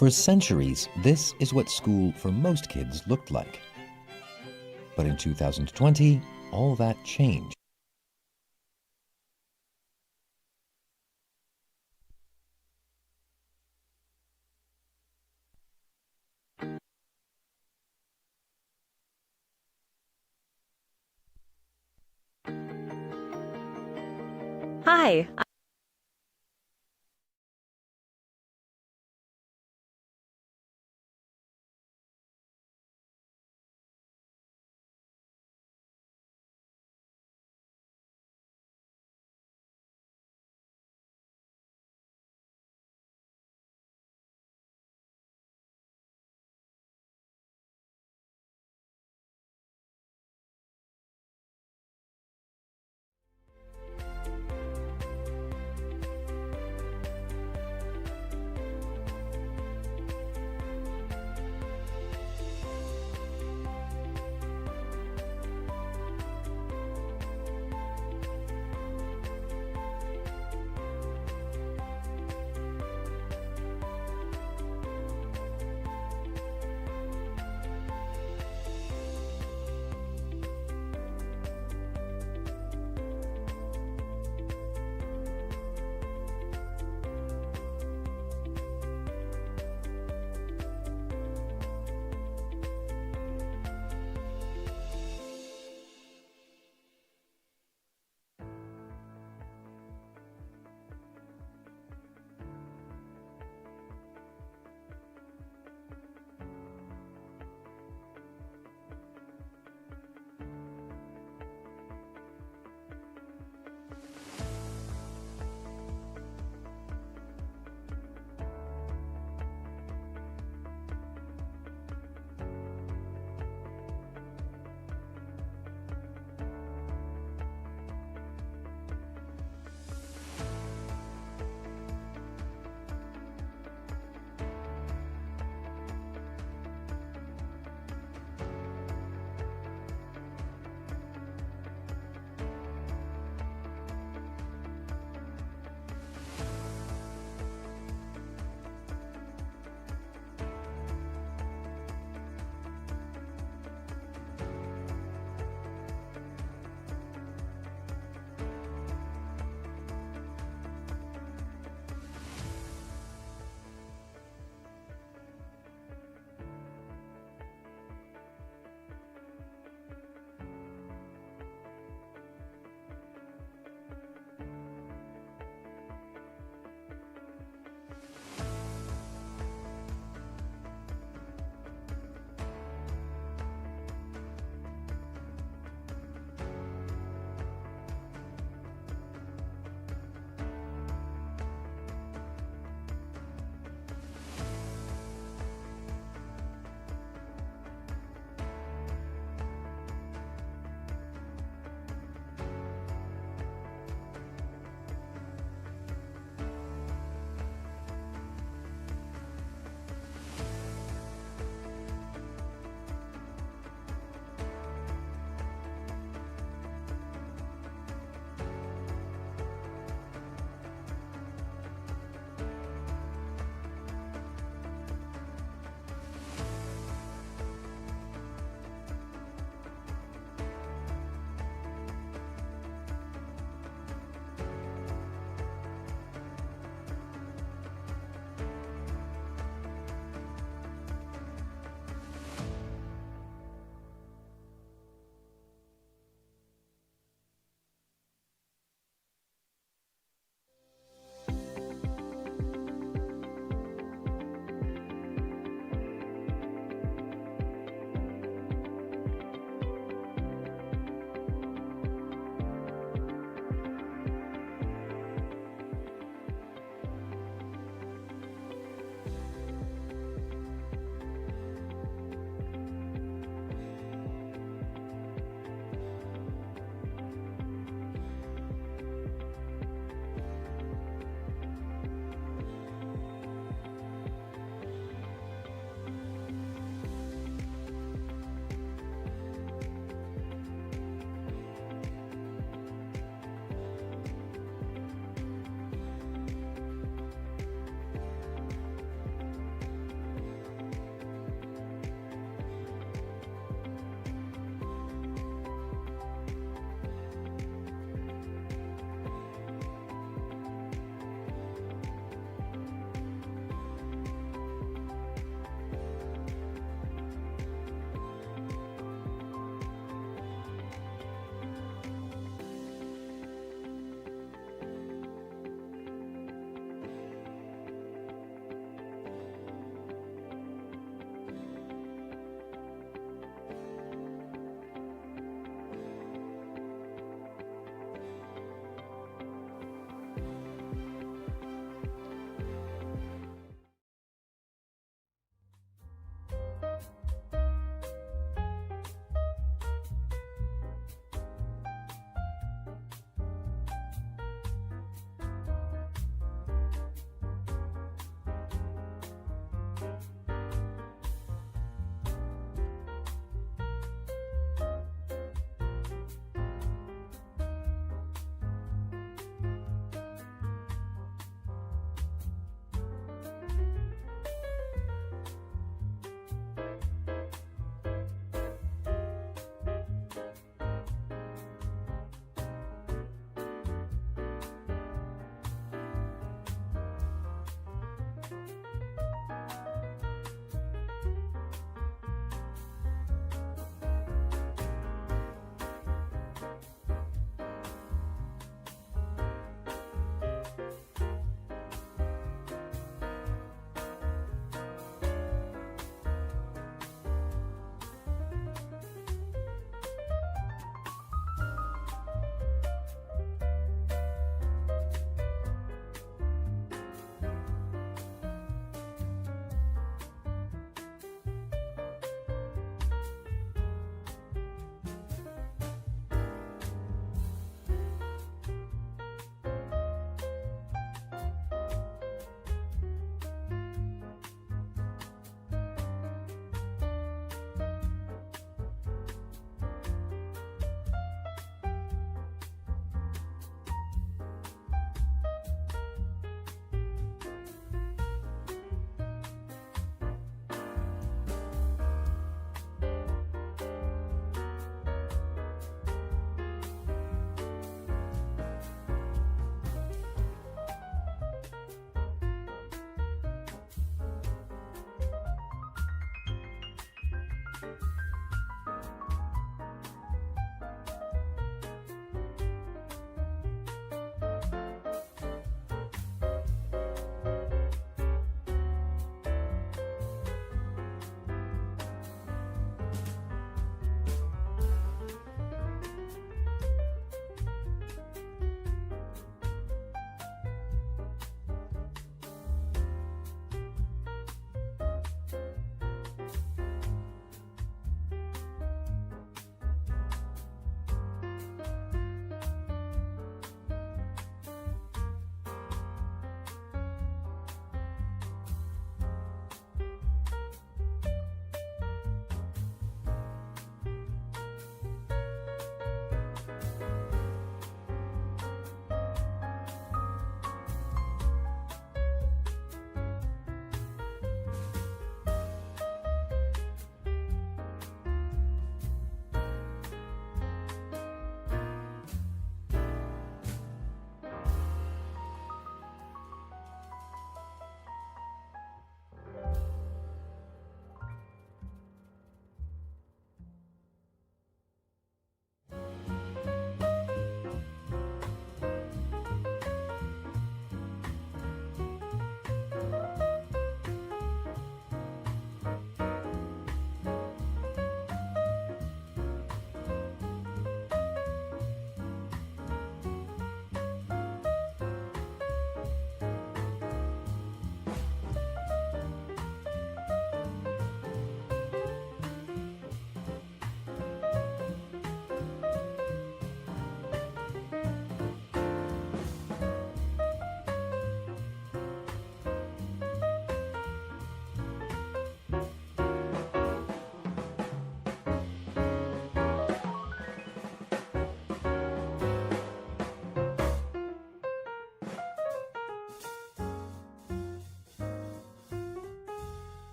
For centuries, this is what school for most kids looked like. But in 2020, all that changed. Hi.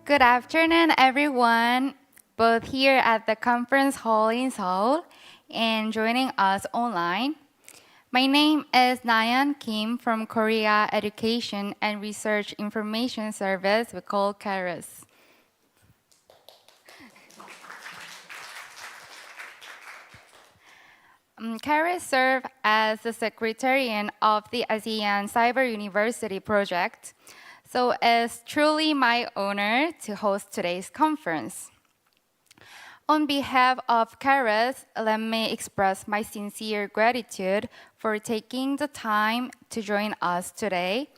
Good afternoon, everyone, both here at the conference hall in Seoul and joining us online. My name is Nayeon Kim from Korea Education and Research Information Service, we call KERIS. KERIS serves as the secretariat of the ASEAN Cyber University project, so it's truly my honor to host today's conference. On behalf of KERIS, let me express my sincere gratitude for taking the time to join us today,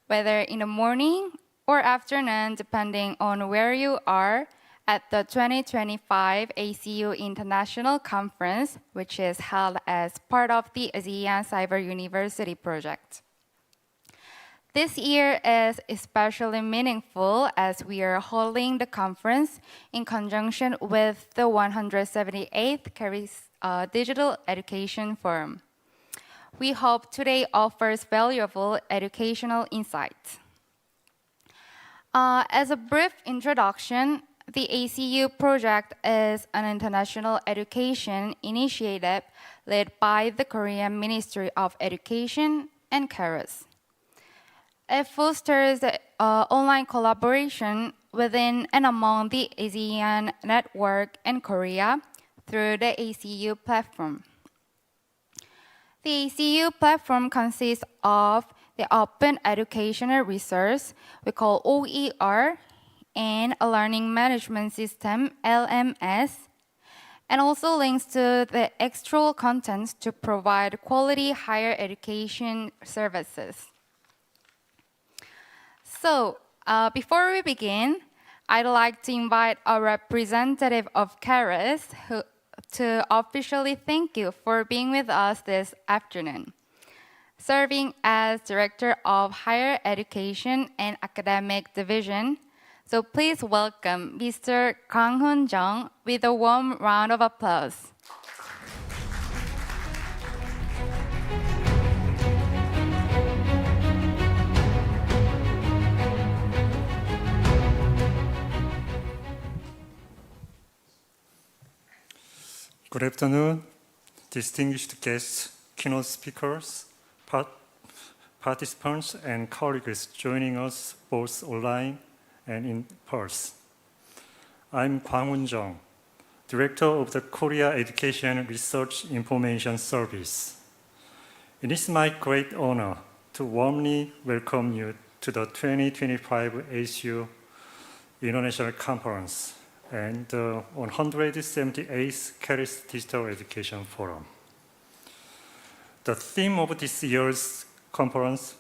whether in the morning or afternoon, depending on where you are, at the 2025 ACU International Conference, which is held as part of the ASEAN Cyber University project. This year is especially meaningful as we are holding the conference in conjunction with the 178th KERIS Digital Education Forum. We hope today offers valuable educational insights. As a brief introduction, the ACU project is an international education initiative led by the Korean Ministry of Education and KERIS. It fosters online collaboration within and among the ASEAN network in Korea through the ACU platform. The ACU platform consists of the Open Educational Resource, we call OER, and a Learning Management System, LMS, and also links to the external contents to provide quality higher education services. So, before we begin, I'd like to invite a representative of KERIS to officially thank you for being with us this afternoon. Serving as Director of Higher Education and Academic Division, so please welcome Mr. Kang-hoon Jung with a warm round of applause. Good afternoon, distinguished guests, keynote speakers, participants, and colleagues joining us both online and in person. I'm Kwang-hoon Jung, Director of the Korea Education Research Information Service. It is my great honor to warmly welcome you to the 2025 ACU International Conference and the 178th KERIS Digital Education Forum. The theme of this year's conference,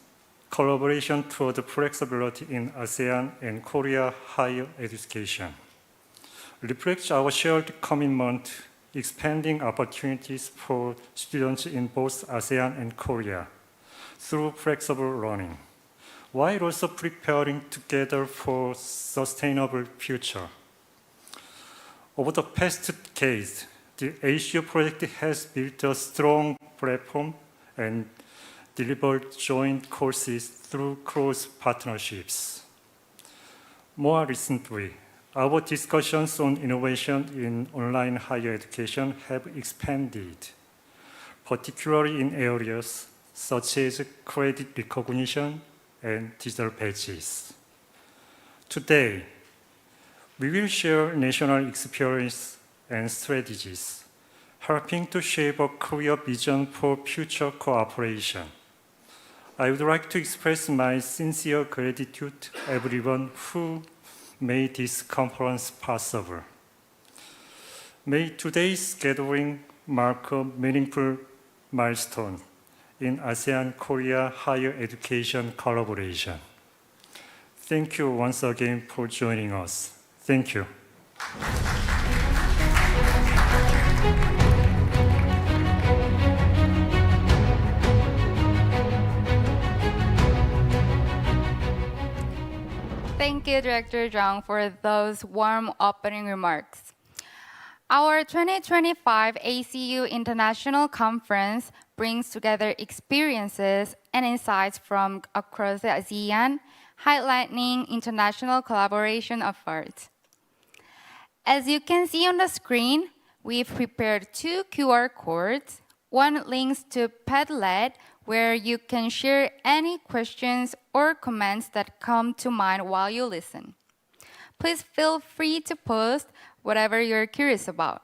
Collaboration toward Flexibility in ASEAN and Korea Higher Education, reflects our shared commitment expanding opportunities for students in both ASEAN and Korea through flexible learning, while also preparing together for sustainable future. Over the past decades, the ACU project has built a strong platform and delivered joint courses through close partnerships. More recently, our discussions on innovation in online higher education have expanded, particularly in areas such as credit recognition and digital badges. Today, we will share national experience and strategies, helping to shape a clear vision for future cooperation. I would like to express my sincere gratitude to everyone who made this conference possible. May today's gathering mark a meaningful milestone in ASEAN-Korea higher education collaboration. Thank you once again for joining us. Thank you. Thank you, Director Jung, for those warm opening remarks. Our 2025 ACU International Conference brings together experiences and insights from across the ASEAN, highlighting international collaboration efforts. As you can see on the screen, we've prepared 2 QR codes. One links to Padlet, where you can share any questions or comments that come to mind while you listen. Please feel free to post whatever you're curious about.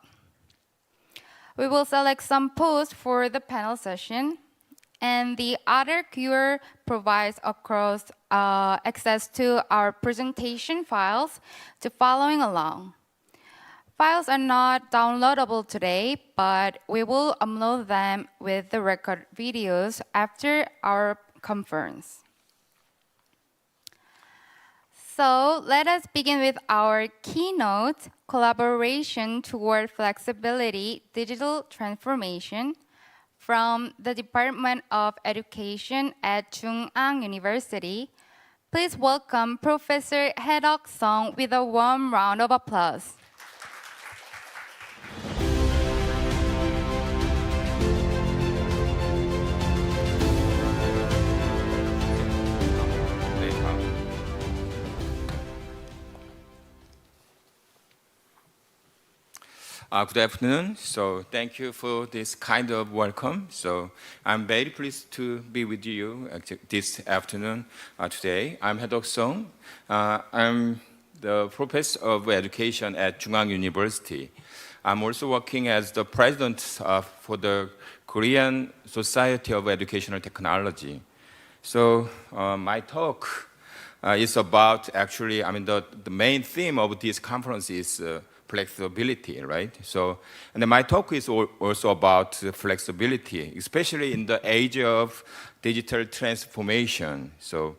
We will select some posts for the panel session, and the other QR provides across access to our presentation files to following along. Files are not downloadable today, but we will upload them with the record videos after our conference. So let us begin with our keynote, Collaboration Toward Flexibility, Digital Transformation, from the Department of Education at Chung-Ang University. Please welcome Professor Hae-Deok Song with a warm round of applause. Good afternoon. So thank you for this kind of welcome. So I'm very pleased to be with you this afternoon today. I'm Hae-Deok Song. I'm the professor of education at Chung-Ang University. I'm also working as the president for the Korean Society of Educational Technology. So my talk is about actually, the main theme of this conference is flexibility, right? So, and then my talk is also about flexibility, especially in the age of digital transformation. So,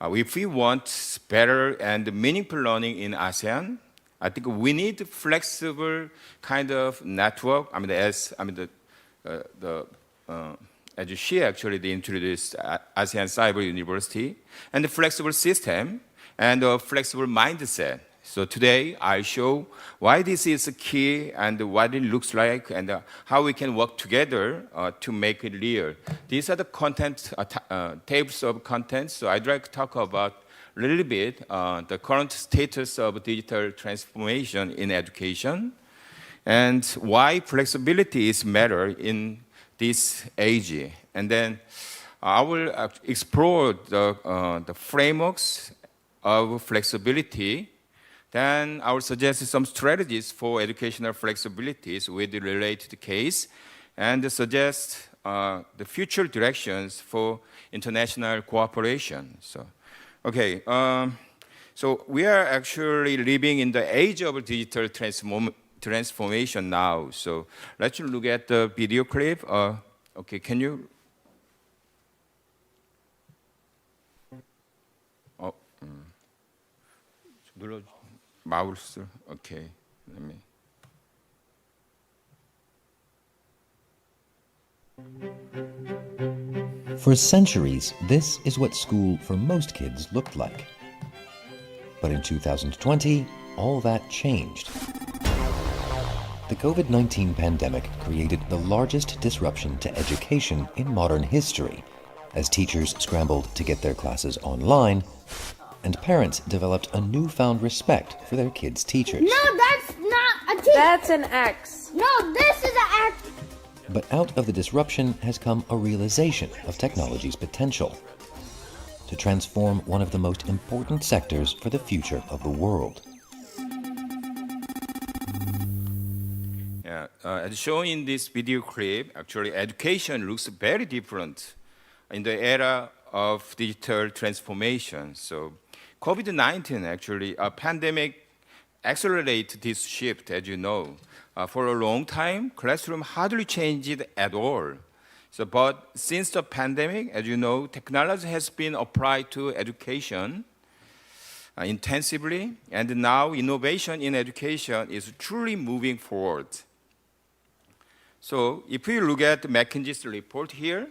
if we want better and meaningful learning in ASEAN, I think we need flexible kind of network. As she actually introduced ASEAN Cyber University, and the flexible system and a flexible mindset. So today, I show why this is key and what it looks like and how we can work together to make it real. These are the content, tables of content. So I'd like to talk about a little bit the current status of digital transformation in education and why flexibility is matter in this age. And then I will explore the frameworks of flexibility. Then I will suggest some strategies for educational flexibilities with the related case and suggest the future directions for international cooperation. So we are actually living in the age of digital transformation now. So let's look at the video clip. Okay, can you? Mouse. Okay, let me. For centuries, this is what school for most kids looked like. But in 2020, all that changed. The COVID-19 pandemic created the largest disruption to education in modern history, as teachers scrambled to get their classes online, and parents developed a newfound respect for their kids' teachers. No, that's not a T. That's an X. No, this is an X. But out of the disruption has come a realization of technology's potential to transform one of the most important sectors for the future of the world. As shown in this video clip, actually education looks very different in the era of digital transformation. So COVID-19 actually, a pandemic accelerated this shift, as you know. For a long time, classroom hardly changed at all. So, but since the pandemic, as you know, technology has been applied to education intensively, and now innovation in education is truly moving forward. So if we look at McKinsey's report here,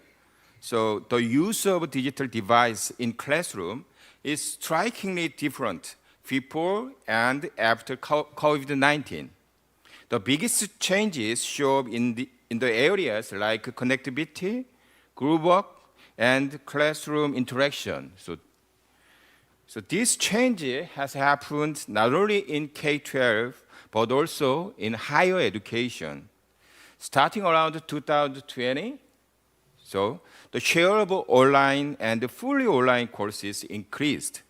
so the use of digital device in classroom is strikingly different before and after COVID-19. The biggest changes show up in the areas like connectivity, group work, and classroom interaction. So So this change has happened not only in K-12, but also in higher education. Starting around 2020, so the share of online and fully online courses increased.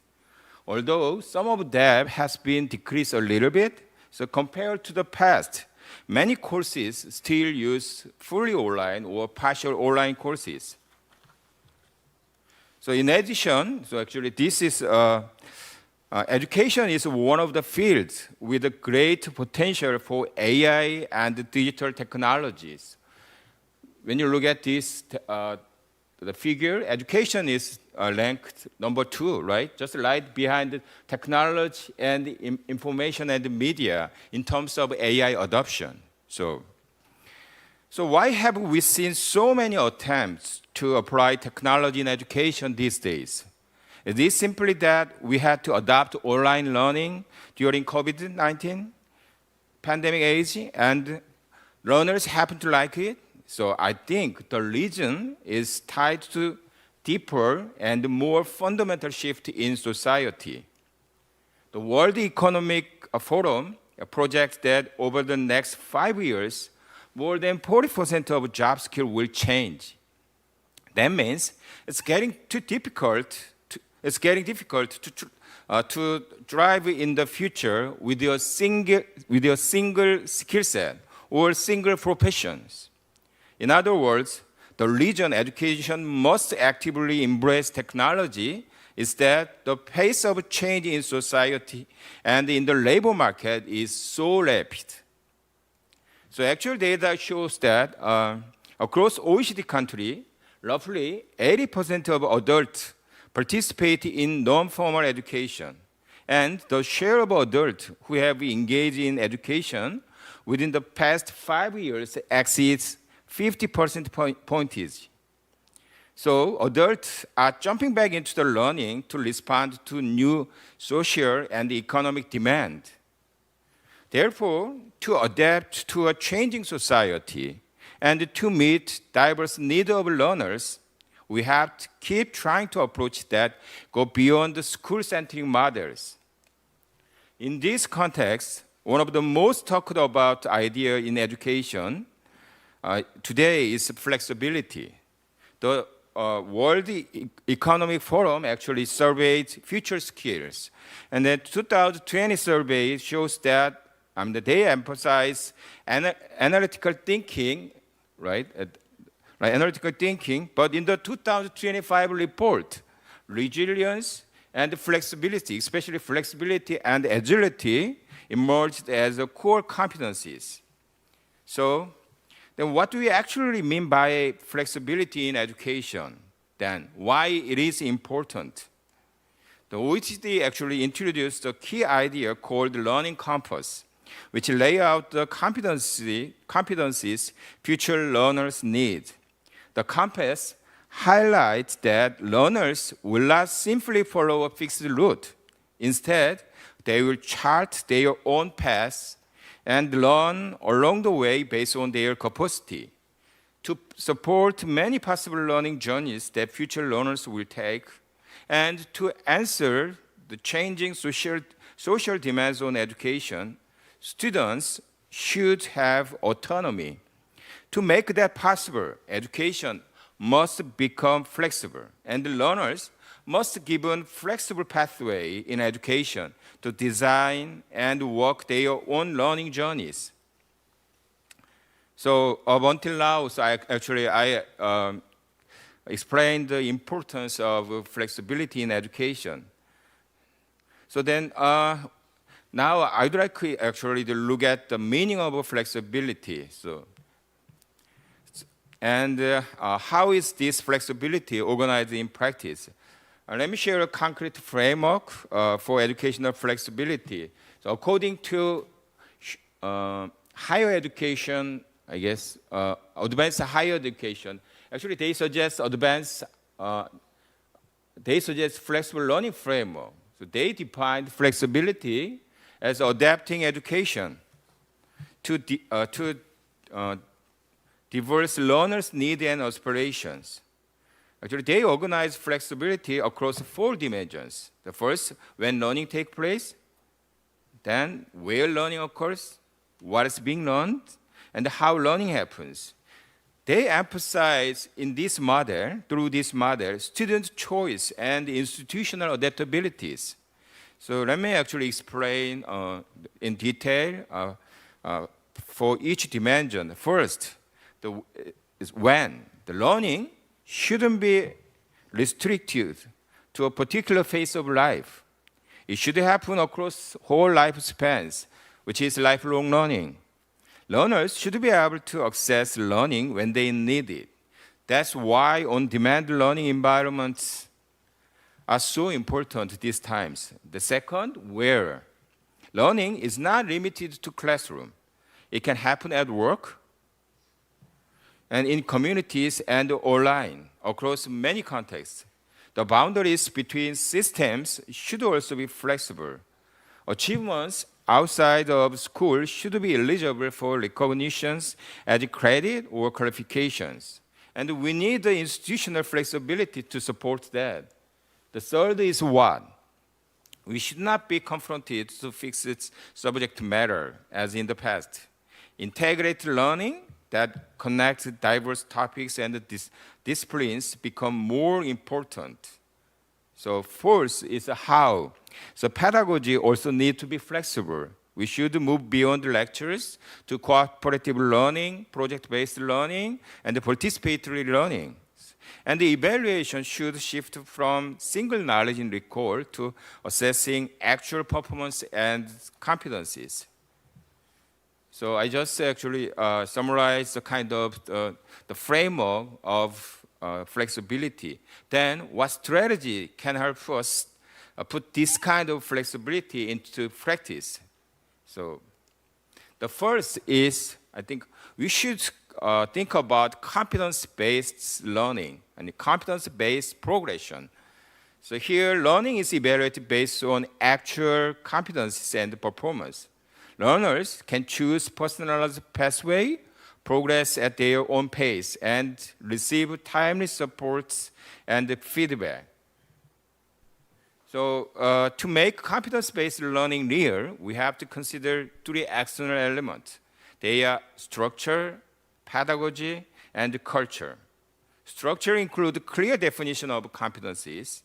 Although some of them has been decreased a little bit, so compared to the past, many courses still use fully online or partial online courses. So in addition, so actually this is education is one of the fields with a great potential for AI and digital technologies. When you look at this, the figure, education is ranked number 2, right? Just right behind technology and information and media in terms of AI adoption. So why have we seen so many attempts to apply technology in education these days? Is it simply that we had to adopt online learning during COVID-19 pandemic age and learners happen to like it? So I think the reason is tied to deeper and more fundamental shift in society. The World Economic Forum projects that over the next 5 years, more than 40% of job skill will change. That means it's getting difficult to drive in the future with your single skill set or single professions. In other words, the reason education must actively embrace technology is that the pace of change in society and in the labor market is so rapid. So actual data shows that across OECD countries, roughly 80% of adults participate in non-formal education. And the share of adults who have engaged in education within the past 5 years exceeds 50% pointage. So adults are jumping back into the learning to respond to new social and economic demand. Therefore, to adapt to a changing society and to meet diverse needs of learners, we have to keep trying to approach that go beyond the school-centric models. In this context, one of the most talked about ideas in education today is flexibility. The World Economic Forum actually surveyed future skills. And the 2020 survey shows that they emphasize analytical thinking, right? Analytical thinking, but in the 2025 report, resilience and flexibility, especially flexibility and agility, emerged as core competencies. So, then what do we actually mean by flexibility in education? Then why it is important? The OECD actually introduced a key idea called learning compass, which lay out the competencies future learners need. The compass highlights that learners will not simply follow a fixed route. Instead, they will chart their own paths and learn along the way based on their capacity to support many possible learning journeys that future learners will take and to answer the changing social demands on education. Students should have autonomy. To make that possible, education must become flexible, and the learners must be given flexible pathway in education to design and walk their own learning journeys. So up until now, I explained the importance of flexibility in education. So then now I'd like actually to look at the meaning of flexibility. And how is this flexibility organized in practice? Let me share a concrete framework for educational flexibility. So according to higher education, I guess, advanced higher education, actually they suggest flexible learning framework. So they define flexibility as adapting education to diverse learners' needs and aspirations. Actually, they organize flexibility across 4 dimensions. The first, when learning takes place, then where learning occurs, what is being learned, and how learning happens. They emphasize in this model, through this model, student choice and institutional adaptabilities. So let me actually explain in detail for each dimension. First, is when the learning shouldn't be restricted to a particular phase of life. It should happen across whole lifespans, which is lifelong learning. Learners should be able to access learning when they need it. That's why on-demand learning environments are so important these times. The second, where learning is not limited to classroom. It can happen at work and in communities and online across many contexts. The boundaries between systems should also be flexible. Achievements outside of school should be eligible for recognitions as credit or qualifications. And we need the institutional flexibility to support that. The third is what? We should not be confronted to fixed subject matter as in the past. Integrated learning that connects diverse topics and disciplines become more important. So fourth is how. So pedagogy also needs to be flexible. We should move beyond lectures to cooperative learning, project-based learning, and participatory learning. And the evaluation should shift from single knowledge in recall to assessing actual performance and competencies. So I just actually summarized the kind of the framework of flexibility. Then what strategy can help us put this kind of flexibility into practice? So the first is, I think we should think about competence-based learning and competence-based progression. So here, learning is evaluated based on actual competencies and performance. Learners can choose personalized pathway, progress at their own pace, and receive timely supports and feedback. So to make competence-based learning real, we have to consider 3 external elements. They are structure, pedagogy, and culture. Structure includes clear definition of competencies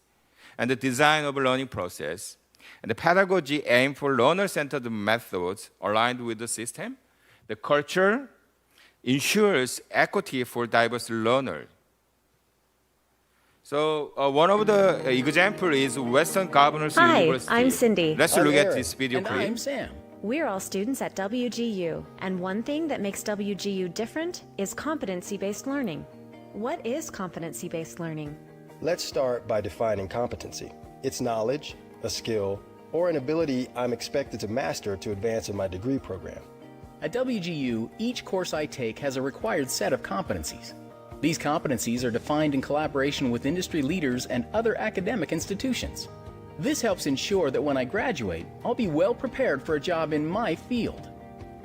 and the design of a learning process. And the pedagogy aims for learner-centered methods aligned with the system. The culture ensures equity for diverse learners. So one of the examples is Western Governors Hi, University. I'm Cindy. Let's look at this video And clip. I'm Sam. We're all students at WGU, and one thing that makes WGU different is competency-based learning. What is competency-based learning? Let's start by defining competency. It's knowledge, a skill, or an ability I'm expected to master to advance in my degree program. At WGU, each course I take has a required set of competencies. These competencies are defined in collaboration with industry leaders and other academic institutions. This helps ensure that when I graduate, I'll be well prepared for a job in my field.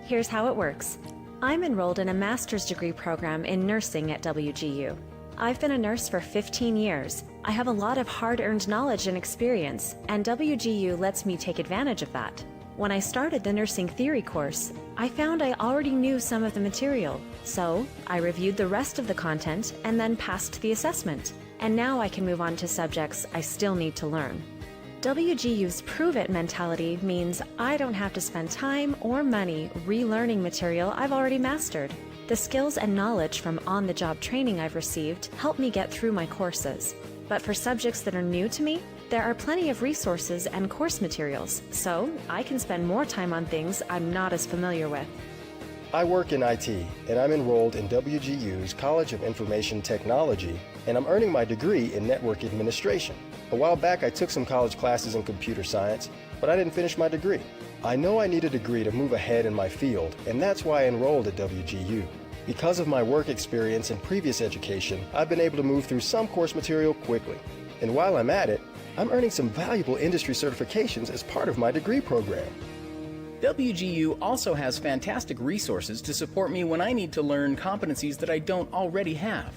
Here's how it works. I'm enrolled in a master's degree program in nursing at WGU. I've been a nurse for 15 years. I have a lot of hard-earned knowledge and experience, and WGU lets me take advantage of that. When I started the nursing theory course, I found I already knew some of the material, so I reviewed the rest of the content and then passed the assessment. And now I can move on to subjects I still need to learn. WGU's Prove It mentality means I don't have to spend time or money relearning material I've already mastered. The skills and knowledge from on-the-job training I've received help me get through my courses. But for subjects that are new to me, there are plenty of resources and course materials, so I can spend more time on things I'm not as familiar with. I work in IT, and I'm enrolled in WGU's College of Information Technology, and I'm earning my degree in network administration. A while back, I took some college classes in computer science, but I didn't finish my degree. I know I need a degree to move ahead in my field, and that's why I enrolled at WGU. Because of my work experience and previous education, I've been able to move through some course material quickly. And while I'm at it, I'm earning some valuable industry certifications as part of my degree program. WGU also has fantastic resources to support me when I need to learn competencies that I don't already have.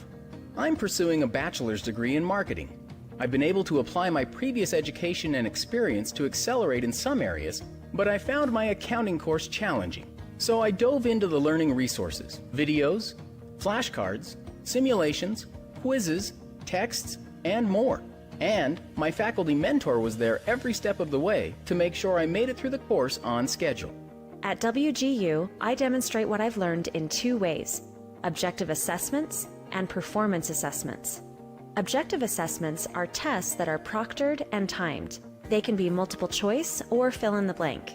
I'm pursuing a bachelor's degree in marketing. I've been able to apply my previous education and experience to accelerate in some areas, but I found my accounting course challenging. So I dove into the learning resources, videos, flashcards, simulations, quizzes, texts, and more. And my faculty mentor was there every step of the way to make sure I made it through the course on schedule. At WGU, I demonstrate what I've learned in two ways: objective assessments and performance assessments. Objective assessments are tests that are proctored and timed. They can be multiple choice or fill in the blank.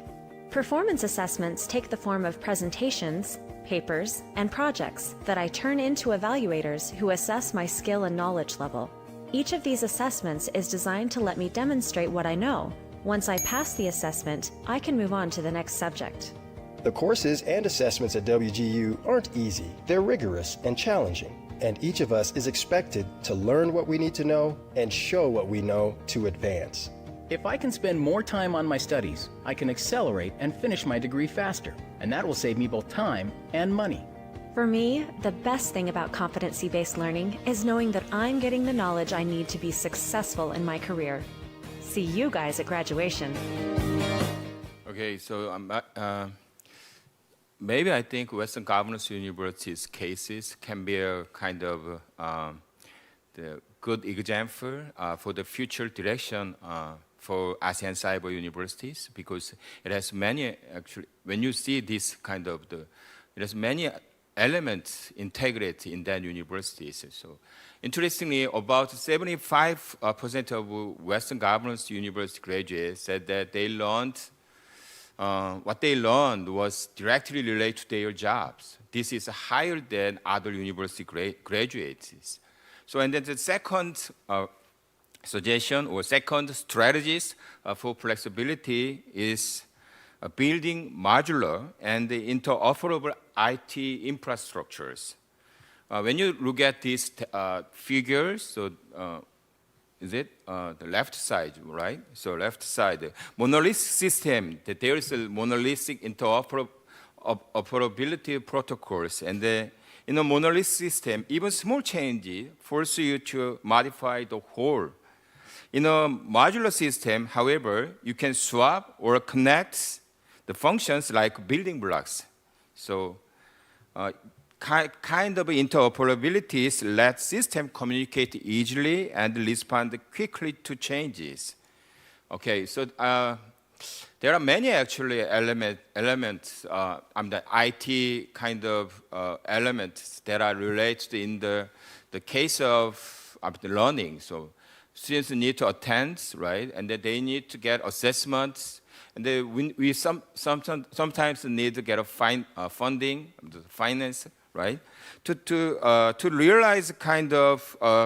Performance assessments take the form of presentations, papers, and projects that I turn into evaluators who assess my skill and knowledge level. Each of these assessments is designed to let me demonstrate what I know. Once I pass the assessment, I can move on to the next subject. The courses and assessments at WGU aren't easy. They're rigorous and challenging, and each of us is expected to learn what we need to know and show what we know to advance. If I can spend more time on my studies, I can accelerate and finish my degree faster, and that will save me both time and money. For me, the best thing about competency-based learning is knowing that I'm getting the knowledge I need to be successful in my career. See you guys at graduation. Okay, so maybe I think Western governance universities' cases can be a kind of the good example for the future direction for ASEAN cyber universities, because it has many, actually, when you see this kind of it has many elements integrated in that universities. So interestingly, about 75% of Western governance university graduates said that they learned, what they learned was directly related to their jobs. This is higher than other university graduates. So, and then the second suggestion or second strategies for flexibility is building modular and interoperable IT infrastructures. When you look at these figures, so is it the left side, right? So left side, monolithic system, that there is a monolithic interoperability protocols, and in a monolithic system, even small changes force you to modify the whole. In a modular system, however, you can swap or connect the functions like building blocks. So kind of interoperabilities let system communicate easily and respond quickly to changes. Okay, so there are many actually elements, the IT kind of elements that are related in the case of the learning. So students need to attend, right? And then they need to get assessments. And we sometimes need to get a funding, finance, right? To realize kind of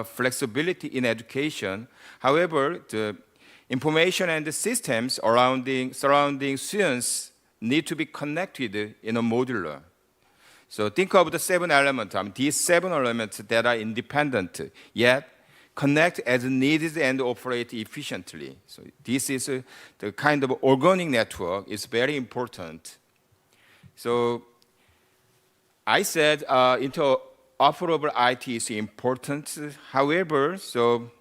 flexibility in education. However, the information and the systems surrounding students need to be connected in a modular. So think of the 7 elements, these 7 elements that are independent, yet connect as needed and operate efficiently. So this is the kind of organic network is very important. So I said interoperable IT is important. However, so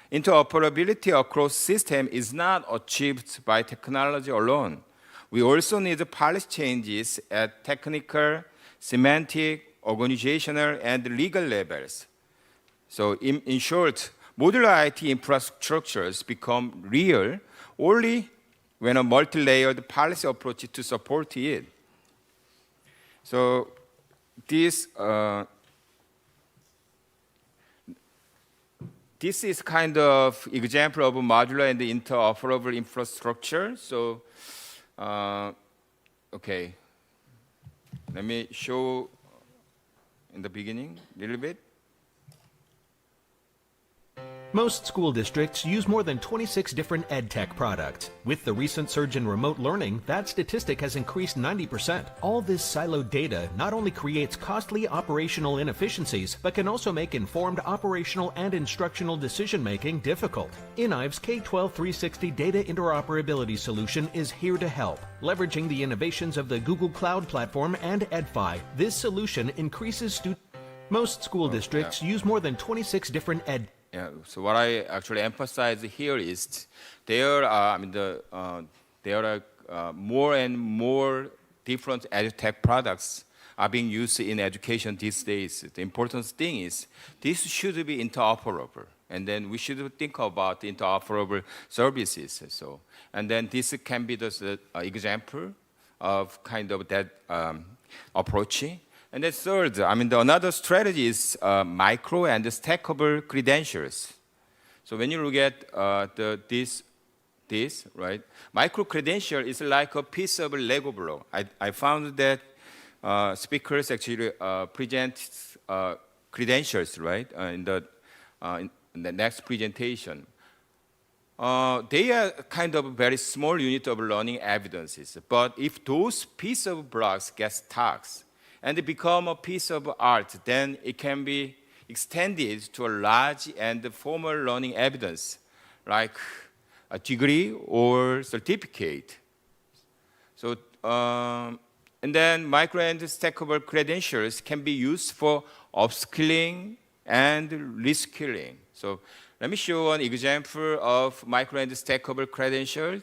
interoperability across systems is not achieved by technology alone. We also need policy changes at technical, semantic, organizational, and legal levels. So in short, modular IT infrastructures become real only when a multi-layered policy approach to support it. So this is kind of example of a modular and interoperable infrastructure. So, okay, let me show in the beginning a little bit. Most school districts use more than 26 different EdTech products. With the recent surge in remote learning, that statistic has increased 90%. All this siloed data not only creates costly operational inefficiencies, but can also make informed operational and instructional decision-making difficult. INIVE's K-12 360 Data Interoperability Solution is here to help. Leveraging the innovations of the Google Cloud Platform and EdFi, this solution increases student Most school districts use more than 26 different Yeah, so what I actually emphasize here is there are more and more different edtech products are being used in education these days. The important thing is this should be interoperable, and then we should think about interoperable services. So, and then this can be the example of kind of that approach. And then third, another strategy is micro and stackable credentials. So when you look at this, right? Micro credential is like a piece of Lego block. I found that speakers actually present credentials, right? In the next presentation. They are kind of a very small unit of learning evidences. But if those piece of blocks get stuck and they become a piece of art, then it can be extended to a large and formal learning evidence, like a degree or certificate. So, and then micro and stackable credentials can be used for upskilling and reskilling. So let me show an example of micro and stackable credential,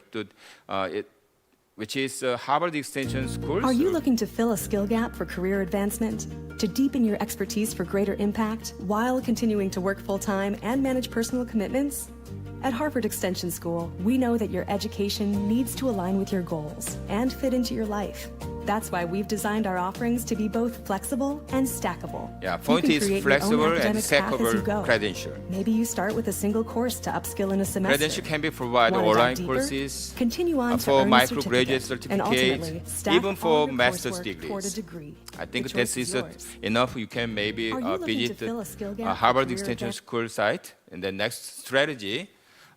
which is Harvard Extension School. Are you looking to fill a skill gap for career advancement? To deepen your expertise for greater impact while continuing to work full-time and manage personal commitments? At Harvard Extension School, we know that your education needs to align with your goals and fit into your life. That's why we've designed our offerings to be both flexible and stackable. Yeah, point is flexible and stackable credential. Maybe you start with a single course to upskill in a semester. Credential can be provided online courses, continue on for to micrograduate certificates, even for master's degrees. I think this is enough. You can maybe visit the Harvard Extension School site. And the next strategy,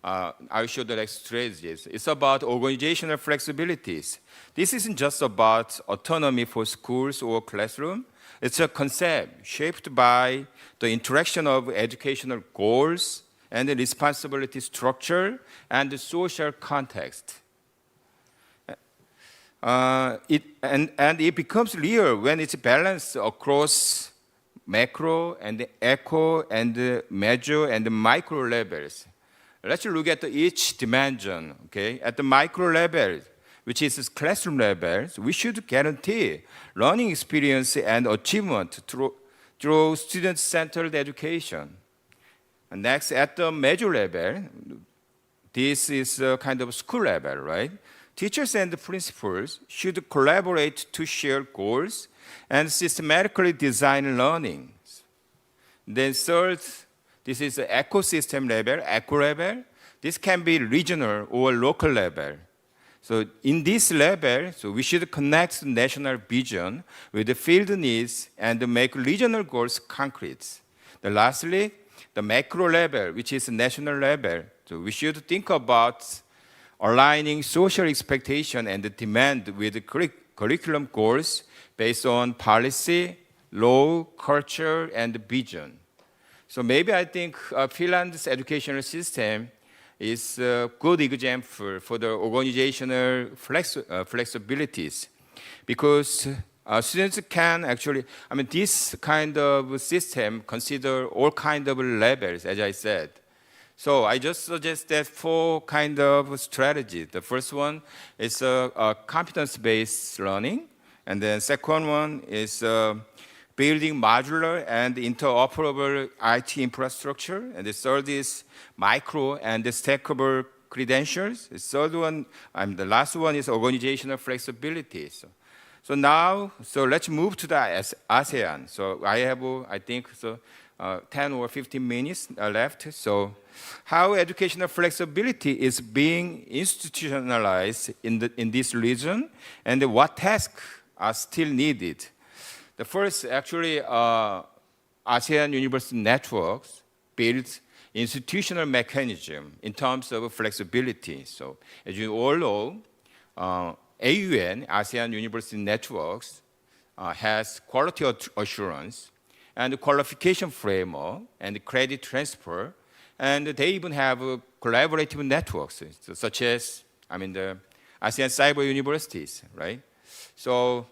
I'll show the next strategies. It's about organizational flexibilities. This isn't just about autonomy for schools or classroom. It's a concept shaped by the interaction of educational goals and the responsibility structure and the social context. It becomes real when it's balanced across macro and echo and major and micro levels. Let's look at each dimension. Okay, at the micro level, which is classroom level, we should guarantee learning experience and achievement through student-centered education. And next, at the major level, this is a kind of school level, right? Teachers and principals should collaborate to share goals and systematically design learning. Then third, this is the ecosystem level, eco level. This can be regional or local level. So in this level, so we should connect the national vision with the field needs and make regional goals concrete. Then lastly, the macro level, which is the national level. So we should think about aligning social expectation and the demand with the curriculum goals based on policy, law, culture, and vision. So maybe I think Finland's educational system is a good example for the organizational flexibilities, because students can actually, this kind of system consider all kind of levels, as I said. So I just suggest that 4 kind of strategies. The first one is a competence-based learning, and then second one is building modular and interoperable IT infrastructure. And the third is micro and stackable credentials. The third one, the last one is organizational flexibility. So now, let's move to the ASEAN. So I have, 10 or 15 minutes left. So how educational flexibility is being institutionalized in this region, and what tasks are still needed. The first, actually, ASEAN University Networks built institutional mechanism in terms of flexibility. So as you all know, AUN, ASEAN University Networks, has quality assurance and qualification framework and credit transfer, and they even have collaborative networks, such as, the ASEAN cyber universities, right? So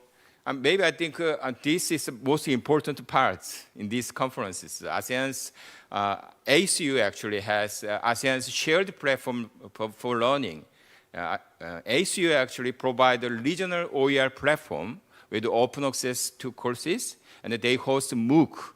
maybe I think this is the most important part in these conferences. ASEAN's ACU actually has ASEAN's shared platform for learning. ACU actually provides a regional OER platform with open access to courses, and they host MOOC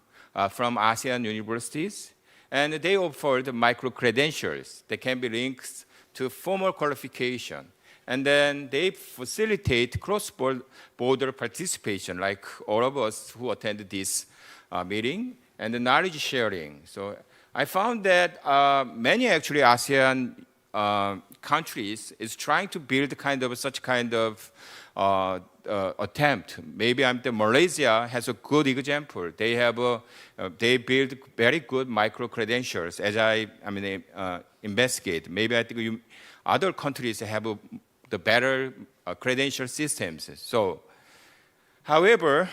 from ASEAN universities, and they offer the micro-credentials that can be linked to formal qualification. And then they facilitate cross-border participation, like all of us who attended this meeting, and the knowledge sharing. So I found that many actually ASEAN countries is trying to build such kind of attempt. Maybe Malaysia has a good example. They have they build very good micro credentials. As I investigate, maybe I think other countries have the better credential systems. So, however,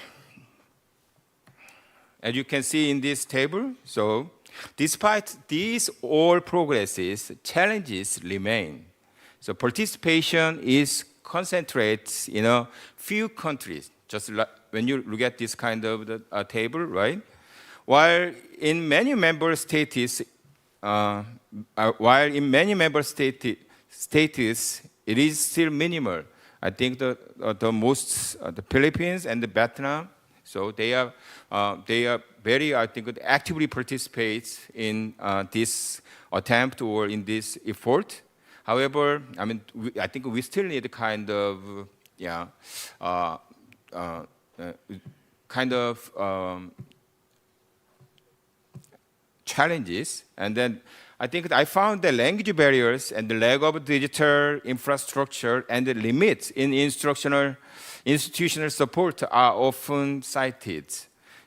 as you can see in this table, so despite these all progresses, challenges remain. So participation is concentrated in a few countries, just like when you look at this kind of table, right? While in many member states, it is still minimal. I think the most the Philippines and the Vietnam, so they are very, I think, actively participate in this attempt or in this effort. However, I think we still need a kind of challenges, and then I think I found the language barriers and the lack of digital infrastructure and the limits in institutional support are often cited.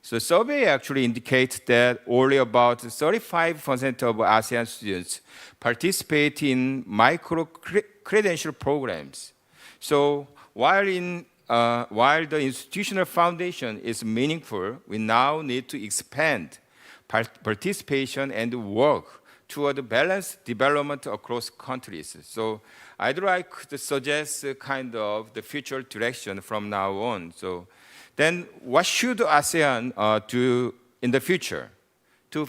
So survey actually indicates that only about 35% of ASEAN students participate in micro-credential programs. So while the institutional foundation is meaningful, we now need to expand participation and work toward the balanced development across countries. So I'd like to suggest kind of the future direction from now on. So then what should ASEAN do in the future to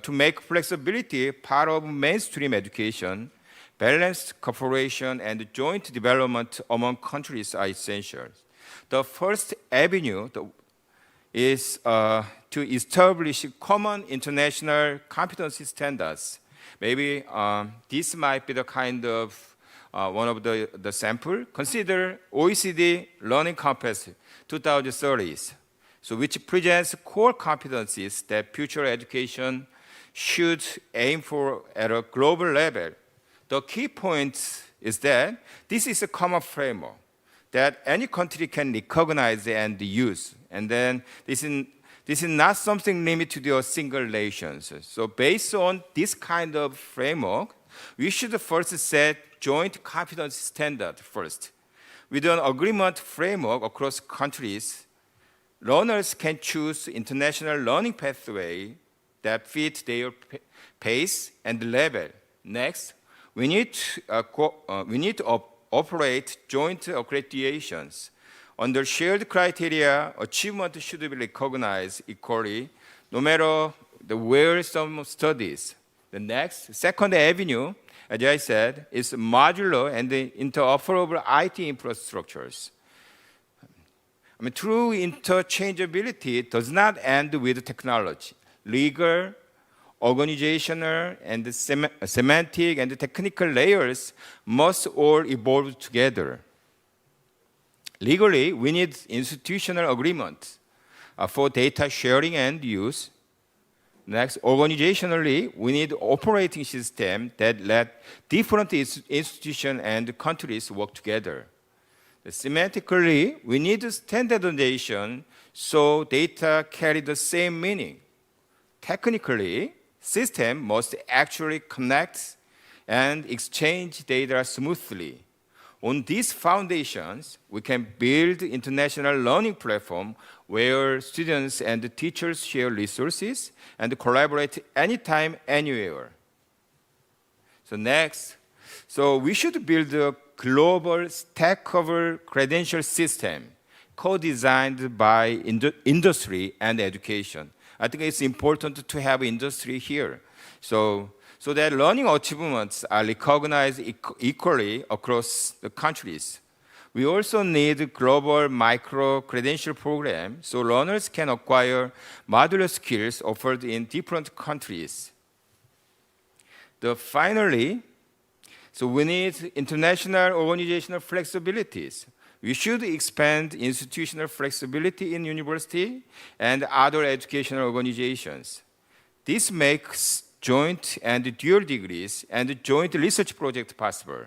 make flexibility part of mainstream education? Balanced cooperation and joint development among countries are essential. The first avenue is to establish common international competency standards. Maybe this might be the kind of one of the sample. Consider OECD Learning Compass 2030, so which presents core competencies that future education should aim for at a global level. The key point is that this is a common framework that any country can recognize and use. And then this is not something limited to a single nation. So based on this kind of framework, we should first set joint competence standard first. With an agreement framework across countries, learners can choose international learning pathway that fit their pace and level. Next, we need to operate joint accreditations. Under shared criteria, achievement should be recognized equally, no matter where some studies. The second avenue, as I said, is modular and interoperable IT infrastructures. True interchangeability does not end with technology. Legal, organizational, and semantic and technical layers must all evolve together. Legally, we need institutional agreement for data sharing and use. Next, organizationally, we need operating system that let different institutions and countries work together. Semantically, we need standardization so data carry the same meaning. Technically, system must actually connect and exchange data smoothly. On these foundations, we can build international learning platform where students and teachers share resources and collaborate anytime, anywhere. So next, we should build a global stack-cover credential system co-designed by industry and education. I think it's important to have industry here. So that learning achievements are recognized equally across the countries. We also need a global micro-credential program so learners can acquire modular skills offered in different countries. Finally, so we need international organizational flexibilities. We should expand institutional flexibility in university and other educational organizations. This makes joint and dual degrees and joint research projects possible,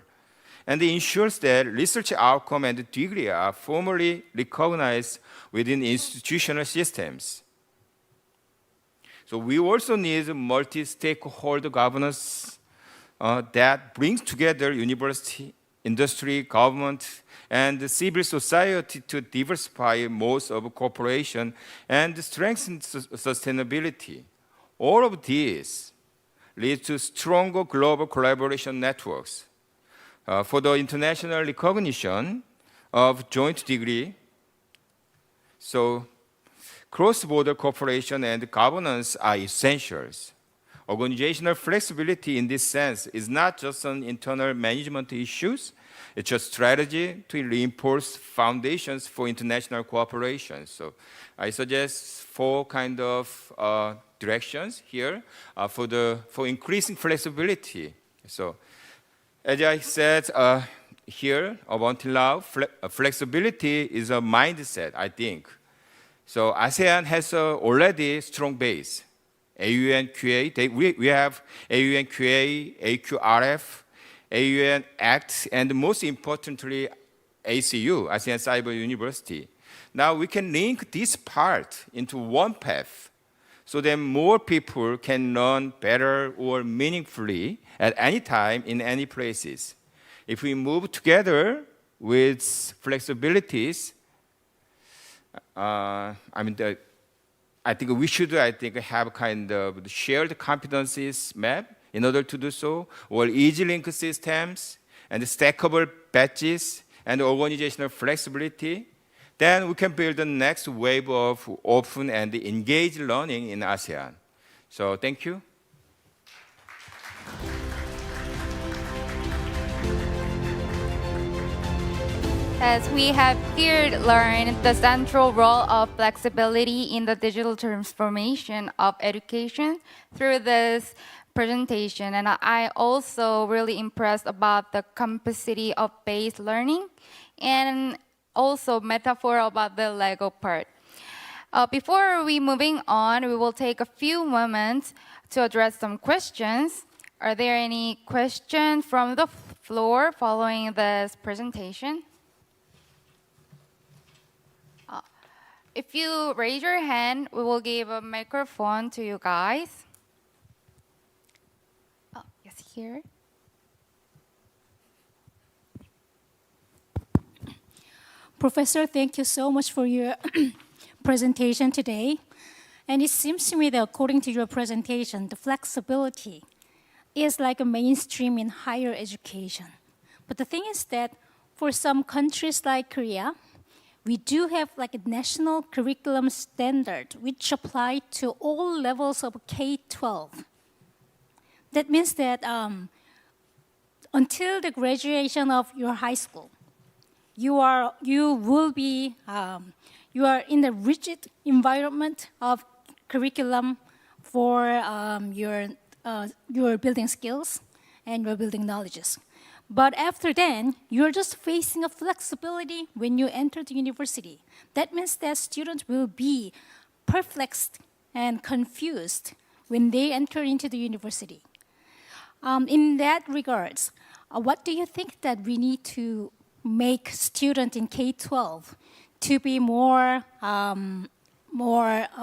and ensures that research outcome and degree are formally recognized within institutional systems. So we also need multi-stakeholder governance that brings together university, industry, government, and civil society to diversify modes of cooperation and strengthen sustainability. All of these lead to stronger global collaboration networks. For the international recognition of joint degree, so cross-border cooperation and governance are essentials. Organizational flexibility in this sense is not just an internal management issue, it's a strategy to reinforce foundations for international cooperation. So I suggest 4 kind of directions here for increasing flexibility. So as I said here, until now, flexibility is a mindset, I think. So ASEAN has already strong base. AUN QA, we have AUN QA, AQRF, AUN ACT, and most importantly, ACU, ASEAN Cyber University. Now we can link this part into one path so that more people can learn better or meaningfully at any time in any places. If we move together with flexibilities, I think we should have kind of shared competencies map in order to do so, or easy link systems and stackable batches and organizational flexibility. Then we can build the next wave of open and engaged learning in ASEAN. So thank you. As we have here learned the central role of flexibility in the digital transformation of education through this presentation, and I also really impressed about the complexity of based learning and also metaphor about the Lego part. Before we moving on, we will take a few moments to address some questions. Are there any questions from the floor following this presentation? If you raise your hand, we will give a microphone to you guys. Oh, yes, here. Professor, thank you so much for your presentation today. And it seems to me that according to your presentation, the flexibility is like a mainstream in higher education. But the thing is that for some countries like Korea, we do have like a national curriculum standard which apply to all levels of K-12. That means that until the graduation of your high school, you are in the rigid environment of curriculum for your building skills and your building knowledges. But after then, you're just facing a flexibility when you enter the university. That means that students will be perplexed and confused when they enter into the university. In that regards, what do you think that we need to make students in K-12 to be more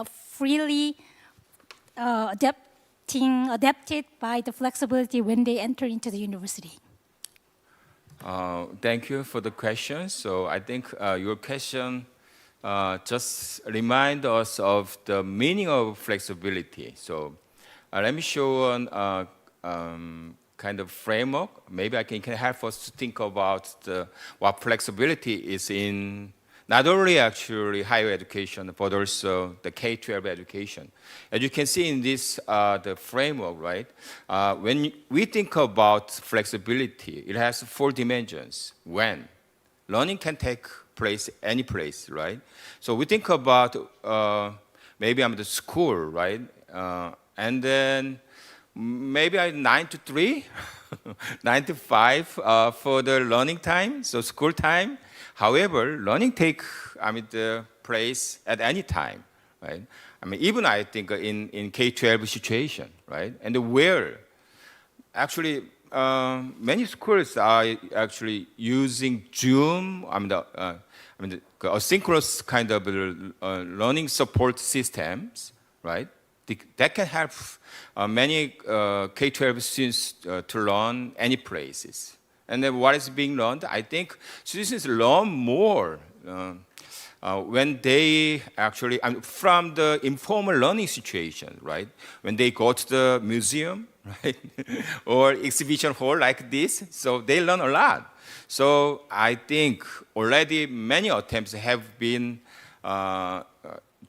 freely adapted by the flexibility when they enter into the university? Thank you for the question. So I think your question just reminds us of the meaning of flexibility. So let me show a kind of framework. Maybe can help us to think about what flexibility is in not only actually higher education, but also the K-12 education. As you can see in this the framework, right? When we think about flexibility, it has 4 dimensions. When learning can take place any place, right? So we think about maybe I'm the school, right? And then maybe 9 to 3, 9 to 5 for the learning time, so school time. However, learning take the place at any time, right? Even I think in K-12 situation, right? And where actually many schools are actually using Zoom, the asynchronous kind of learning support systems, right? That can help many K-12 students to learn any places. And then what is being learned? I think students learn more when they actually, from the informal learning situation, right? When they go to the museum, right? Or exhibition hall like this, so they learn a lot. So I think already many attempts have been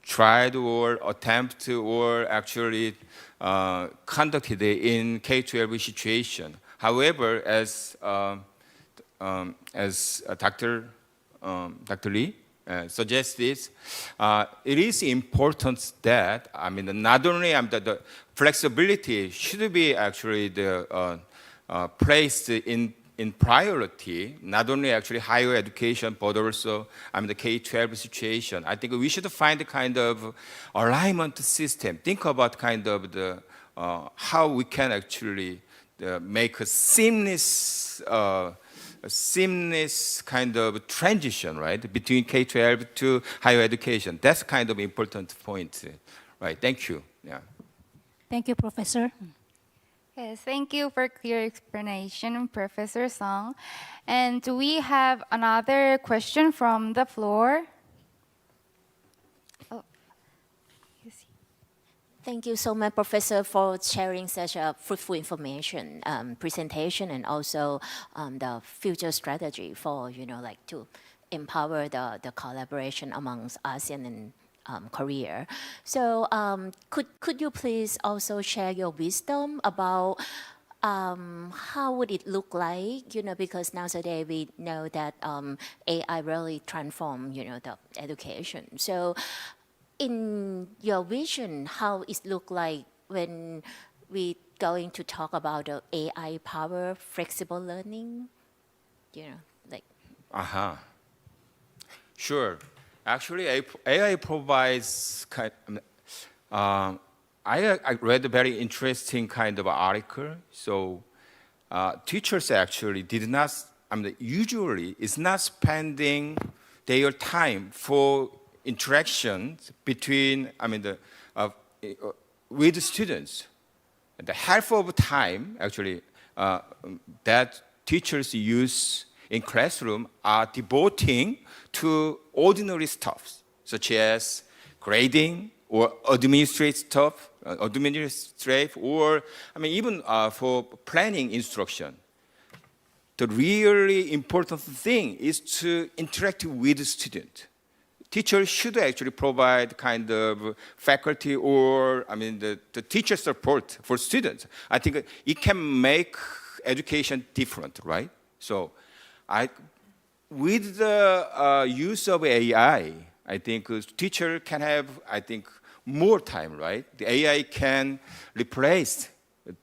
tried or attempted or actually conducted in K-12 situation. However, as Dr. Lee suggested, it is important that not only the flexibility should be actually placed in priority, not only actually higher education, but also the K-12 situation. I think we should find a kind of alignment system. Think about kind of the how we can actually make a seamless kind of transition, right, between K-12 to higher education. That's kind of important point, right? Thank you. Yeah. Thank you, Professor. Yes, thank you for clear explanation, Professor Song. And we have another question from the floor. Thank you so much, Professor, for sharing such a fruitful information presentation, and also the future strategy for to empower the collaboration amongst ASEAN and Korea. So could you please also share your wisdom about how would it look like? Because nowadays we know that AI really transform the education. So in your vision, how it look like when we going to talk about the AI power flexible learning? Sure. Actually, AI provides I read a very interesting kind of article. So teachers actually did not, usually is not spending their time for interactions between, with students. The half of the time, actually, that teachers use in classroom are devoting to ordinary stuff, such as grading or administrative, or even for planning instruction. The really important thing is to interact with the student. Teachers should actually provide kind of faculty or the teacher support for students. I think it can make education different, right? So with the use of AI, I think teacher can have, more time, right? The AI can replace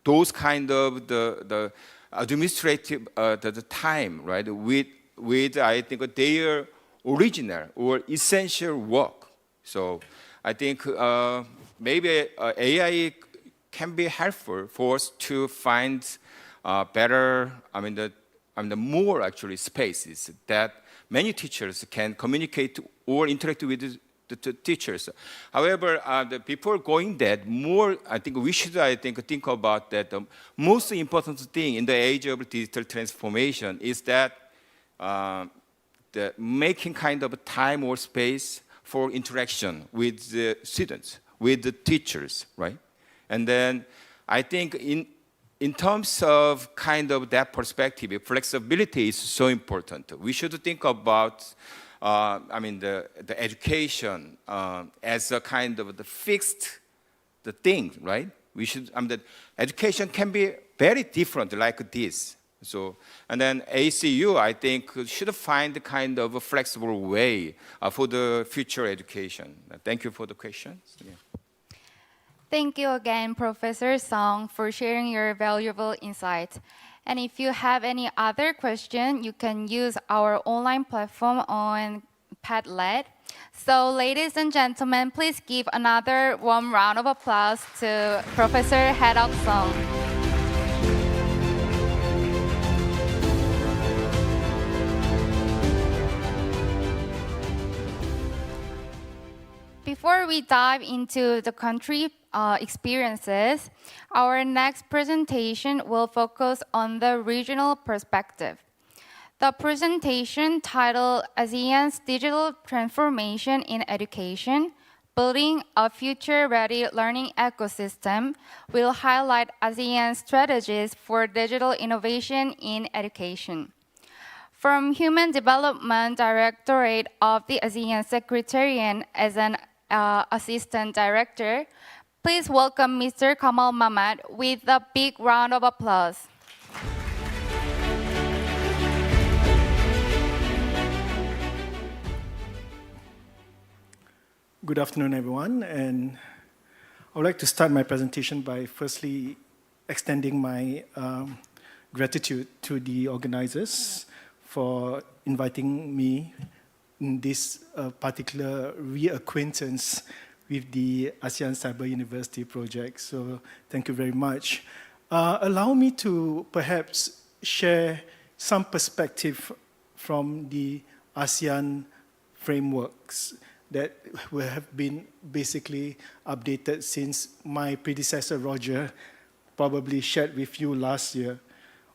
those kind of the administrative the time, right? With I think their original or essential work. So I think maybe AI can be helpful for us to find better, the more actually spaces that many teachers can communicate or interact with the teachers. However, before going that, more I think we should think about that. The most important thing in the age of digital transformation is that the making kind of time or space for interaction with the students, with the teachers, right? And then I think in terms of kind of that perspective, flexibility is so important. We should think about, the education as a kind of the fixed the thing, right? We should, the education can be very different like this. So, and then ACU, I think, should find a kind of a flexible way for the future education. Thank you for the questions. Yeah. Thank you again, Professor Song, for sharing your valuable insights. And if you have any other question, you can use our online platform on Padlet. So, ladies and gentlemen, please give another warm round of applause to Professor Haedok Song. Before we dive into the country experiences, our next presentation will focus on the regional perspective. The presentation titled ASEAN's Digital Transformation in Education, Building a Future-Ready Learning Ecosystem will highlight ASEAN's strategies for digital innovation in education. From Human Development Directorate of the ASEAN Secretariat as an Assistant Director, please welcome Mr. Kamal Mamad with a big round of applause. Good afternoon, everyone, and I would like to start my presentation by firstly extending my gratitude to the organizers for inviting me in this particular reacquaintance with the ASEAN Cyber University project. So thank you very much. Allow me to perhaps share some perspective from the ASEAN frameworks that have been basically updated since my predecessor, Roger, probably shared with you last year.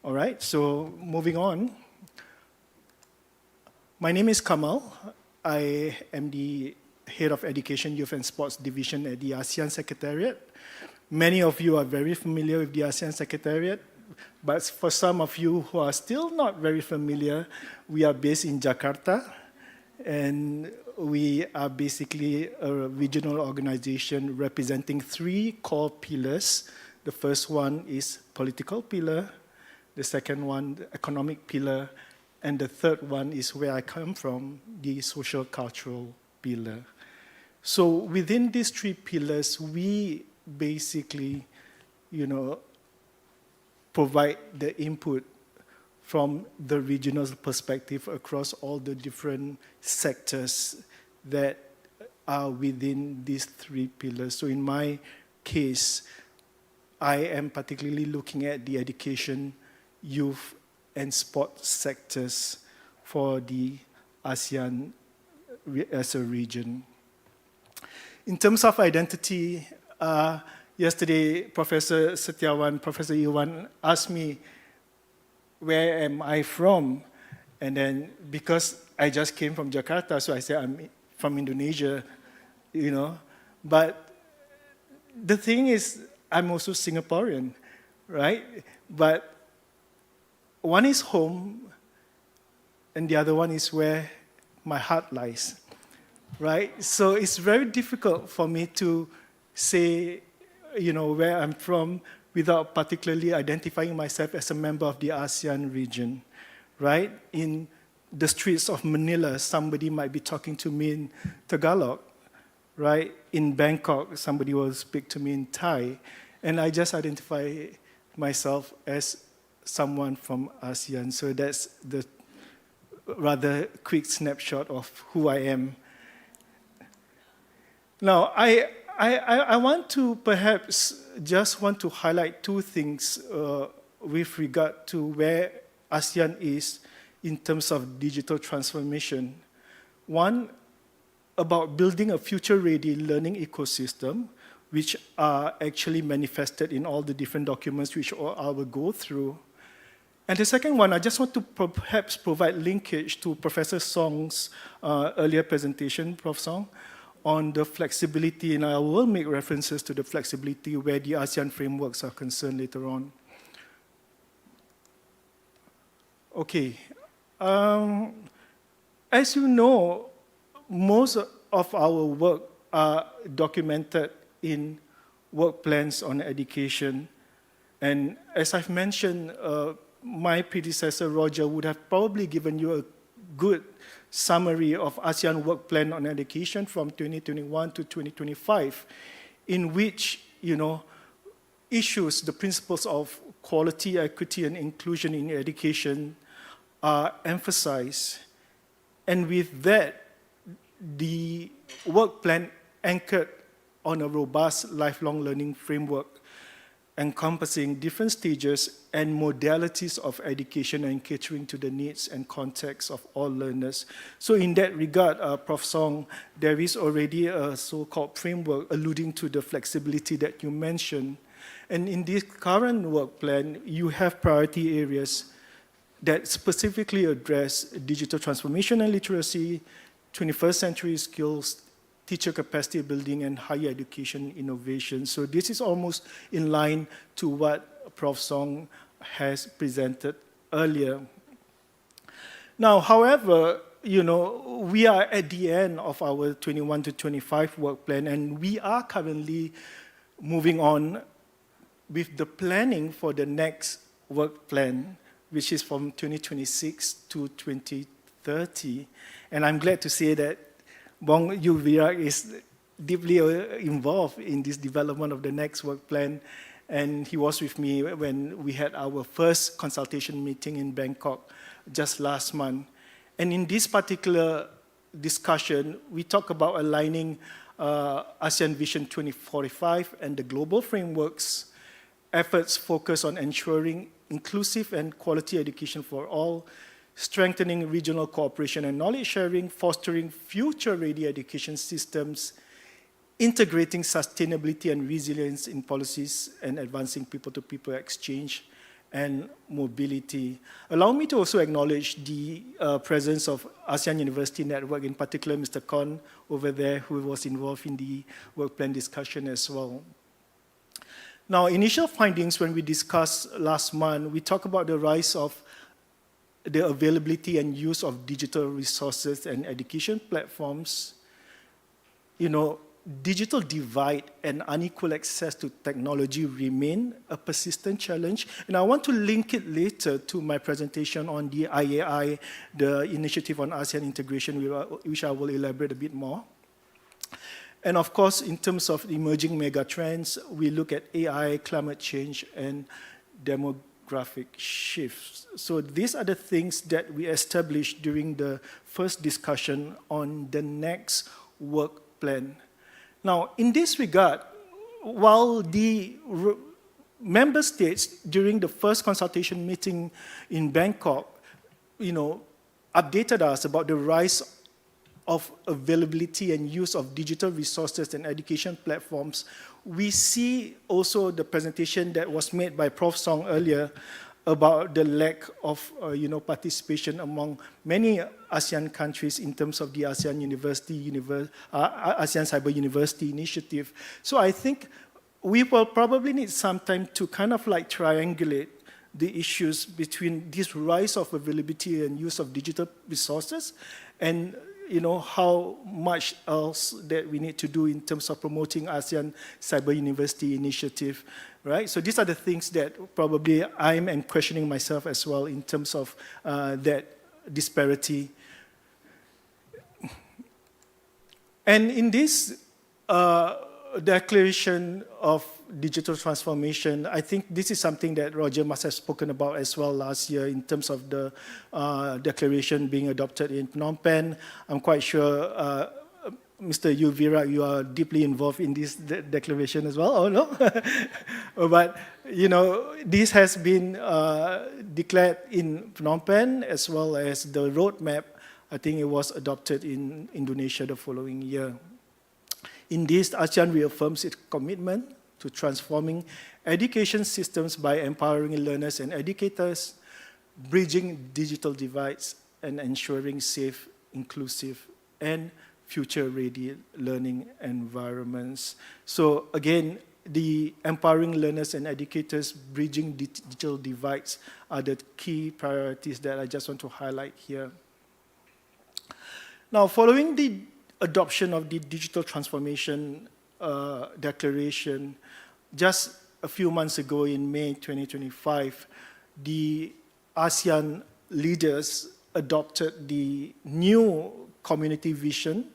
All right, so moving on. My name is Kamal. I am the Head of Education, Youth and Sports Division at the ASEAN Secretariat. Many of you are very familiar with the ASEAN Secretariat, but for some of you who are still not very familiar, we are based in Jakarta, and we are basically a regional organization representing three core pillars. The first one is political pillar, the second one, the economic pillar, and the third one is where I come from, the social cultural pillar. So within these three pillars, we basically, provide the input from the regional perspective across all the different sectors that are within these three pillars. So in my case, I am particularly looking at the education, youth, and sports sectors for the ASEAN as a region. In terms of identity, yesterday Professor Setiawan, Professor Iwan asked me, where am I from? And then because I just came from Jakarta, so I said I'm from Indonesia, But the thing is, I'm also Singaporean, right? But one is home, and the other one is where my heart lies, right? So it's very difficult for me to say, where I'm from without particularly identifying myself as a member of the ASEAN region, right? In the streets of Manila, somebody might be talking to me in Tagalog, right? In Bangkok, somebody will speak to me in Thai, and I just identify myself as someone from ASEAN. So that's the rather quick snapshot of who I am. Now, I want to perhaps just want to highlight two things with regard to where ASEAN is in terms of digital transformation. One, about building a future-ready learning ecosystem, which are actually manifested in all the different documents which I will go through. And the second one, I just want to perhaps provide linkage to Professor Song's earlier presentation, Prof. Song, on the flexibility, and I will make references to the flexibility where the ASEAN frameworks are concerned later on. Okay. As you know, most of our work are documented in work plans on education. And as I've mentioned, my predecessor, Roger, would have probably given you a good summary of ASEAN Work Plan on Education from 2021 to 2025, in which, issues, the principles of quality, equity, and inclusion in education are emphasized. And with that, the work plan anchored on a robust lifelong learning framework encompassing different stages and modalities of education and catering to the needs and context of all learners. So in that regard, Prof. Song, there is already a so-called framework alluding to the flexibility that you mentioned. And in this current work plan, you have priority areas that specifically address digital transformation and literacy, 21st century skills, teacher capacity building, and higher education innovation. So this is almost in line to what Prof. Song has presented earlier. Now, however, we are at the end of our 21 to 25 work plan, and we are currently moving on with the planning for the next work plan, which is from 2026 to 2030. And I'm glad to say that Bong Yu Virak is deeply involved in this development of the next work plan, and he was with me when we had our first consultation meeting in Bangkok just last month. And in this particular discussion, we talk about aligning ASEAN Vision 2045 and the global frameworks. Efforts focus on ensuring inclusive and quality education for all, strengthening regional cooperation and knowledge sharing, fostering future-ready education systems, integrating sustainability and resilience in policies, and advancing people-to-people exchange and mobility. Allow me to also acknowledge the presence of ASEAN University Network, in particular Mr. Kon over there, who was involved in the work plan discussion as well. Now, initial findings when we discussed last month, we talked about the rise of the availability and use of digital resources and education platforms. Digital divide and unequal access to technology remain a persistent challenge. And I want to link it later to my presentation on the IAI, the Initiative on ASEAN Integration, which I will elaborate a bit more. And of course, in terms of emerging megatrends, we look at AI, climate change, and demographic shifts. So these are the things that we established during the first discussion on the next work plan. Now, in this regard, while the member states during the first consultation meeting in Bangkok, updated us about the rise of availability and use of digital resources and education platforms, we see also the presentation that was made by Prof. Song earlier about the lack of participation among many ASEAN countries in terms of the ASEAN ASEAN Cyber University initiative. So I think we will probably need some time to kind of like triangulate the issues between this rise of availability and use of digital resources and how much else that we need to do in terms of promoting ASEAN Cyber University initiative, right? So these are the things that probably I'm questioning myself as well in terms of that disparity. And in this declaration of digital transformation, I think this is something that Roger must have spoken about as well last year in terms of the declaration being adopted in Phnom Penh. I'm quite sure, Mr. Yu Virak, you are deeply involved in this declaration as well, or no? But, this has been declared in Phnom Penh as well as the roadmap. I think it was adopted in Indonesia the following year. In this, ASEAN reaffirms its commitment to transforming education systems by empowering learners and educators, bridging digital divides, and ensuring safe, inclusive, and future-ready learning environments. So again, the empowering learners and educators, bridging digital divides are the key priorities that I just want to highlight here. Now, following the adoption of the Digital Transformation Declaration, just a few months ago in May 2025, the ASEAN leaders adopted the new Community Vision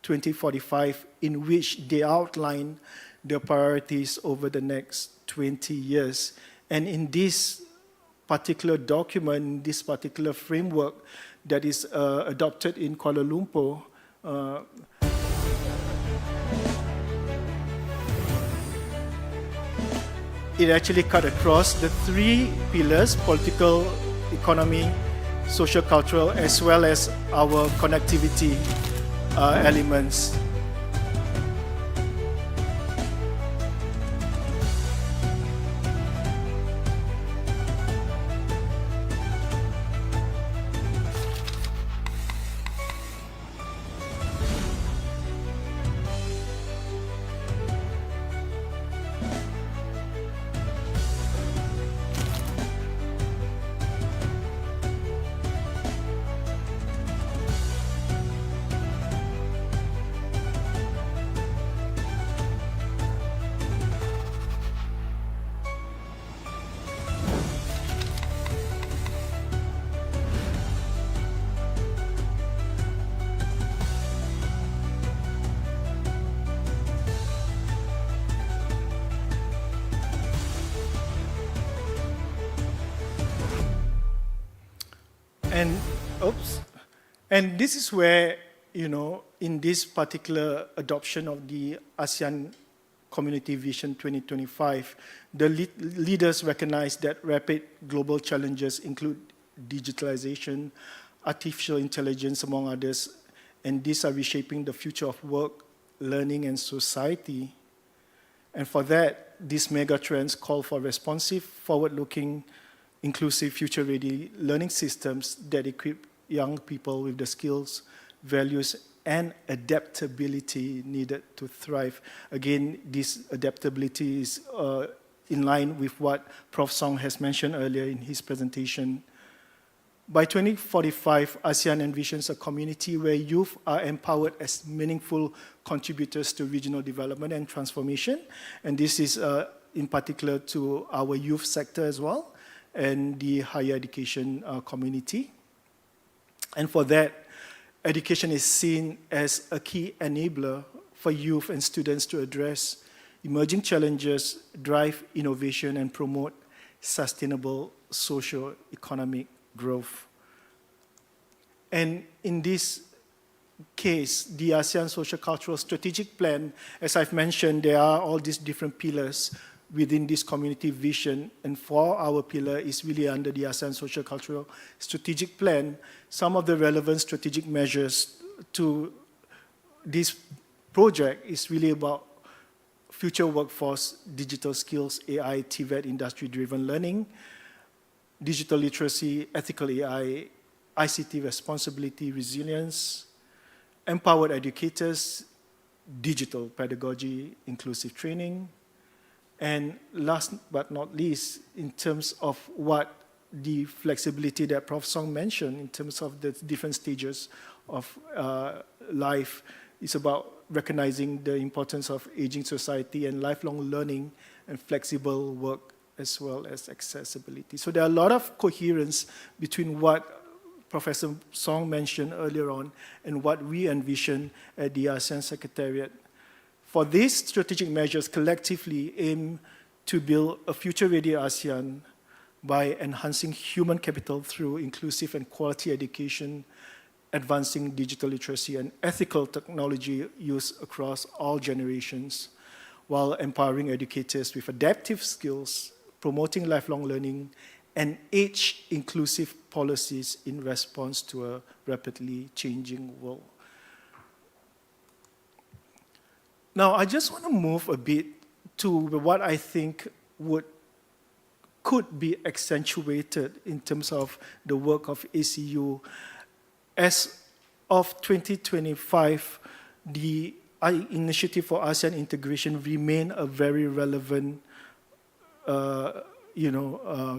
2045, in which they outline their priorities over the next 20 years. And in this particular document, this particular framework that is adopted in Kuala Lumpur, it actually cut across the three pillars: political, economy, social, cultural, as well as our connectivity elements. And this is where, in this particular adoption of the ASEAN Community Vision 2025, the leaders recognize that rapid global challenges include digitalization, artificial intelligence, among others, and these are reshaping the future of work, learning, and society. And for that, these mega trends call for responsive, forward-looking, inclusive, future-ready learning systems that equip young people with the skills, values, and adaptability needed to thrive. Again, this adaptability is in line with what Prof. Song has mentioned earlier in his presentation. By 2045, ASEAN envisions a community where youth are empowered as meaningful contributors to regional development and transformation. And this is in particular to our youth sector as well, and the higher education community. And for that, education is seen as a key enabler for youth and students to address emerging challenges, drive innovation, and promote sustainable socio-economic growth. And in this case, the ASEAN Socio-Cultural Strategic Plan, as I've mentioned, there are all these different pillars within this community vision, and for our pillar is really under the ASEAN Socio-Cultural Strategic Plan. Some of the relevant strategic measures to this project is really about future workforce, digital skills, AI, TVET, industry-driven learning, digital literacy, ethical AI, ICT responsibility, resilience, empowered educators, digital pedagogy, inclusive training, and last but not least, in terms of what the flexibility that Prof. Song mentioned in terms of the different stages of life, is about recognizing the importance of aging society and lifelong learning and flexible work as well as accessibility. So there are a lot of coherence between what Professor Song mentioned earlier on and what we envision at the ASEAN Secretariat. For these strategic measures collectively aim to build a future-ready ASEAN by enhancing human capital through inclusive and quality education, advancing digital literacy and ethical technology use across all generations, while empowering educators with adaptive skills, promoting lifelong learning, and age-inclusive policies in response to a rapidly changing world. Now, I just want to move a bit to what I think could be accentuated in terms of the work of ACU. As of 2025, the initiative for ASEAN integration remain a very relevant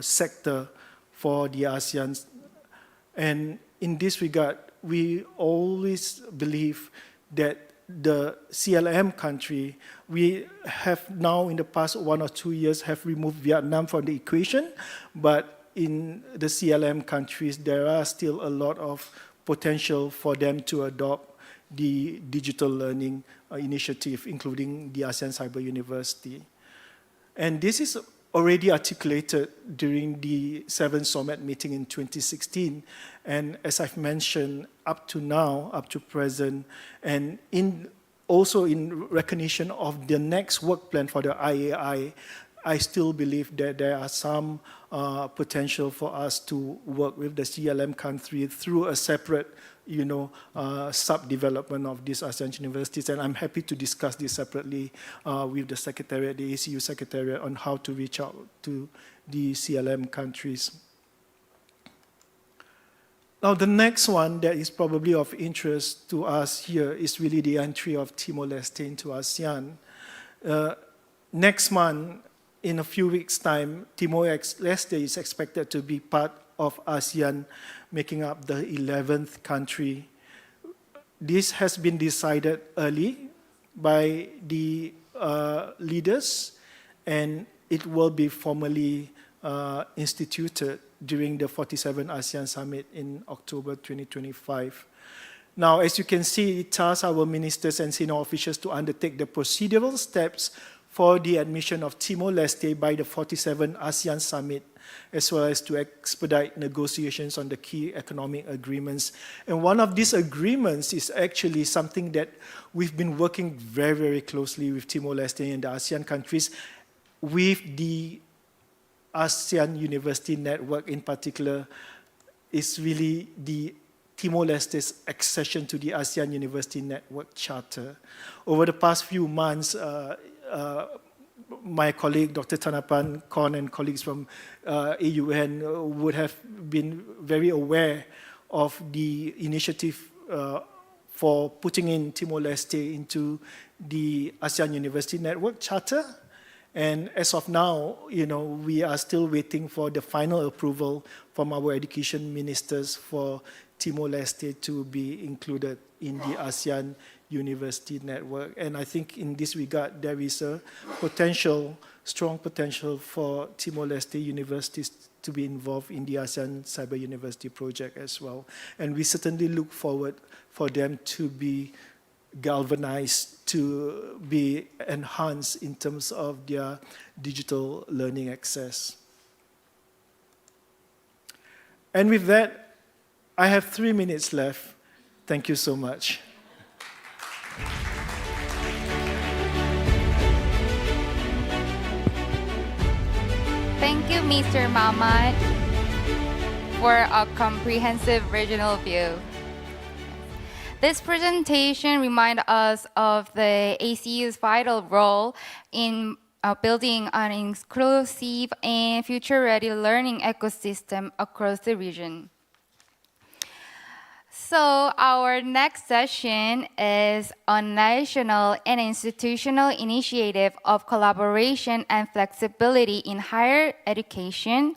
sector for the ASEAN. And in this regard, we always believe that the CLM country, we have now in the past 1 or 2 years have removed Vietnam from the equation, but in the CLM countries, there are still a lot of potential for them to adopt the digital learning initiative, including the ASEAN Cyber University. And this is already articulated during the 7th Summit meeting in 2016. And as I've mentioned, up to now, up to present, and also in recognition of the next work plan for the IAI, I still believe that there are some potential for us to work with the CLM country through a separate sub-development of these ASEAN universities, and I'm happy to discuss this separately with the Secretariat, the ACU Secretariat, on how to reach out to the CLM countries. Now, the next one that is probably of interest to us here is really the entry of Timor-Leste into ASEAN. Next month, in a few weeks' time, Timor-Leste is expected to be part of ASEAN, making up the 11th country. This has been decided early by the leaders, and it will be formally instituted during the 47th ASEAN Summit in October 2025. Now, as you can see, it tasks our ministers and senior officials to undertake the procedural steps for the admission of Timor-Leste by the 47th ASEAN Summit, as well as to expedite negotiations on the key economic agreements. And one of these agreements is actually something that we've been working very, very closely with Timor-Leste and the ASEAN countries, with the ASEAN University Network in particular, is really the Timor-Leste's accession to the ASEAN University Network Charter. Over the past few months, my colleague, Dr. Thanapan Korn, and colleagues from AUN would have been very aware of the initiative for putting in Timor-Leste into the ASEAN University Network Charter. And as of now, we are still waiting for the final approval from our education ministers for Timor-Leste to be included in the ASEAN University Network. And I think in this regard, there is a strong potential for Timor-Leste universities to be involved in the ASEAN Cyber University project as well. And we certainly look forward for them to be galvanized, to be enhanced in terms of their digital learning access. And with that, I have 3 minutes left. Thank you so much. Thank you, Mr. Mahmoud, for a comprehensive regional view. This presentation reminds us of the ACU's vital role in building an inclusive and future-ready learning ecosystem across the region. So our next session is on national and institutional initiative of collaboration and flexibility in higher education.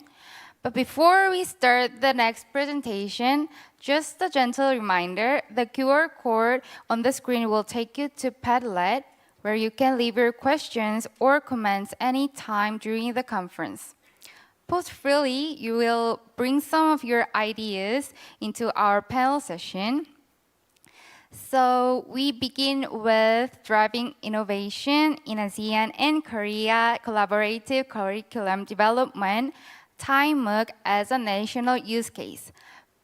But before we start the next presentation, just a gentle reminder, the QR code on the screen will take you to Padlet, where you can leave your questions or comments anytime during the conference. Post freely, you will bring some of your ideas into our panel session. So we begin with driving innovation in ASEAN and Korea collaborative curriculum development, Thai MOOC as a national use case.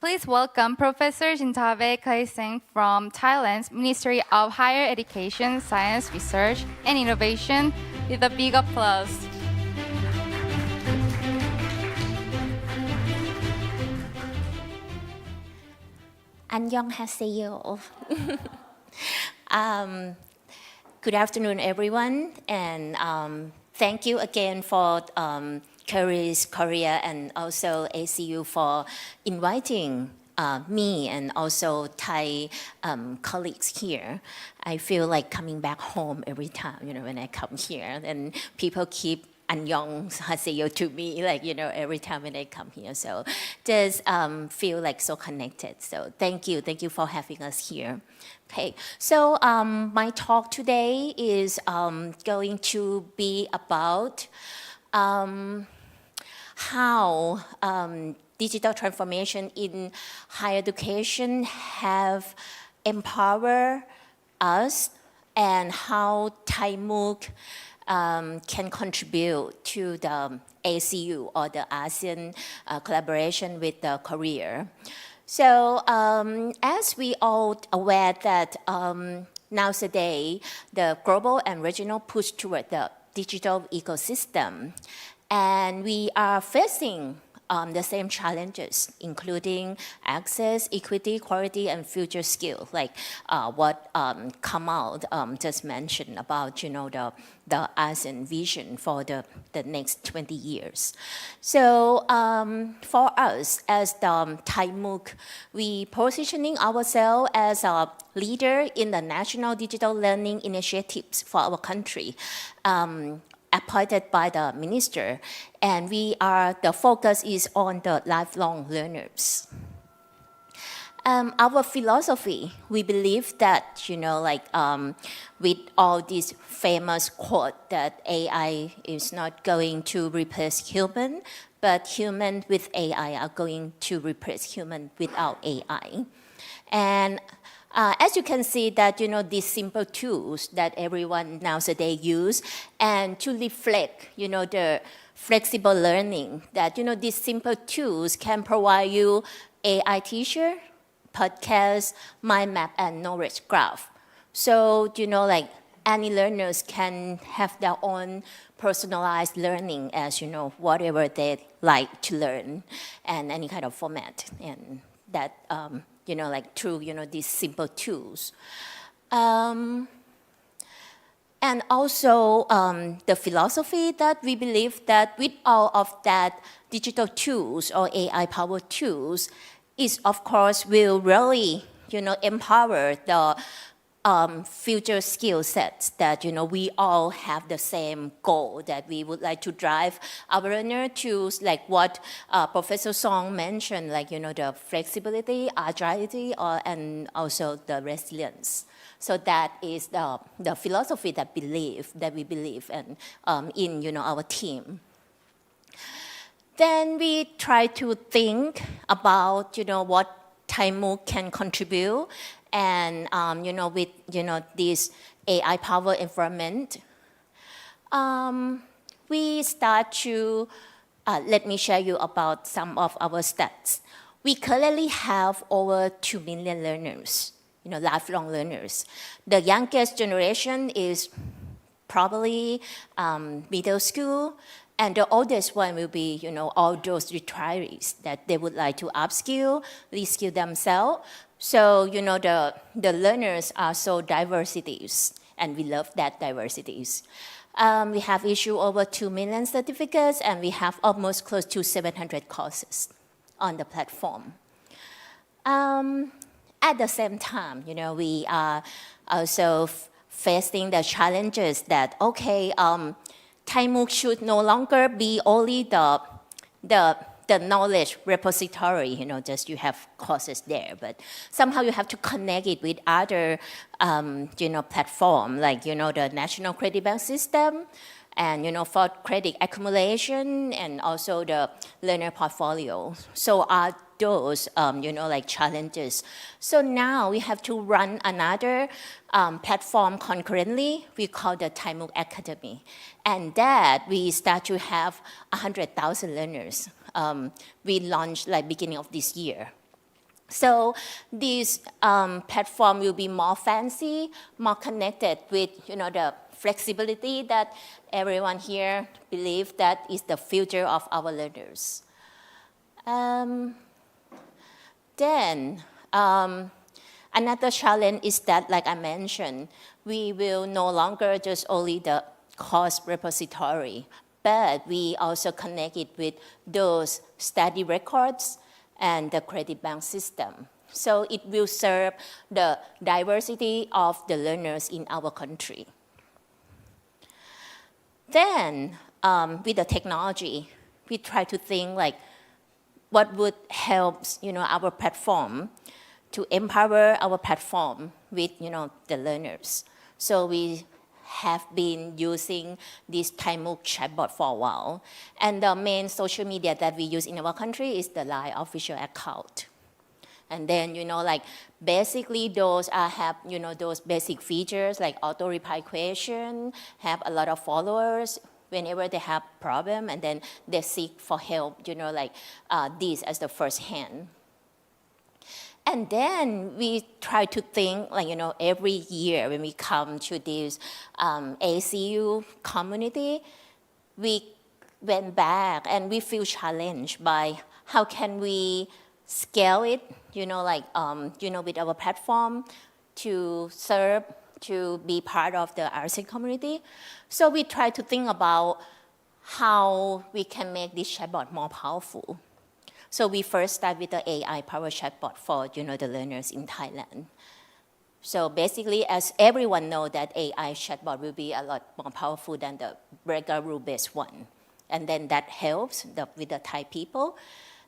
Please welcome Professor Jintabe Kaeseng from Thailand's Ministry of Higher Education, Science, Research, and Innovation with a big applause. 안녕하세요. Good afternoon, everyone, and thank you again for KERIS Korea and also ACU for inviting me and also Thai colleagues here, I feel like coming back home every time, when I come here. And people keep Annyeong haseyo to me, every time when I come here. So just feel like so connected. So thank you for having us here. Okay, so my talk today is going to be about how digital transformation in higher education have empowered us and how Thai MOOC can contribute to the ACU or the ASEAN collaboration with Korea. So as we all aware that nowadays the global and regional push toward the digital ecosystem, and we are facing the same challenges, including access, equity, quality, and future skills, like what Kamal just mentioned about, the ASEAN vision for the next 20 years. So for us, as the Thai MOOC, we positioning ourselves as a leader in the national digital learning initiatives for our country. Appointed by the minister, and the focus is on the lifelong learners. Our philosophy, we believe that, with all these famous quote that AI is not going to replace human, but human with AI are going to replace human without AI. And as you can see that, these simple tools that everyone nowadays use, and to reflect, the flexible learning, that, these simple tools can provide you AI teacher, podcast, mind map, and knowledge graph. So, any learners can have their own personalized learning as, whatever they like to learn, and any kind of format, and that, through, these simple tools. And also the philosophy that we believe that with all of that digital tools or AI-powered tools is, of course, will really, empower the future skill sets that, we all have the same goal that we would like to drive our learner to, like what Professor Song mentioned, the flexibility, agility, and also the resilience. So that is the philosophy that we believe and in, our team. Then we try to think about, what Thai MOOC can contribute, and with this AI-powered environment, we start to let me share you about some of our stats. We currently have over 2 million learners, lifelong learners. The youngest generation is probably middle school, and the oldest one will be, all those retirees that they would like to upskill, reskill themselves. So, the learners are so diversities, and we love that diversities. We have issued over 2 million certificates, and we have almost close to 700 courses on the platform. At the same time, we are also facing the challenges that, Thai MOOC should no longer be only the knowledge repository, just you have courses there, but somehow you have to connect it with other, platform, like, the National Credit Bank System, and, for credit accumulation, and also the learner portfolio. So are those, challenges. So now we have to run another platform concurrently. We call the Thai MOOC Academy. And that we start to have 100,000 learners. We launched beginning of this year. So this platform will be more fancy, more connected with, the flexibility that everyone here believes that is the future of our learners. Then another challenge is that, like I mentioned, we will no longer just only the course repository, but we also connect it with those study records and the credit bank system. So it will serve the diversity of the learners in our country. Then, with the technology, we try to think like what would help, our platform to empower our platform with, the learners. So we have been using this Thai MOOC chatbot for a while. And the main social media that we use in our country is the Line official account. And then, basically those have, those basic features like auto reply question, have a lot of followers whenever they have problem, and then they seek for help, this as the first hand. And then we try to think, every year when we come to this ACU community, we went back and we feel challenged by how can we scale it, with our platform to serve, to be part of the ASEAN community. So we try to think about how we can make this chatbot more powerful. So we first start with the AI-powered chatbot for, the learners in Thailand. So basically, as everyone knows, that AI chatbot will be a lot more powerful than the regular rule-based one. And then that helps with the Thai people.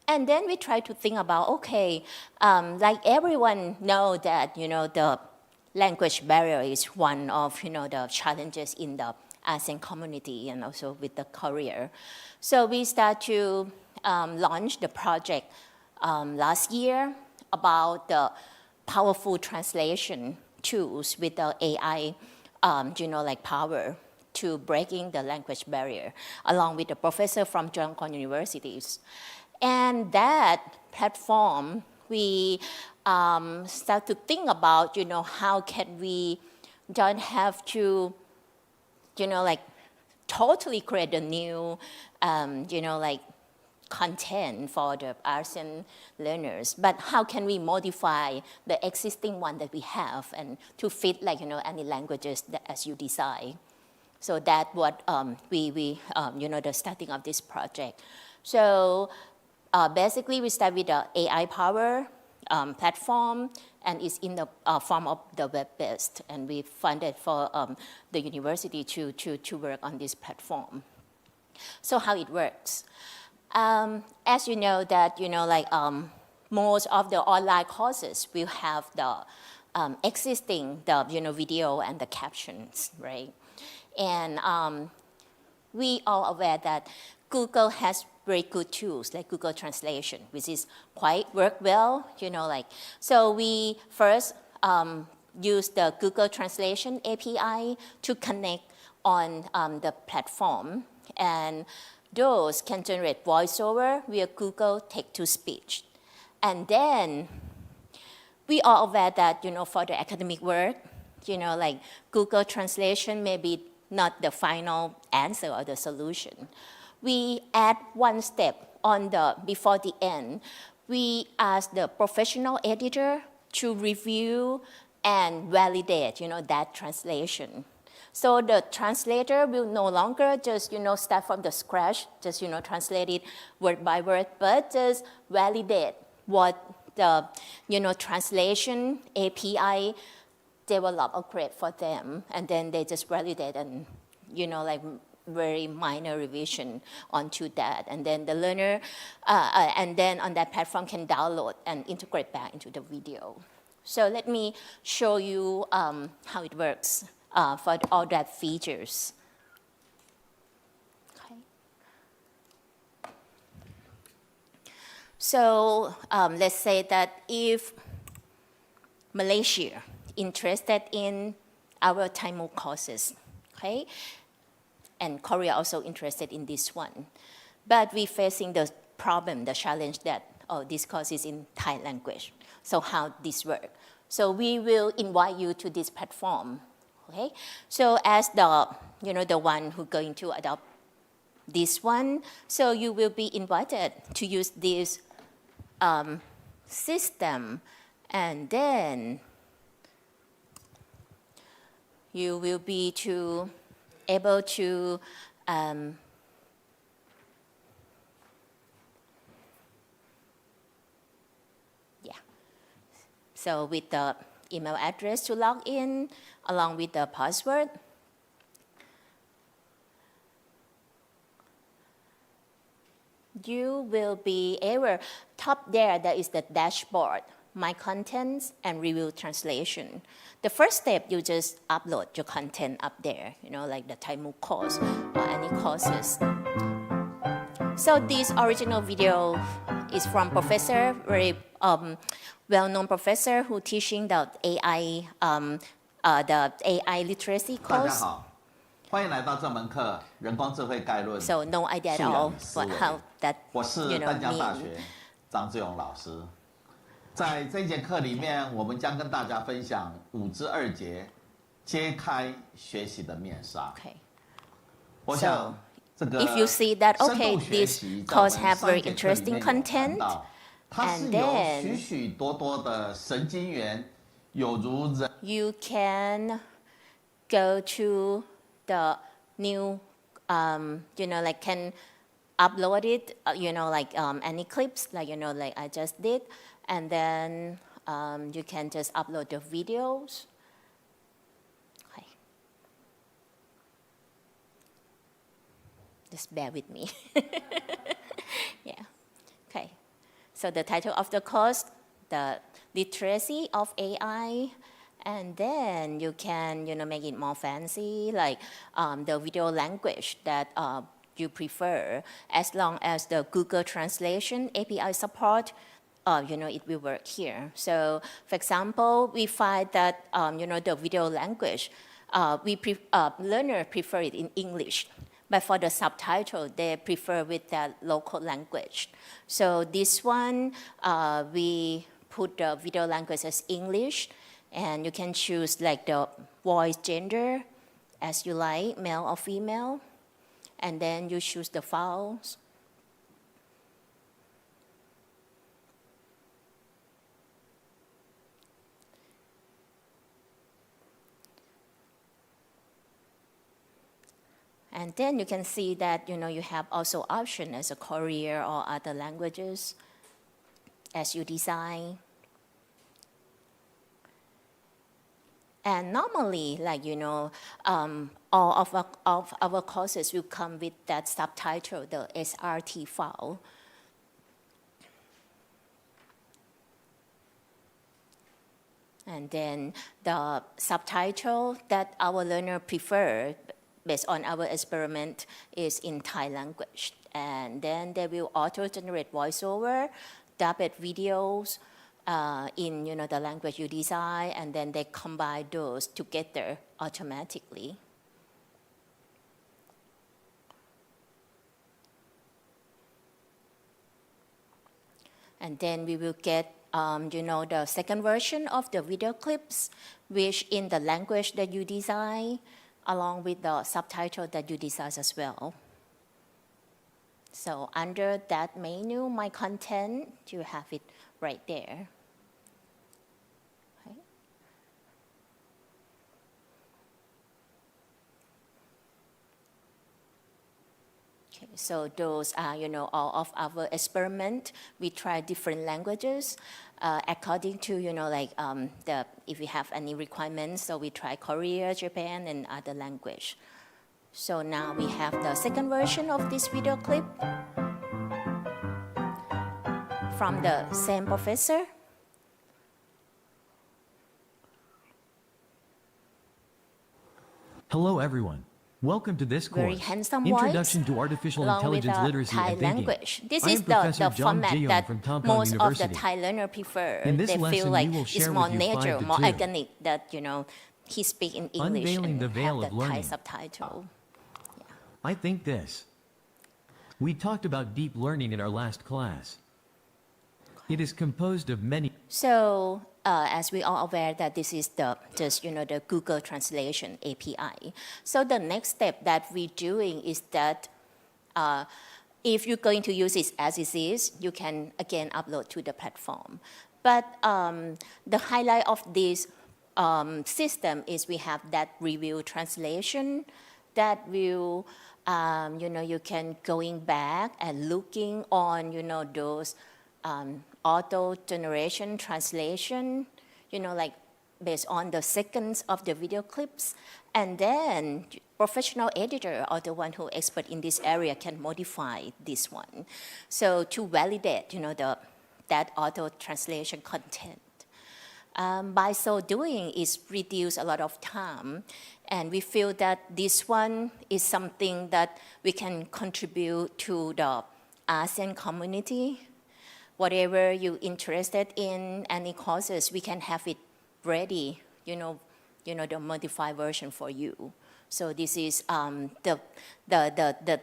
And then we try to think about, okay, like everyone knows that, the language barrier is one of, the challenges in the ASEAN community and also with the Korea. So we start to launch the project last year about the powerful translation tools with the AI, power to breaking the language barrier, along with the professor from Chulalongkorn universities. And that platform, we start to think about, how can we don't have to, totally create a new, content for the ASEAN learners, but how can we modify the existing one that we have and to fit any languages as you decide. So that's what the starting of this project. So basically we start with the AI power platform, and it's in the form of the web-based, and we funded for the university to work on this platform. So how it works. As you know that, most of the online courses will have the existing, video and the captions, right? And we are aware that Google has very good tools like Google Translation, which is quite work well, So we first use the Google Translation API to connect on the platform, and those can generate voiceover via Google text-to-speech. And then we are aware that, for the academic work, Google Translation may be not the final answer or the solution. We add one step before the end. We ask the professional editor to review and validate, that translation. So the translator will no longer just, start from the scratch, just, translate it word by word, but just validate what the, translation API develop or create for them. And then they just validate and, very minor revision onto that. And then the learner, and then on that platform can download and integrate back into the video. So let me show you how it works. For all that features. Okay. So let's say that if Malaysia interested in our Thai MOOC courses, okay, and Korea also interested in this one, but we're facing the problem, the challenge that, this course is in Thai language. So how this works? So we will invite you to this platform. Okay, so as the one who's going to adopt this one, so you will be invited to use this system, and then you will be able to So with the email address to log in, along with the password. You will be able, top there is the dashboard, my contents, and review translation. The first step, you just upload your content up there, like the Thai MOOC course or any courses. So this original video is from professor, very well-known professor who teaching the AI literacy course. 欢迎来到这门课人工智慧概论 So no idea at all how that 我是淡江大学张志勇老师。在这一节课里面，我们将跟大家分享5至2节揭开学习的面纱。我想这个 if you see that 深 okay 度学 this 习 course 在 have 我们 very 3节课里 interesting 面有谈 content 到，它是 and 由 then 许许多多的神经元有如人。You can go to the new, like can upload it, like any clips, like, like I just did. And then you can just upload the videos. Okay. Just bear with me. Yeah. Okay. So the title of the course, the literacy of AI. And then you can, make it more fancy, like the video language that you prefer, as long as the Google Translation API support, it will work here. So, for example, we find that, the video language, learner prefer it in English. But for the subtitle, they prefer with that local language. So this one, we put the video language as English. And you can choose like the voice gender as you like, male or female. And then you choose the files. And then you can see that, you have also option as a Korean or other languages as you design. And normally, like, all of our courses will come with that subtitle, the SRT file. And then the subtitle that our learner prefer, based on our experiment, is in Thai language. And then they will auto-generate voiceover, dubbed videos, in the language you design, and then they combine those together automatically. And then we will get the second version of the video clips, which in the language that you design, along with the subtitle that you design as well. So under that menu, My Content, you have it right there. Okay, so those are, all of our experiment. We try different languages according to, if we have any requirements. So we try Korea, Japan, and other language. So now we have the second version of this video clip from the same professor. Hello, everyone. Welcome to this course, Very handsome Introduction voice, to Artificial along Intelligence with the Literacy Thai and Thinking. language. This I am is Professor the John format Jaeyoung that from Tampon most University. of the Thai learner prefer. In this They lesson, feel like we will it's share more with you 5 natural, to more 2. organic that, he speak in English Unveiling and the veil have of the Thai learning. subtitle. I think this. We talked about deep learning in our last class. It is composed of many. So, as we are aware that this is the Google Translation API. So the next step that we're doing is that if you're going to use it as it is, you can again upload to the platform. But the highlight of this system is we have that review translation that will, you can going back and looking on, those auto generation translation. like based on the seconds of the video clips, and then professional editor or the one who expert in this area can modify this one. So to validate, that auto translation content. By so doing, it's reduced a lot of time, and we feel that this one is something that we can contribute to the ASEAN community. Whatever you're interested in, any courses, we can have it ready, the modified version for you. So this is the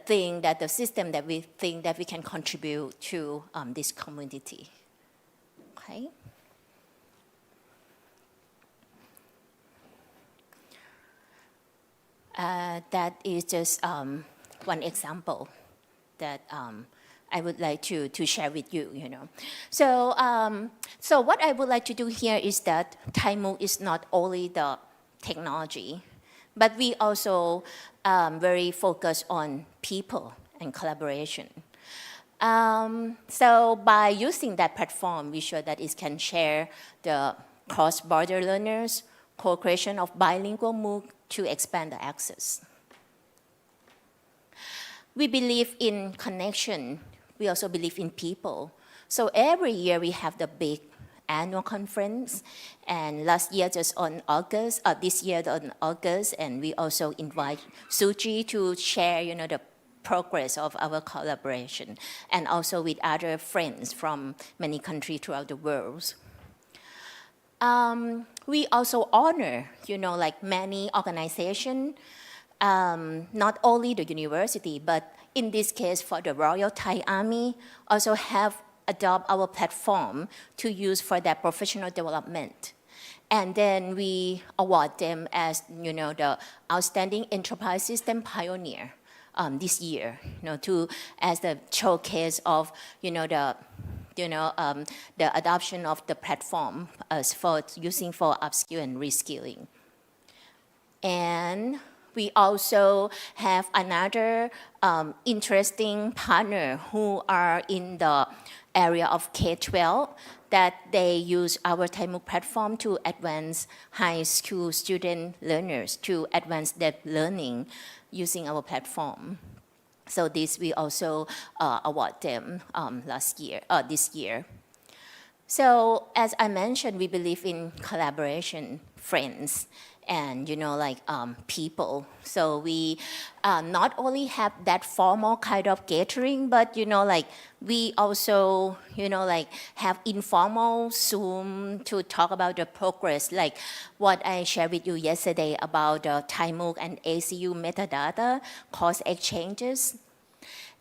thing that the system that we think that we can contribute to this community. Okay. That is just one example that I would like to share with you, So, so what I would like to do here is that Thai MOOC is not only the technology, but we also very focused on people and collaboration. So by using that platform, we show that it can share the cross-border learners, co-creation of bilingual MOOC to expand the access. We believe in connection. We also believe in people. So every year we have the big annual conference, and last year just on August, this year on August, and we also invite Suji to share, the progress of our collaboration, and also with other friends from many countries throughout the world. We also honor, like many organizations, not only the university, but in this case for the Royal Thai Army, also have adopt our platform to use for their professional development. And then we award them as, the Outstanding Enterprise System Pioneer this year, as the showcase of, the adoption of the platform as for using for upskill and reskilling. And we also have another interesting partner who are in the area of K-12 that they use our Thai MOOC platform to advance high school student learners to advance their learning using our platform. So this we also award them this year. So as I mentioned, we believe in collaboration, friends, and people. So we not only have that formal kind of gathering, but we also have informal Zoom to talk about the progress, like what I shared with you yesterday about the Thai MOOC and ACU metadata course exchanges.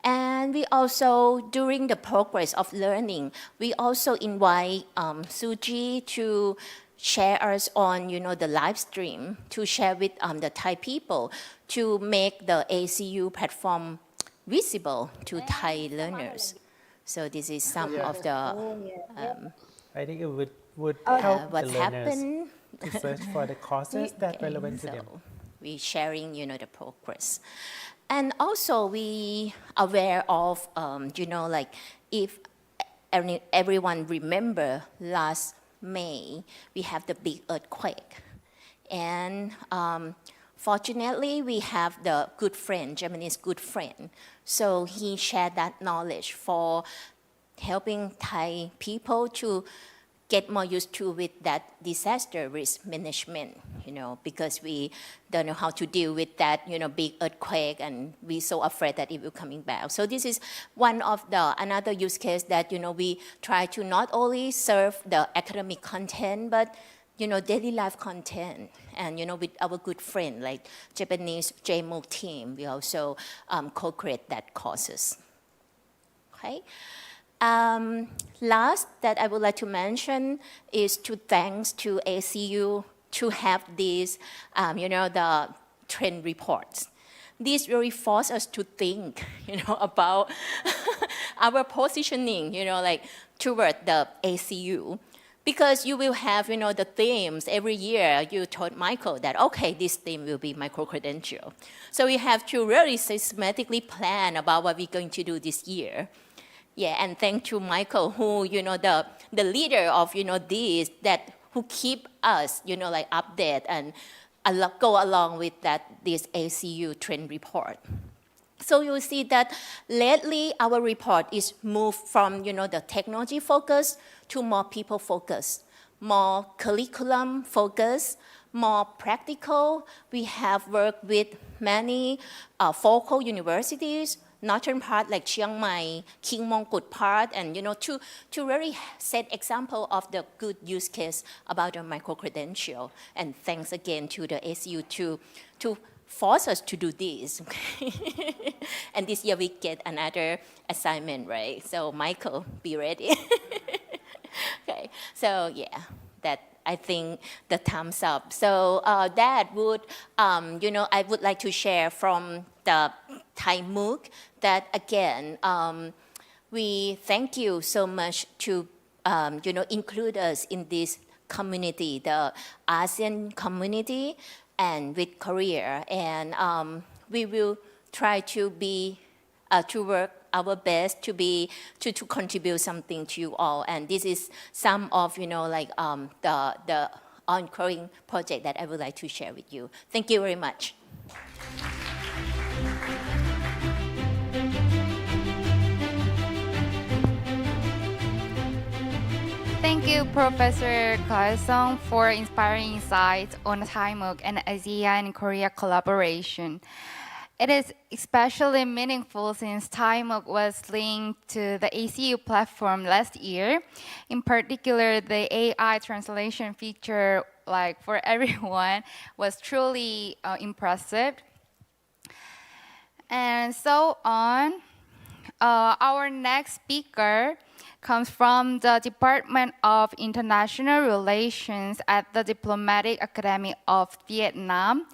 And we also, during the progress of learning, we also invite Suji to share us on, the live stream, to share with the Thai people to make the ACU platform visible to Thai learners. So this is some of the I think it would help what the learners happened to search for the courses that relevant to them. We sharing, the progress. And also we aware of, if everyone remember last May, we have the big earthquake. And fortunately, we have the good friend, Japanese good friend. So he shared that knowledge for helping Thai people to get more used to with that disaster risk management, because we don't know how to deal with that, big earthquake, and we're so afraid that it will coming back. So this is one of the another use case that, we try to not only serve the academic content, but, daily life content. And, with our good friend, like Japanese JMOOC team, we also co-create that courses. Okay. Last that I would like to mention is to thanks to ACU to have these, the trend reports. This really forced us to think, about our positioning, toward the ACU. Because you will have, the themes every year. You told Michael that, okay, this theme will be micro-credential. So we have to really systematically plan about what we're going to do this year. Yeah, and thank to Michael, who, the leader of, this, that who keep us, like update and go along with this ACU trend report. So you'll see that lately our report is moved from, the technology focus to more people focused, more curriculum focused, more practical. We have worked with many focal universities, northern part like Chiang Mai, King Mongkut part, and to really set example of the good use case about the micro-credential. And thanks again to the ACU to force us to do this. And this year we get another assignment, right? So Michael, be ready. Okay, so yeah, that I think the thumbs up. So that would, I would like to share from the Thai MOOC that again, we thank you so much to, include us in this community, the ASEAN community, and with Korea. And we will try to be, to work our best to contribute something to you all. And this is some of, the ongoing project that I would like to share with you. Thank you very much. Thank you, Professor Kai Song, for inspiring insights on the Thai MOOC and ASEAN and Korea collaboration. It is especially meaningful since Thai MOOC was linked to the ACU platform last year. In particular, the AI translation feature, for everyone, was truly impressive. And so on. Our next speaker comes from the Department of International Relations at the Diplomatic Academy of Vietnam,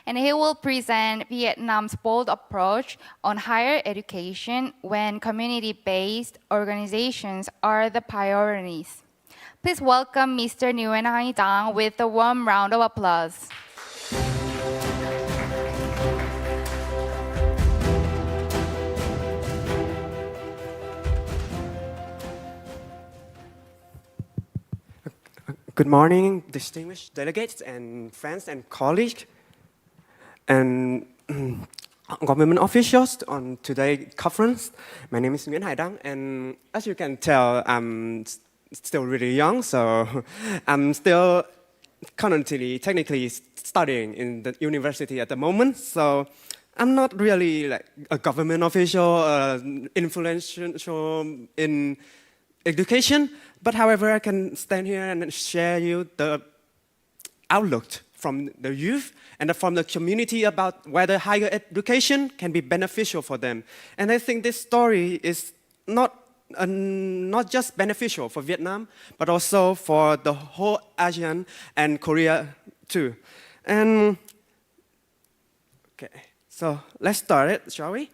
and he will present Vietnam's bold approach on higher education when community-based organizations are the priorities. Please welcome Mr. Nguyen Hai Dang with a warm round of applause. Good morning, distinguished delegates and friends and colleagues and government officials on today's conference. My name is Nguyen Hai Dang, and as you can tell, I'm still really young, so I'm still currently technically studying in the university at the moment. So I'm not really like a government official, influential in education. But however, I can stand here and share you the outlook from the youth and from the community about whether higher education can be beneficial for them. And I think this story is not just beneficial for Vietnam, but also for the whole ASEAN and Korea too. And okay, so let's start it, shall we?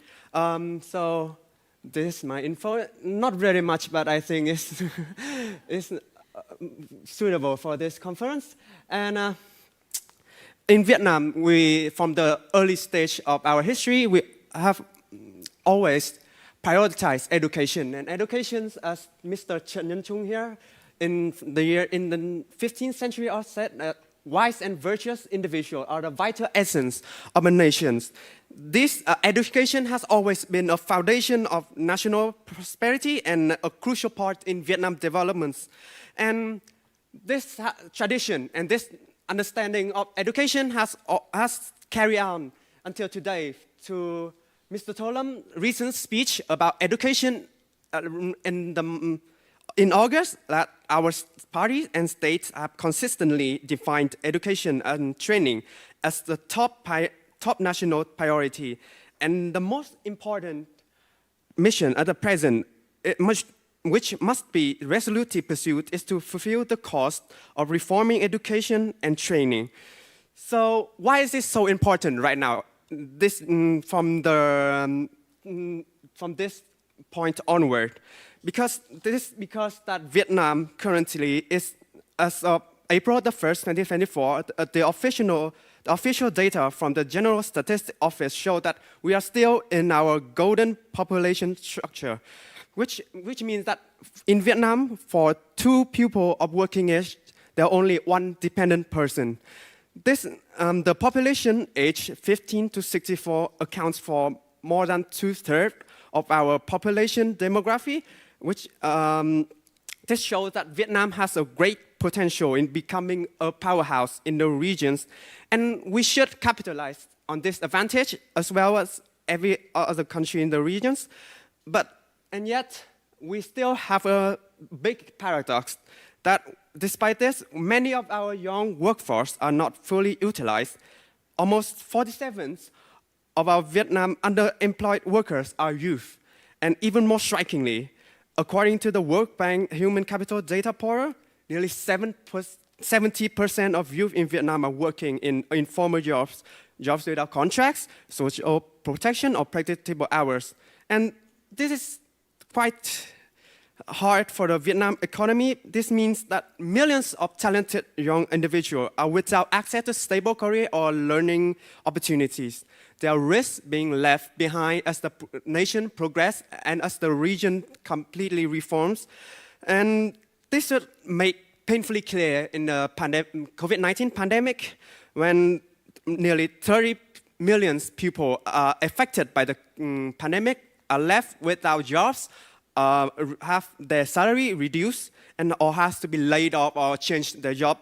This is my info. Not very much, but I think it's suitable for this conference. And in Vietnam, from the early stage of our history, we have always prioritized education. And education, as Mr. Chen Nhân Chung here, in the 15th century, said that wise and virtuous individuals are the vital essence of a nation. This education has always been a foundation of national prosperity and a crucial part in Vietnam developments. And this tradition and this understanding of education has carried on until today. To Mr. Tholam's recent speech about education in August, that our party and states have consistently defined education and training as the top national priority. And the most important mission at the present, which must be resolutely pursued, is to fulfill the cost of reforming education and training. So why is this so important right now? This from this point onward. Because that Vietnam currently is, as of April the 1st, 2024, the official data from the General Statistics Office show that we are still in our golden population structure, which means that in Vietnam, for 2 people of working age, there are only one dependent person. The population aged 15 to 64 accounts for more than 2/3 of our population demography, which this shows that Vietnam has a great potential in becoming a powerhouse in the regions, and we should capitalize on this advantage as well as every other country in the regions. And yet, we still have a big paradox that despite this, many of our young workforce are not fully utilized. Almost 47% of our Vietnam underemployed workers are youth. And even more strikingly, according to the World Bank Human Capital Data Portal, nearly 70% of youth in Vietnam are working in informal jobs without contracts, social protection, or predictable hours. And this is quite hard for the Vietnam economy. This means that millions of talented young individuals are without access to stable career or learning opportunities. They are risk being left behind as the nation progresses and as the region completely reforms. And this should make painfully clear in the COVID-19 pandemic, when nearly 30 million people are affected by the pandemic, are left without jobs, have their salary reduced, and or has to be laid off or change their job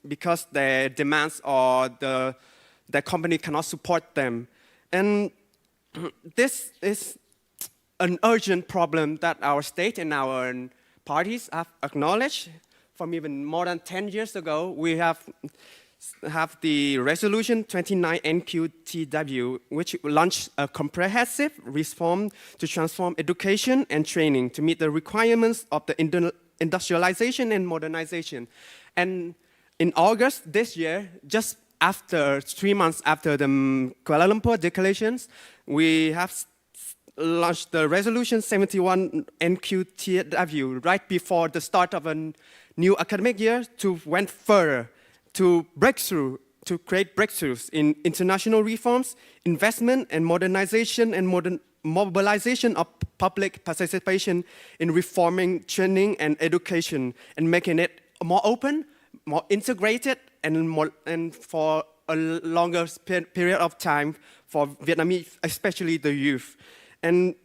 because their demands or their company cannot support them. And this is an urgent problem that our state and our parties have acknowledged. From even more than 10 years ago, we have the resolution 29 NQTW, which launched a comprehensive reform to transform education and training to meet the requirements of the industrialization and modernization. And in August this year, just after 3 months after the Kuala Lumpur declarations, we have launched the resolution 71 NQTW right before the start of a new academic year to went further to create breakthroughs in international reforms, investment and modernization and mobilization of public participation in reforming training and education and making it more open, more integrated, and for a longer period of time for Vietnamese, especially the youth. And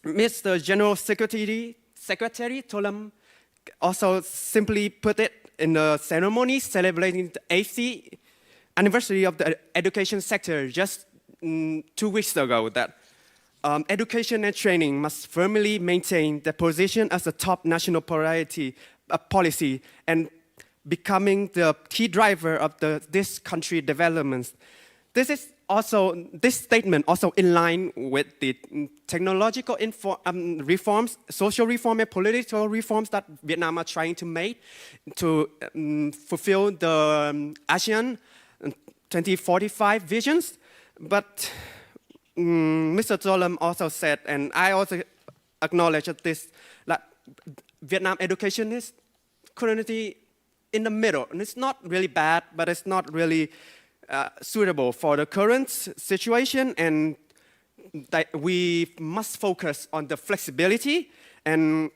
Mr. General Secretary Tholam also simply put it in the ceremony celebrating the 80th anniversary of the education sector just 2 weeks ago, that education and training must firmly maintain their position as a top national priority policy and becoming the key driver of this country's development. This statement also in line with the technological reforms, social reform, and political reforms that Vietnam are trying to make to fulfill the ASEAN 2045 visions. But Mr. Tholam also said, and I also acknowledge that Vietnam education is currently in the middle, and it's not really bad, but it's not really suitable for the current situation, and that we must focus on the flexibility. And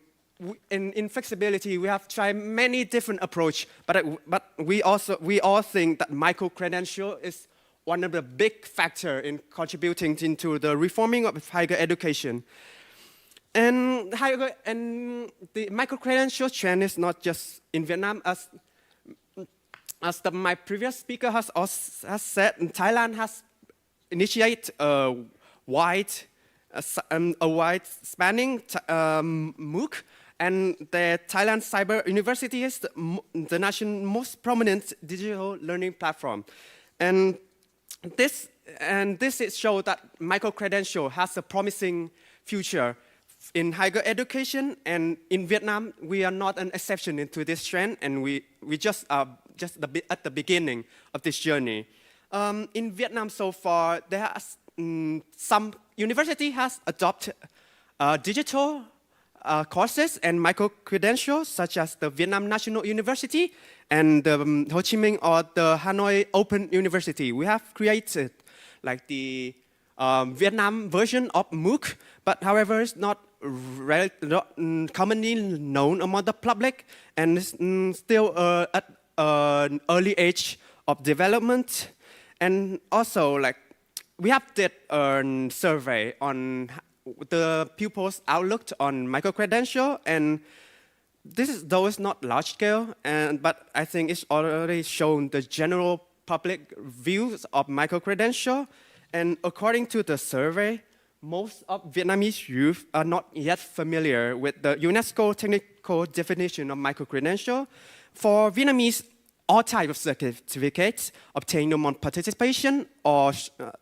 in flexibility, we have tried many different approaches, but we all think that micro-credential is one of the big factors in contributing into the reforming of higher education. And the micro-credential trend is not just in Vietnam, as my previous speaker has said, Thailand has initiated a wide spanning MOOC, and the Thailand Cyber University is the nation's most prominent digital learning platform. And this shows that micro-credential has a promising future in higher education, and in Vietnam, we are not an exception into this trend, and we just are at the beginning of this journey. In Vietnam so far, there are some university has adopted digital courses and micro-credentials, such as the Vietnam National University and the Ho Chi Minh or the Hanoi Open University. We have created like the Vietnam version of MOOC, but however, it's not commonly known among the public, and it's still an early age of development. And also, like, we have did a survey on the pupils' outlook on microcredential, and though it's not large scale, but I think it's already shown the general public views of microcredential. And according to the survey, most of Vietnamese youth are not yet familiar with the UNESCO technical definition of microcredential. For Vietnamese, all types of certificates obtained among participation or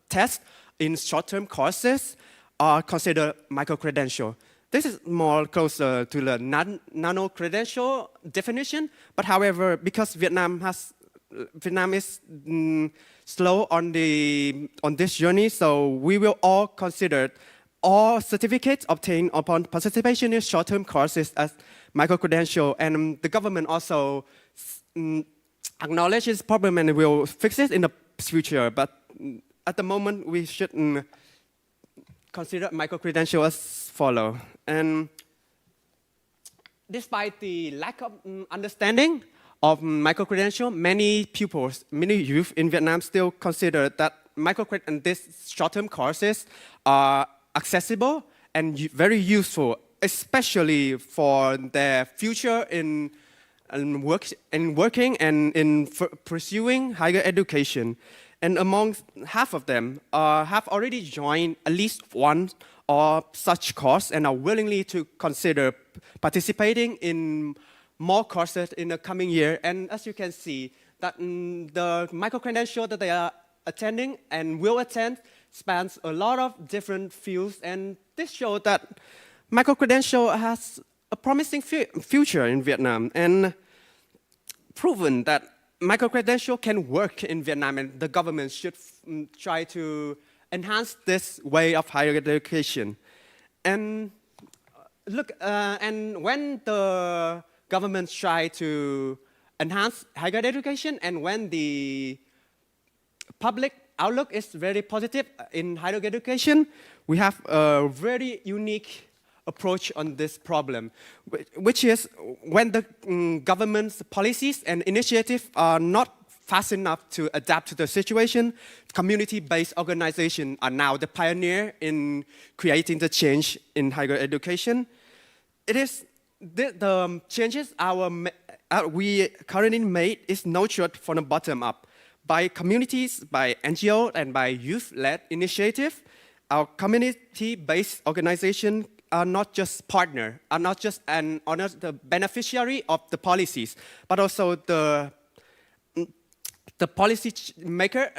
tests in short-term courses are considered microcredential. This is more closer to the nano-credential definition, but however, because Vietnam is slow on this journey, so we will all consider all certificates obtained upon participation in short-term courses as microcredential, and the government also acknowledges this problem and will fix it in the future. But at the moment, we shouldn't consider microcredential as follow. And despite the lack of understanding of microcredential, many pupils, many youth in Vietnam still consider that microcredential and these short-term courses are accessible and very useful, especially for their future in working and in pursuing higher education. And among half of them have already joined at least one or such course and are willingly to consider participating in more courses in the coming year. And as you can see, that the microcredential that they are attending and will attend spans a lot of different fields. And this shows that microcredential has a promising future in Vietnam, and proven that microcredential can work in Vietnam, and the government should try to enhance this way of higher education. And and when the government try to enhance higher education, and when the public outlook is very positive in higher education, we have a very unique approach on this problem, which is when the government's policies and initiatives are not fast enough to adapt to the situation, community-based organizations are now the pioneer in creating the change in higher education. It is the changes we currently made is nurtured from the bottom up by communities, by NGOs, and by youth-led initiative. Our community-based organization are not just partner, are not just the beneficiary of the policies, but also the policy maker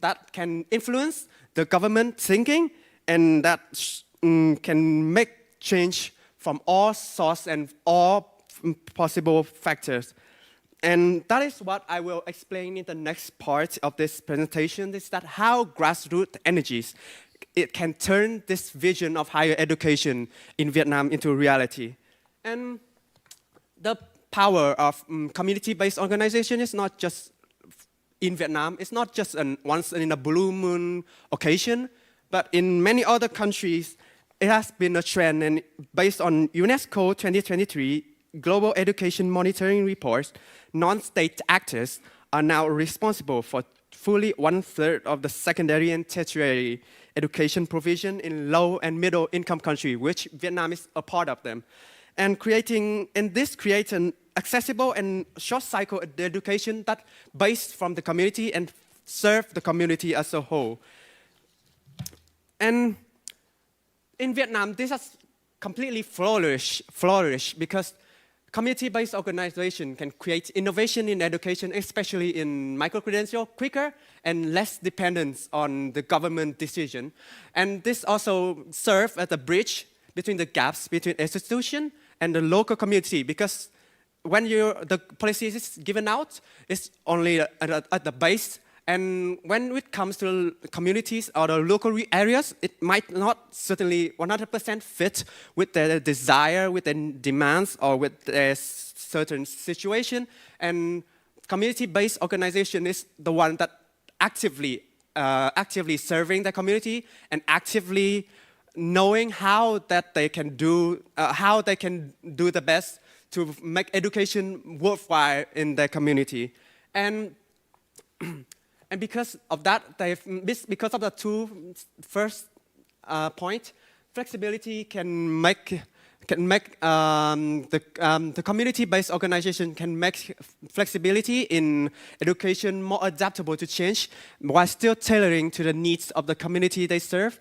that can influence the government thinking, and that can make change from all sources and all possible factors. And that is what I will explain in the next part of this presentation, is that how grassroots energies it can turn this vision of higher education in Vietnam into reality. And the power of community-based organization is not just in Vietnam, it's not just once in a blue moon occasion, but in many other countries, it has been a trend. And based on UNESCO 2023 Global Education Monitoring Reports, non-state actors are now responsible for fully 1/3 of the secondary and tertiary education provision in low and middle income countries, which Vietnam is a part of them. And this creates an accessible and short cycle education that based from the community and serve the community as a whole. And in Vietnam, this has completely flourished because community-based organization can create innovation in education, especially in microcredential, quicker and less dependence on the government decision. And this also serves as a bridge between the gaps between institution and the local community, because when the policy is given out, it's only at the base. And when it comes to communities or the local areas, it might not certainly 100% fit with their desire, with their demands, or with their certain situation. And community-based organization is the one that actively serving the community and actively knowing how they can do the best to make education worthwhile in their community. And because of that, because of the two first point, flexibility can make the community-based organization can make flexibility in education more adaptable to change while still tailoring to the needs of the community they serve.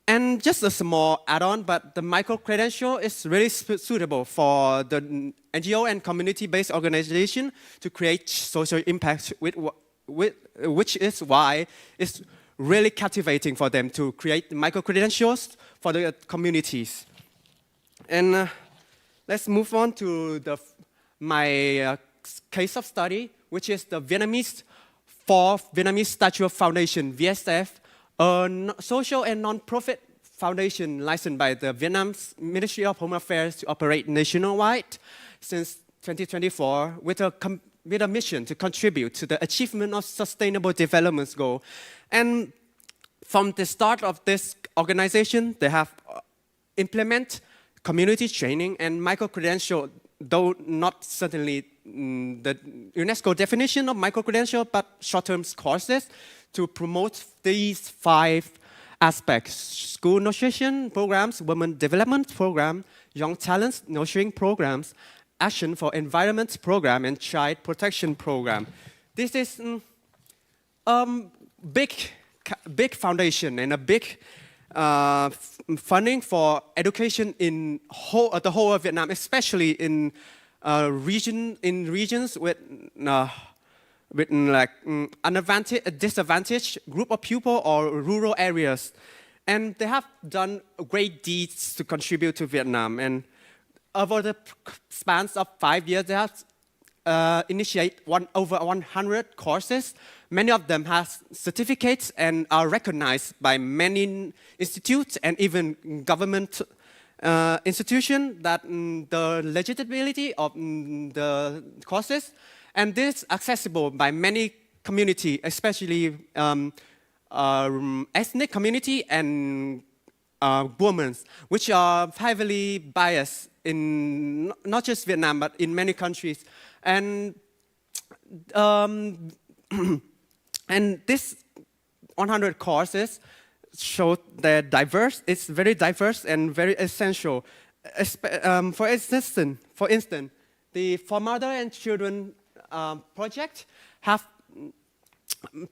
And just a small add-on, but the micro-credential is really suitable for the NGO and community-based organization to create social impact, which is why it's really captivating for them to create micro-credentials for the communities. And let's move on to my case of study, which is the fourth Vietnamese Statue Foundation, VSF, a social and non-profit foundation licensed by the Vietnam's Ministry of Home Affairs to operate nationwide since 2024 with a mission to contribute to the achievement of Sustainable Development Goals. And from the start of this organization, they have implemented community training and micro-credential, though not certainly the UNESCO definition of micro-credential, but short-term courses to promote these 5 aspects: school nutrition programs, women development program, young talents nurturing programs, action for environment program, and child protection program. This is big foundation and a big funding for education in the whole of Vietnam, especially in regions with disadvantaged group of people or rural areas. And they have done great deeds to contribute to Vietnam. And over the spans of 5 years, they have initiated over 100 courses. Many of them have certificates and are recognized by many institutes and even government institutions that the legitimacy of the courses. And this is accessible by many communities, especially ethnic community and women, which are heavily biased in not just Vietnam, but in many countries. And and this 100 courses show that it's very diverse and very essential. For instance, the For Mother and Children project have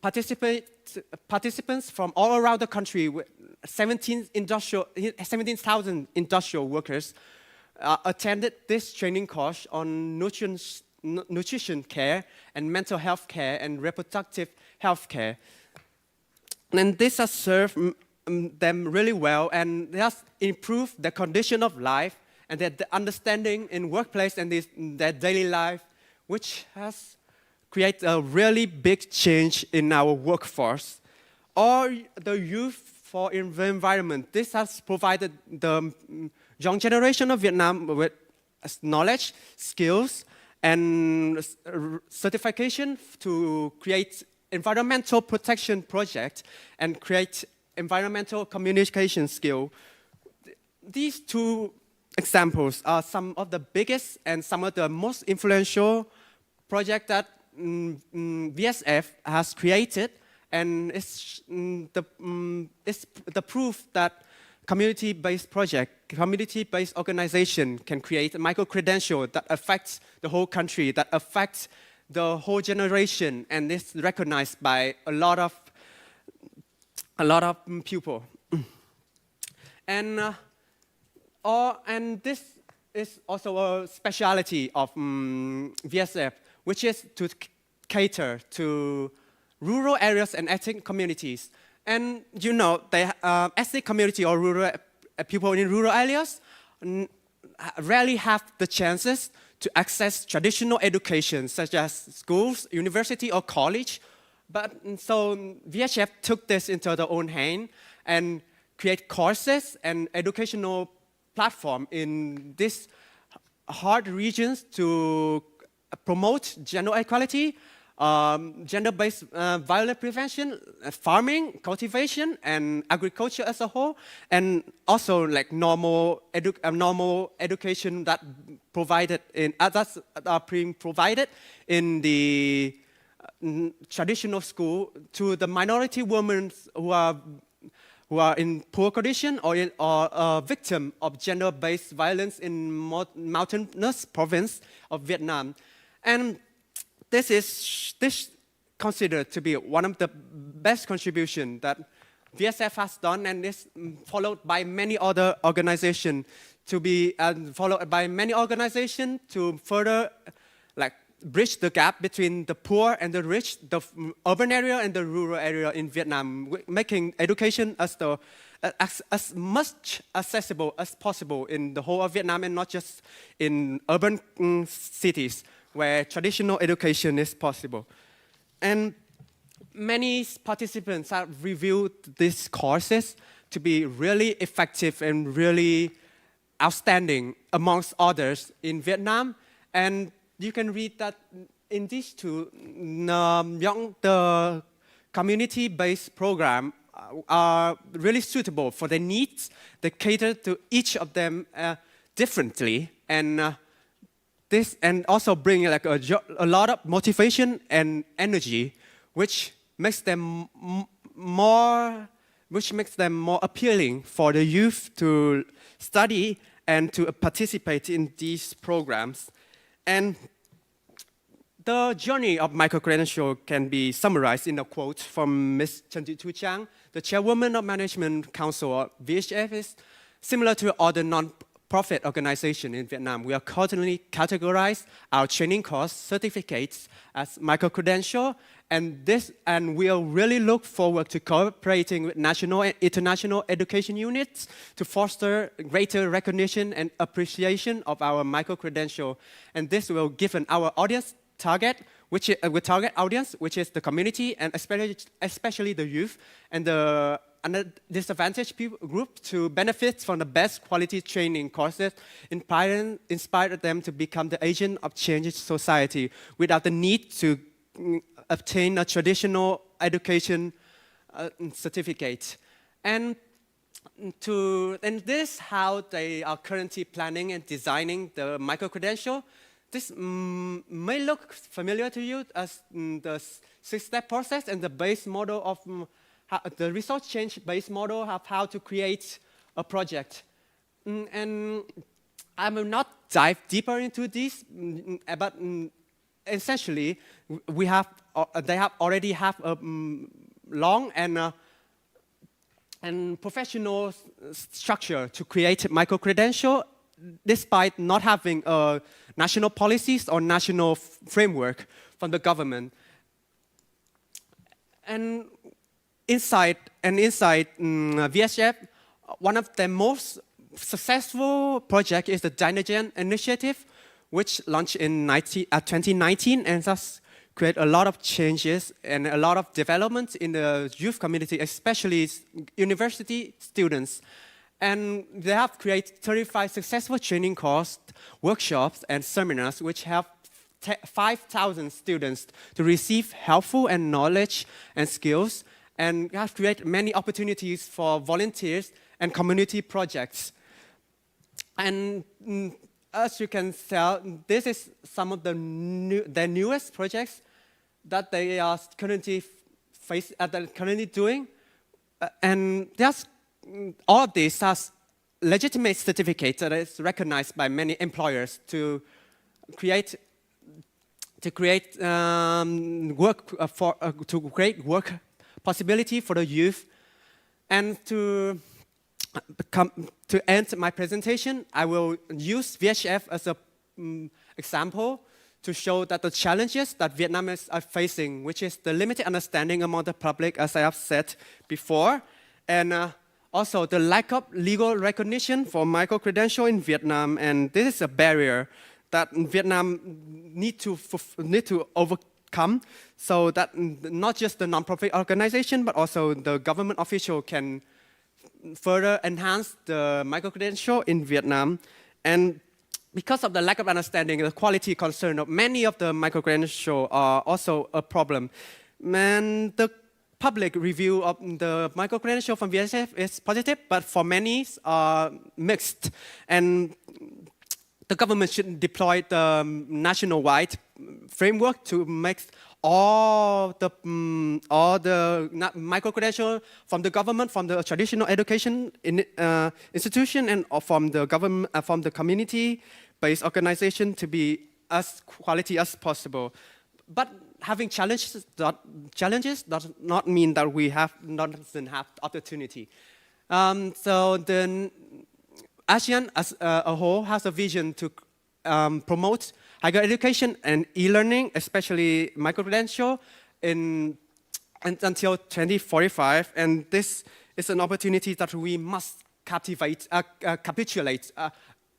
participants from all around the country, with 17,000 industrial workers attended this training course on nutrition care and mental health care and reproductive health care. And this has served them really well, and it has improved their condition of life and their understanding in workplace and their daily life, which has created a really big change in our workforce. Or the youth for the environment. This has provided the young generation of Vietnam with knowledge, skills, and certification to create environmental protection project and create environmental communication skill. These 2 examples are some of the biggest and some of the most influential projects that VSF has created, and it's the proof that community-based organization can create a micro-credential that affects the whole country, that affects the whole generation, and is recognized by a lot of people. And this is also a specialty of VSF, which is to cater to rural areas and ethnic communities. And you know, the ethnic community or rural people in rural areas rarely have the chances to access traditional education, such as schools, university, or college. But so VSF took this into their own hand and create courses and educational platform in these hard regions to promote gender equality, gender-based violence prevention, farming, cultivation, and agriculture as a whole, and also like normal education that provided in that's being provided in the traditional school to the minority women who are in poor condition or victim of gender-based violence in mountainous province of Vietnam. And this is considered to be one of the best contributions that VSF has done, and is followed by many other organizations to further like bridge the gap between the poor and the rich, the urban area and the rural area in Vietnam, making education as much accessible as possible in the whole of Vietnam, and not just in urban cities where traditional education is possible. And many participants have reviewed these courses to be really effective and really outstanding amongst others in Vietnam. And you can read that in these two, the community-based program are really suitable for their needs. They cater to each of them differently, and also bring like a lot of motivation and energy, which makes them more appealing for the youth to study and to participate in these programs. And the journey of microcredential can be summarized in a quote from Ms. Trần Thị Thu Trang, the chairwoman of Management Council of VHF. Is similar to other non-profit organizations in Vietnam. We are currently categorize our training course certificates as microcredential, and we'll really look forward to cooperating with national and international education units to foster greater recognition and appreciation of our microcredential. And this will give our audience target, target audience, which is the community, and especially the youth and the disadvantaged group, to benefit from the best quality training courses, inspire them to become the agent of change in society without the need to obtain a traditional education certificate. And this is how they are currently planning and designing the microcredential. This may look familiar to you as the 6-step process and the base model of the resource change-based model of how to create a project. And I will not dive deeper into this, but essentially, they already have a long and professional structure to create microcredential, despite not having national policies or national framework from the government. And inside VSF, one of the most successful projects is the Dynagen initiative, which launched in 2019, and thus create a lot of changes and a lot of development in the youth community, especially university students. And they have created 35 successful training courses, workshops, and seminars, which have 5,000 students to receive helpful and knowledge and skills, and have created many opportunities for volunteers and community projects. And as you can tell, this is some of the newest projects that they are currently doing, and all of this has legitimate certificates that is recognized by many employers to create work possibility for the youth. And to end my presentation, I will use VHF as an example to show that the challenges that Vietnamese are facing, which is the limited understanding among the public, as I have said before, and also the lack of legal recognition for microcredential in Vietnam. And this is a barrier that Vietnam need to overcome, so that not just the nonprofit organization, but also the government official can further enhance the microcredential in Vietnam. And because of the lack of understanding, the quality concern of many of the micro-credentials are also a problem. And the public review of the micro-credential from VHF is positive, but for many are mixed. And the government should deploy the national-wide framework to make all the micro-credential from the government, from the traditional education institution, and from the government, from the community-based organization to be as quality as possible. But having challenges does not mean that we doesn't have opportunity. So the ASEAN as a whole has a vision to promote higher education and e-learning, especially micro-credential, until 2045. And this is an opportunity that we must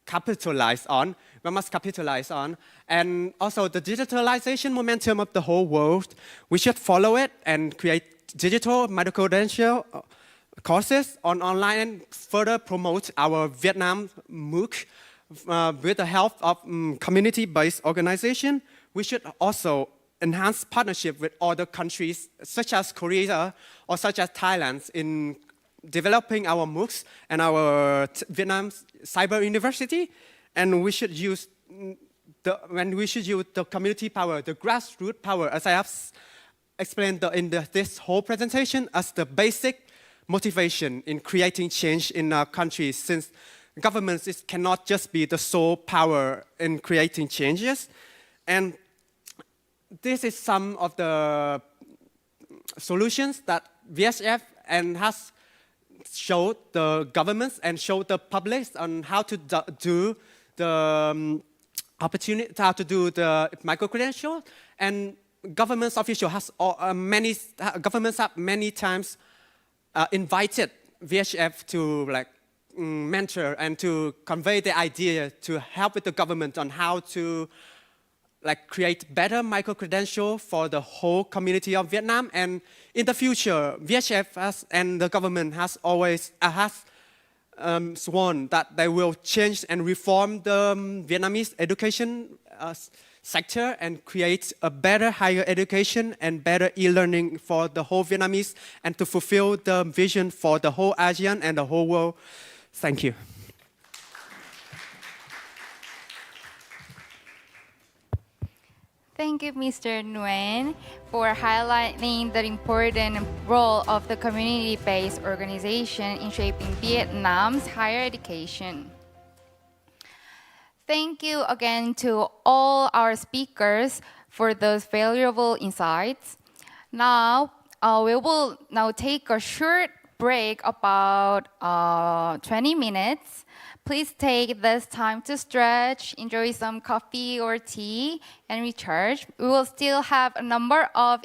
capitalize on. We must capitalize on. And also the digitalization momentum of the whole world, we should follow it and create digital micro-credential courses online and further promote our Vietnam MOOC. With the help of community-based organization, we should also enhance partnership with other countries, such as Korea or such as Thailand, in developing our MOOCs and our Vietnam Cyber University. And we should use the community power, the grassroots power, as I have explained this whole presentation, as the basic motivation in creating change in our countries, since governments cannot just be the sole power in creating changes. And this is some of the solutions that VHF has showed the governments and showed the public on how to do the how to do the micro-credential. And government officials governments have many times invited VHF to mentor and to convey the idea to help with the government on how to create better micro-credential for the whole community of Vietnam. And in the future, VHF and the government has always sworn that they will change and reform the Vietnamese education sector and create a better higher education and better e-learning for the whole Vietnamese, and to fulfill the vision for the whole ASEAN and the whole world. Thank you. Thank you, Mr. Nguyen, for highlighting the important role of the community-based organization in shaping Vietnam's higher education. Thank you again to all our speakers for those valuable insights. Now, we will take a short break, about 20 minutes. Please take this time to stretch, enjoy some coffee or tea, and recharge. We will still have a number of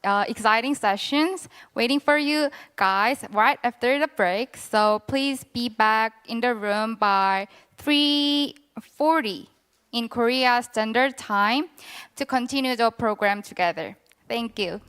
exciting sessions waiting for you guys right after the break. So please be back in the room by 3:40 in Korea Standard Time to continue the program together. Thank you.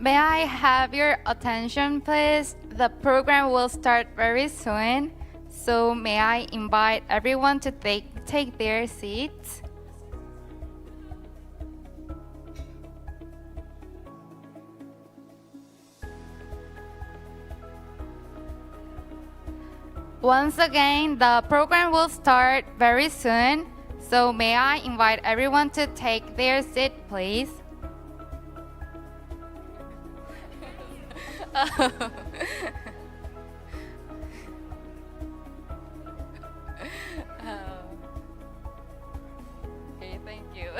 May I have your attention, please? The program will start very soon, so may I invite everyone to take their seats? Once again, the program will start very soon, so may I invite everyone to take their seat, please? Okay, thank you.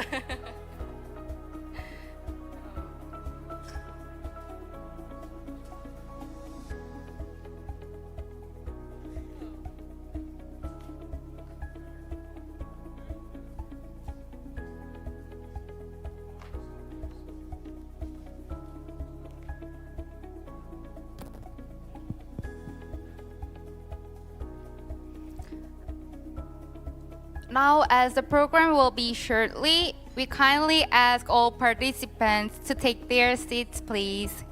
Now, as the program will be shortly, we kindly ask all participants to take their seats, please.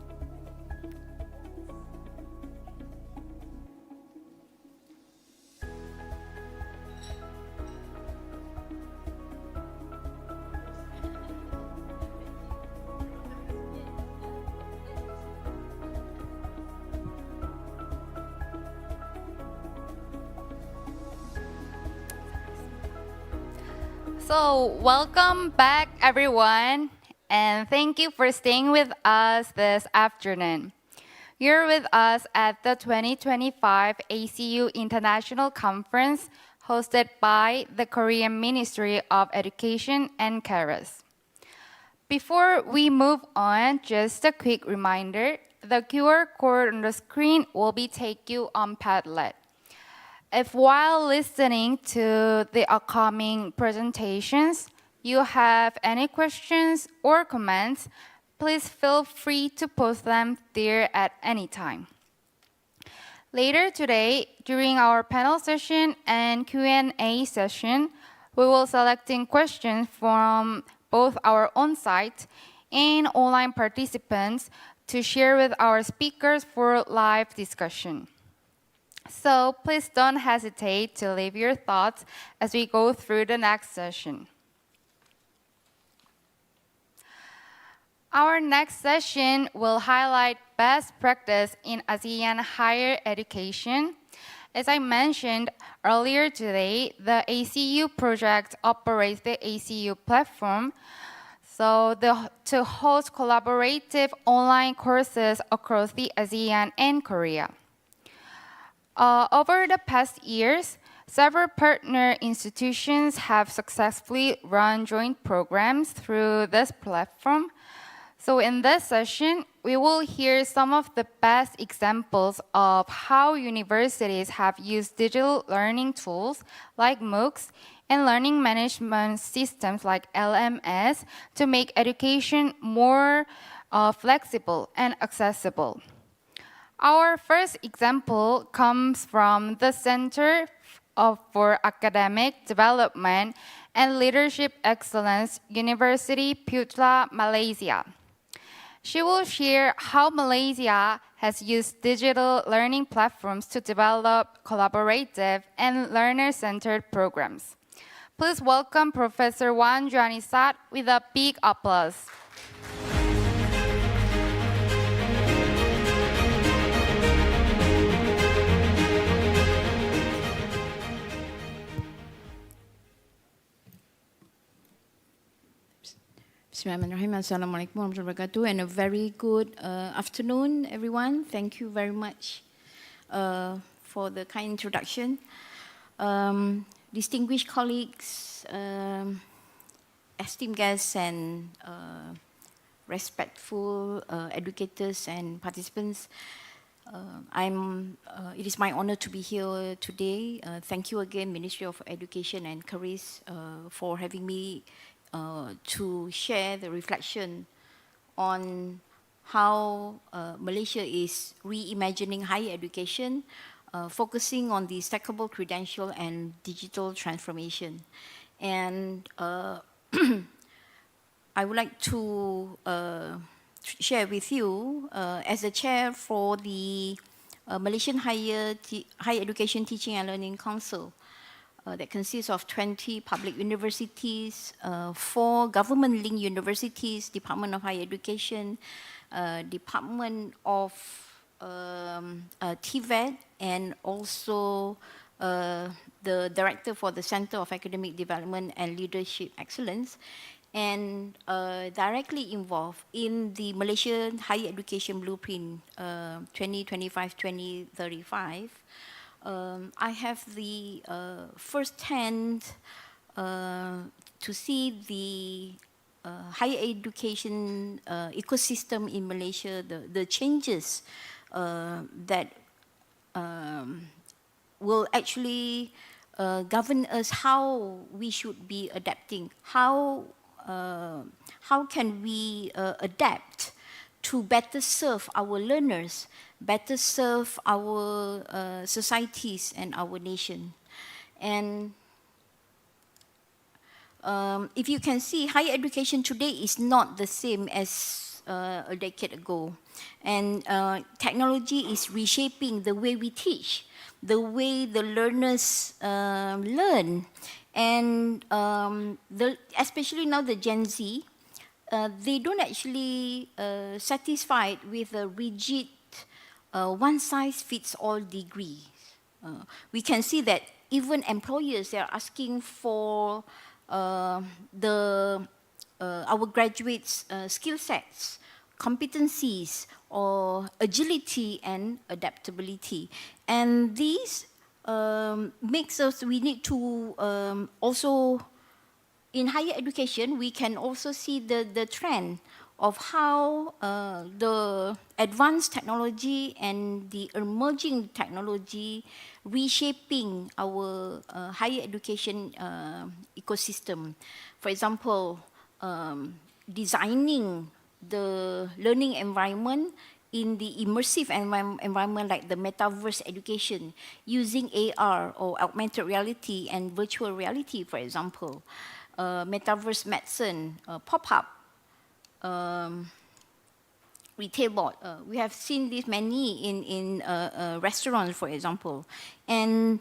So, welcome back, everyone, and thank you for staying with us this afternoon. You're with us at the 2025 ACU International Conference hosted by the Korean Ministry of Education and KERIS. Before we move on, just a quick reminder, the QR code on the screen will take you on Padlet. If while listening to the upcoming presentations, you have any questions or comments, please feel free to post them there at any time. Later today, during our panel session and Q&A session, we will selecting questions from both our on-site and online participants to share with our speakers for live discussion. So please don't hesitate to leave your thoughts as we go through the next session. Our next session will highlight best practice in ASEAN higher education. As I mentioned earlier today, the ACU project operates the ACU platform, to host collaborative online courses across the ASEAN and Korea. Over the past years, several partner institutions have successfully run joint programs through this platform. So in this session, we will hear some of the best examples of how universities have used digital learning tools like MOOCs and learning management systems like LMS to make education more flexible and accessible. Our first example comes from the Center for Academic Development and Leadership Excellence, University Putra, Malaysia. She will share how Malaysia has used digital learning platforms to develop collaborative and learner-centered programs. Please welcome Professor Wan Juanisat with a big applause. Bismillahirrahmanirrahim. Assalamualaikum warahmatullahi wabarakatuh, and a very good afternoon, everyone. Thank you very much for the kind introduction. Distinguished colleagues, esteemed guests, and respectful educators and participants, it is my honor to be here today. Thank you again, Ministry of Education and KERIS, for having me to share the reflection on how Malaysia is reimagining higher education, focusing on the stackable credential and digital transformation. And I would like to share with you as a chair for the Malaysian Higher Education Teaching and Learning Council that consists of 20 public universities, 4 government-linked universities, Department of Higher Education, Department of TVET, and also the Director for the Center of Academic Development and Leadership Excellence, and directly involved in the Malaysian Higher Education Blueprint 2025-2035. I have the first-hand to see the higher education ecosystem in Malaysia, the changes that will actually govern us, how we should be adapting, how can we adapt to better serve our learners, better serve our societies and our nation. And if you can see, higher education today is not the same as a decade ago. And technology is reshaping the way we teach, the way the learners learn. And especially now the Gen Z, they don't actually satisfied with a rigid one-size-fits-all degree. We can see that even employers, they are asking for our graduates' skill sets, competencies, or agility and adaptability. And these makes us, we need to also, in higher education, we can also see the trend of how the advanced technology and the emerging technology reshaping our higher education ecosystem. For example, designing the learning environment in the immersive environment like the metaverse education, using AR or augmented reality and virtual reality, for example. Metaverse medicine, pop-up, retail board. We have seen this many in restaurants, for example. And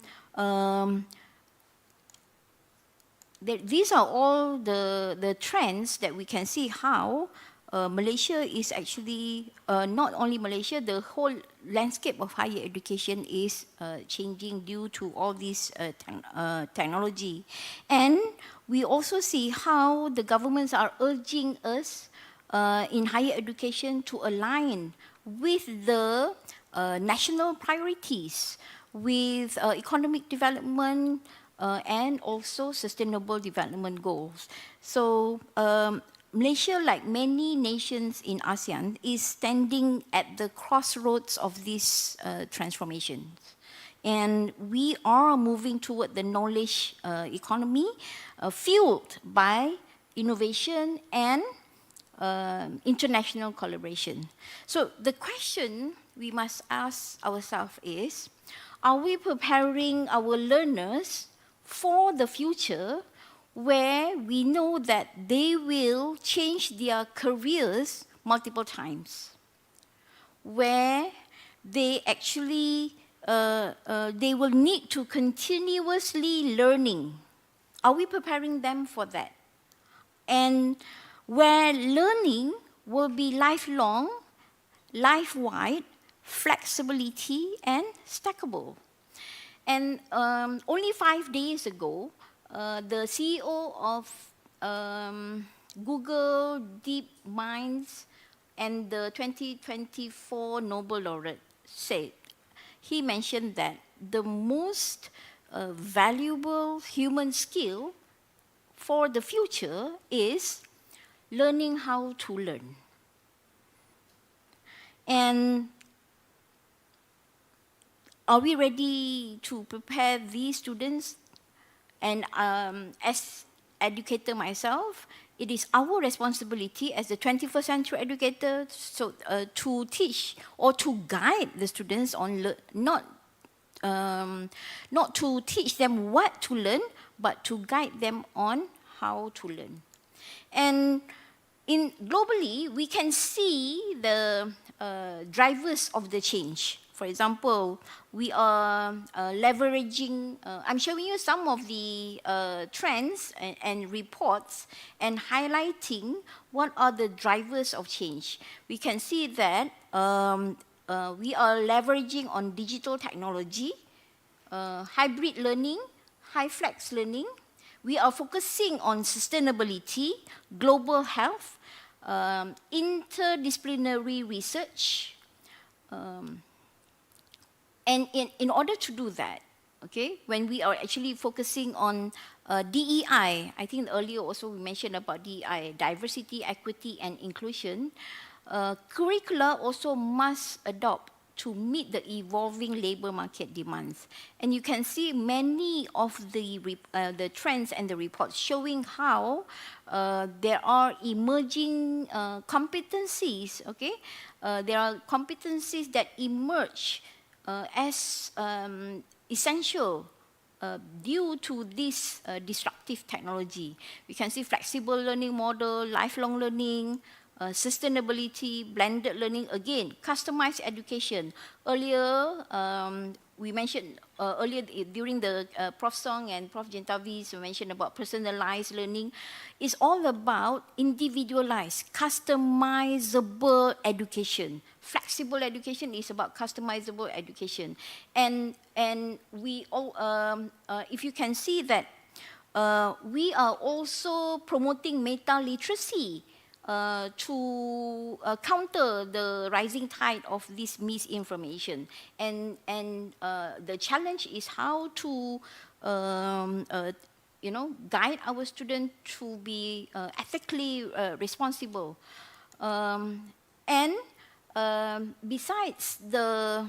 these are all the trends that we can see how Malaysia is actually, not only Malaysia, the whole landscape of higher education is changing due to all this technology. And we also see how the governments are urging us in higher education to align with the national priorities, with economic development and also sustainable development goals. So Malaysia, like many nations in ASEAN, is standing at the crossroads of these transformations. And we are moving toward the knowledge economy fueled by innovation and international collaboration. So the question we must ask ourselves is, are we preparing our learners for the future where we know that they will change their careers multiple times, where they actually, they will need to continuously learning? Are we preparing them for that? And where learning will be lifelong, life-wide, flexibility, and stackable. And only 5 days ago, the CEO of Google DeepMinds and the 2024 Nobel laureate said, he mentioned that the most valuable human skill for the future is learning how to learn. And are we ready to prepare these students? And as educator myself, it is our responsibility as the 21st century educator to teach or to guide the students on not to teach them what to learn, but to guide them on how to learn. And globally, we can see the drivers of the change. For example, we are leveraging, I'm showing you some of the trends and reports and highlighting what are the drivers of change. We can see that we are leveraging on digital technology, hybrid learning, high flex learning. We are focusing on sustainability, global health, interdisciplinary research. And in order to do that, okay, when we are actually focusing on DEI, I think earlier also we mentioned about DEI, diversity, equity, and inclusion, curricula also must adopt to meet the evolving labor market demands. And you can see many of the trends and the reports showing how there are emerging competencies, okay? There are competencies that emerge as essential due to this disruptive technology. We can see flexible learning model, lifelong learning, sustainability, blended learning, again, customized education. Earlier, we mentioned, earlier during the Prof. Song and Prof. Jentavis mentioned about personalized learning. It's all about individualized, customizable education. Flexible education is about customizable education. And we all, if you can see that, we are also promoting meta-literacy to counter the rising tide of this misinformation. And the challenge is how to guide our students to be ethically responsible. Besides the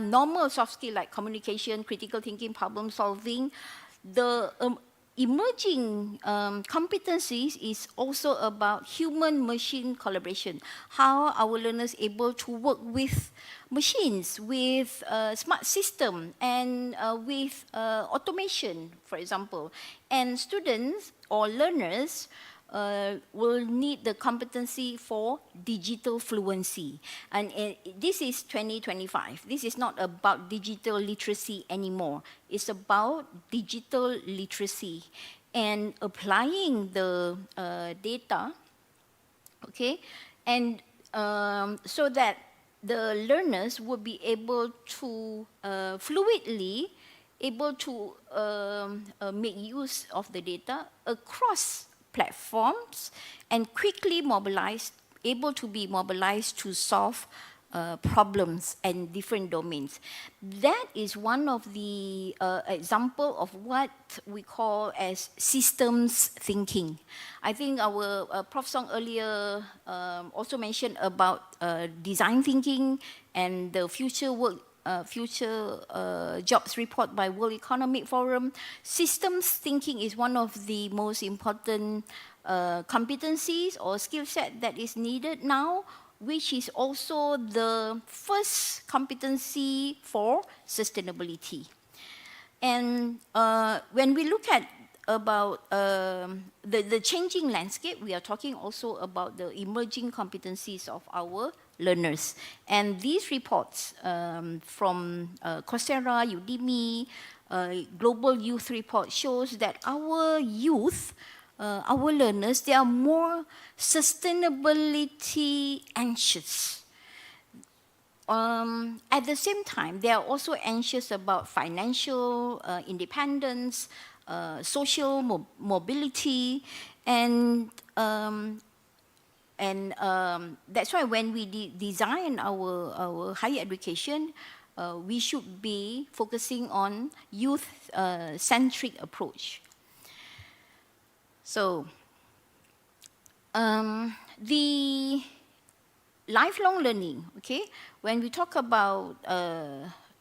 normal soft skills like communication, critical thinking, problem solving, the emerging competencies is also about human-machine collaboration. How our learners able to work with machines, with smart system, and with automation, for example. And students or learners will need the competency for digital fluency. And this is 2025. This is not about digital literacy anymore. It's about digital literacy and applying the data, okay, and so that the learners will be able to fluidly able to make use of the data across platforms and quickly mobilized, able to be mobilized to solve problems and different domains. That is one of the example of what we call as systems thinking. I think our Prof. Song earlier also mentioned about design thinking and the future work jobs report by World Economic Forum. Systems thinking is one of the most important competencies or skill set that is needed now, which is also the first competency for sustainability. And when we look at about the changing landscape, we are talking also about the emerging competencies of our learners. And these reports from Coursera, Udemy, Global Youth Report shows that our youth, our learners, they are more sustainability anxious. At the same time, they are also anxious about financial independence, social mobility, and that's why when we design our higher education, we should be focusing on youth-centric approach. So, the lifelong learning, okay, when we talk about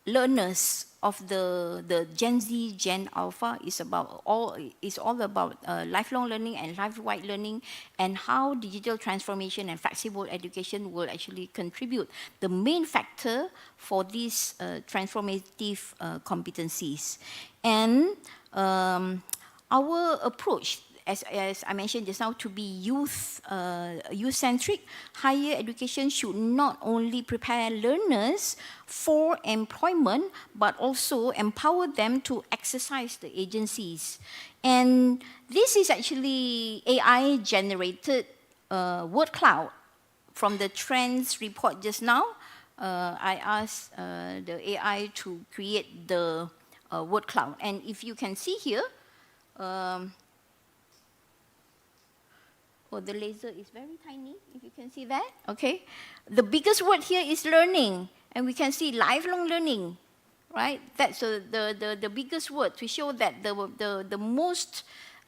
learners of the Gen Z, Gen Alpha, is all about lifelong learning and life-wide learning, and how digital transformation and flexible education will actually contribute the main factor for these transformative competencies. And our approach, as I mentioned just now, to be youth-centric, higher education should not only prepare learners for employment, but also empower them to exercise the agencies. And this is actually AI-generated word cloud. From the trends report just now, I asked the AI to create the word cloud. And if you can see here, the laser is very tiny, if you can see that, okay? The biggest word here is learning, and we can see lifelong learning, right? That's the biggest word to show that the most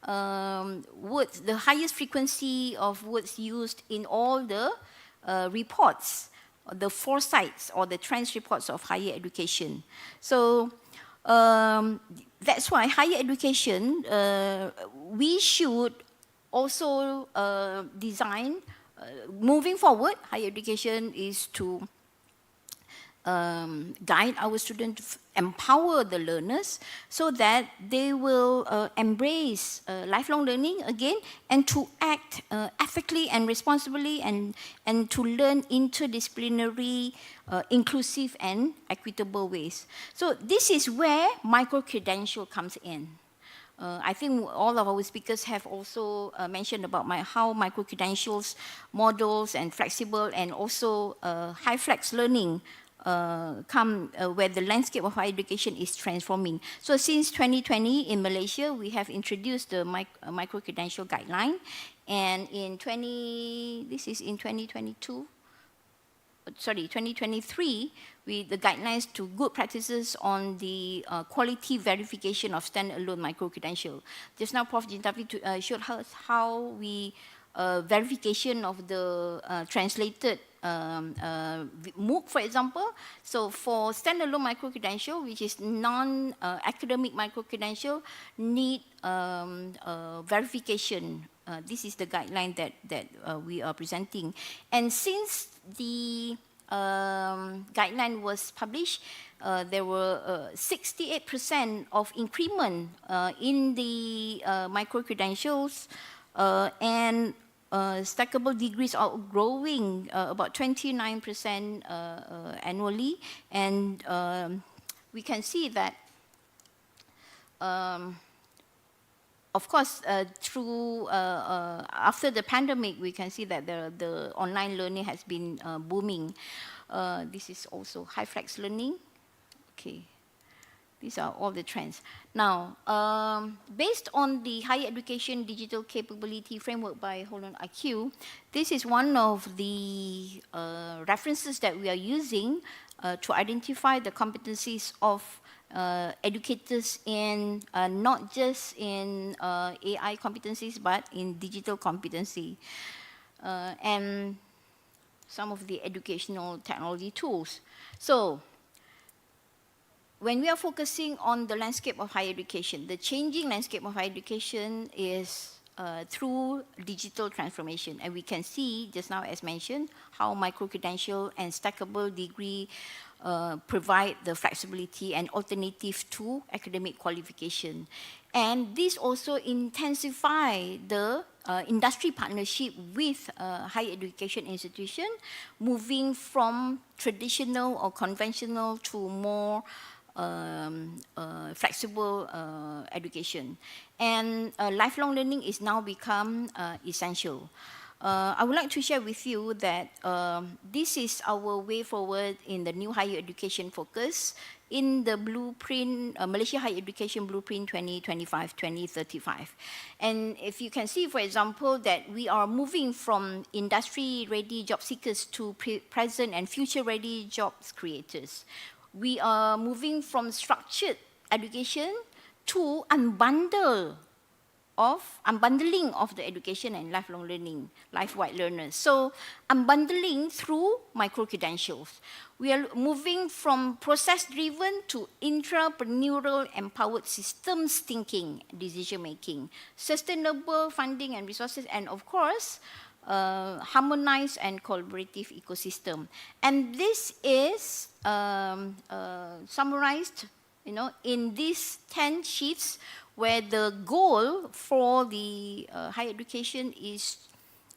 words, the highest frequency of words used in all the reports, the foresights or the trends reports of higher education. So that's why higher education, we should also design, moving forward, higher education is to guide our students, empower the learners so that they will embrace lifelong learning again and to act ethically and responsibly and to learn interdisciplinary, inclusive and equitable ways. So this is where micro-credential comes in. I think all of our speakers have also mentioned about how micro-credentials, models and flexible and also high-flex learning come where the landscape of higher education is transforming. So since 2020 in Malaysia, we have introduced the micro-credential guideline, and in 2023, the guidelines to good practices on the quality verification of standalone micro-credential. Just now, Prof. Jintavi showed us how we verification of the translated MOOC, for example. So for standalone micro-credential, which is non-academic micro-credential, need verification. This is the guideline that we are presenting. And since the guideline was published, there were 68% of increment in the micro-credentials, and stackable degrees are growing about 29% annually. And we can see that, of course, after the pandemic, we can see that the online learning has been booming. This is also high-flex learning. Okay. These are all the trends. Now, based on the higher education digital capability framework by Holland IQ, this is one of the references that we are using to identify the competencies of educators in not just in AI competencies, but in digital competency. And some of the educational technology tools. So, when we are focusing on the landscape of higher education, the changing landscape of higher education is through digital transformation. And we can see, just now as mentioned, how micro-credential and stackable degree provide the flexibility and alternative to academic qualification. And this also intensify the industry partnership with higher education institution, moving from traditional or conventional to more flexible education. And lifelong learning is now become essential. I would like to share with you that this is our way forward in the new higher education focus in the blueprint, Malaysia Higher Education Blueprint 2025-2035. And if you can see, for example, that we are moving from industry-ready job seekers to present and future-ready jobs creators. We are moving from structured education to unbundling of the education and lifelong learning, life-wide learners. So unbundling through micro-credentials. We are moving from process-driven to intrapreneurial empowered systems thinking, decision-making, sustainable funding and resources, and of course, harmonized and collaborative ecosystem. And this is summarized, in these 10 sheets where the goal for the higher education is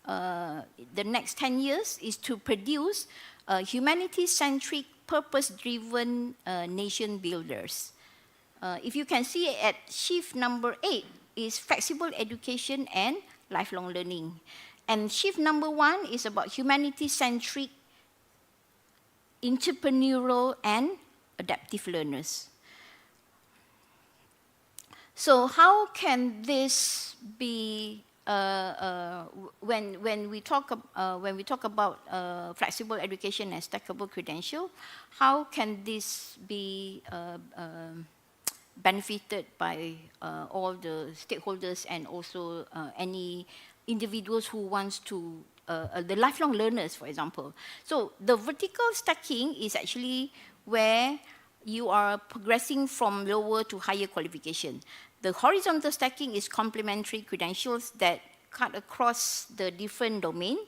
the next 10 years is to produce humanity-centric, purpose-driven nation builders. If you can see at shift number 8 is flexible education and lifelong learning. And shift number 1 is about humanity-centric, entrepreneurial and adaptive learners. So how can this be, when we talk about flexible education and stackable credential, how can this be benefited by all the stakeholders and also any individuals who wants to, the lifelong learners, for example. So the vertical stacking is actually where you are progressing from lower to higher qualification. The horizontal stacking is complementary credentials that cut across the different domain,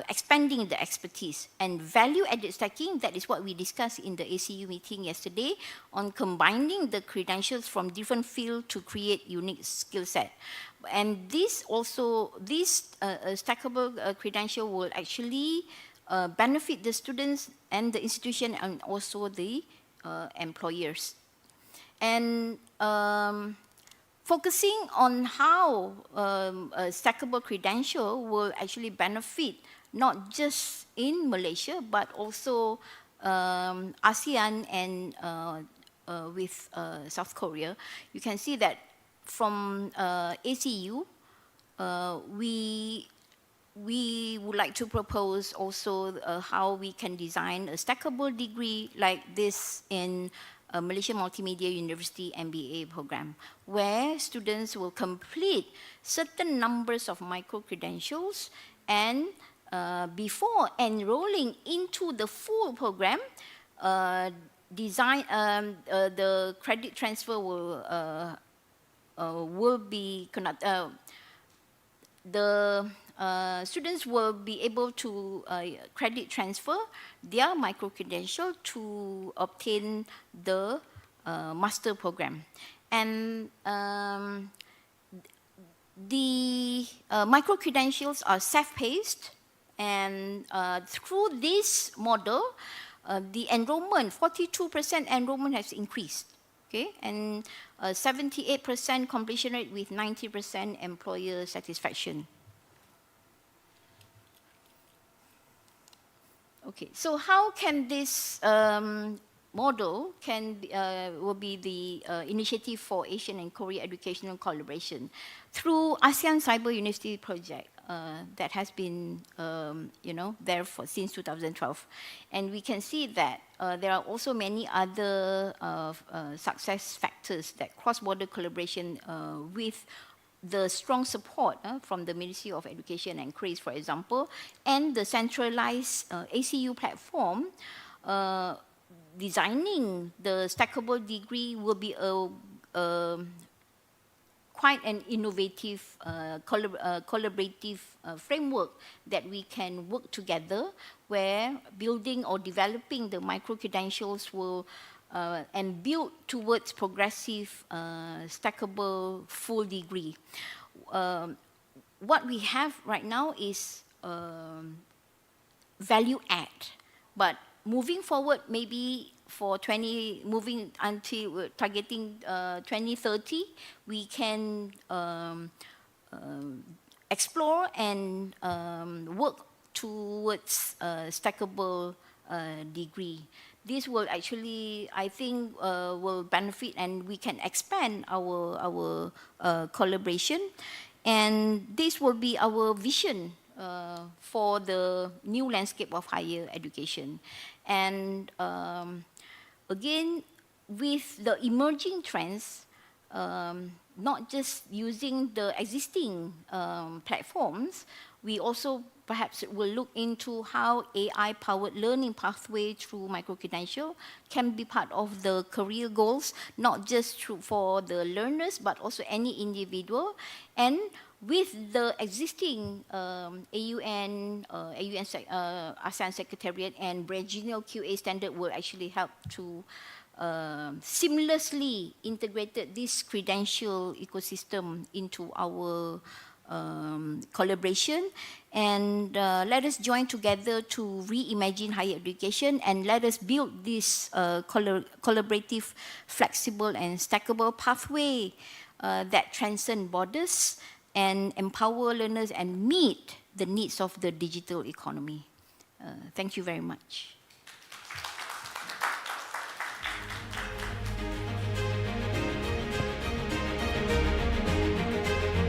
expanding the expertise. And value-added stacking, that is what we discussed in the ACU meeting yesterday, on combining the credentials from different fields to create unique skill set. And this stackable credential will actually benefit the students and the institution and also the employers. And focusing on how a stackable credential will actually benefit not just in Malaysia, but also ASEAN and with South Korea. You can see that from ACU, we would like to propose also how we can design a stackable degree like this in Malaysia Multimedia University MBA program, where students will complete certain numbers of micro-credentials and before enrolling into the full program, the credit transfer will be conducted. The students will be able to credit transfer their micro-credential to obtain the master program. And the micro-credentials are self-paced, and through this model, the enrollment, 42% enrollment has increased. Okay, and 78% completion rate with 90% employer satisfaction. Okay, so how can this model will be the initiative for Asian and Korea educational collaboration through ASEAN Cyber University project that has been there since 2012, and we can see that there are also many other success factors, that cross-border collaboration with the strong support from the Ministry of Education and KERIS, for example, and the centralized ACU platform. Designing the stackable degree will be quite an innovative, collaborative framework that we can work together, where building or developing the micro-credentials will and build towards progressive, stackable full degree. What we have right now is value add, but moving forward, maybe for moving until targeting 2030, we can explore and work towards stackable degree. This will actually, I think, will benefit, and we can expand our collaboration. And this will be our vision for the new landscape of higher education. And again, with the emerging trends, not just using the existing platforms, we also perhaps will look into how AI-powered learning pathway through micro-credential can be part of the career goals, not just for the learners, but also any individual. And with the existing ASEAN Secretariat and regional QA standard will actually help to seamlessly integrated this credential ecosystem into our collaboration, and let us join together to reimagine higher education, and let us build this collaborative, flexible, and stackable pathway that transcend borders and empower learners and meet the needs of the digital economy. Thank you very much.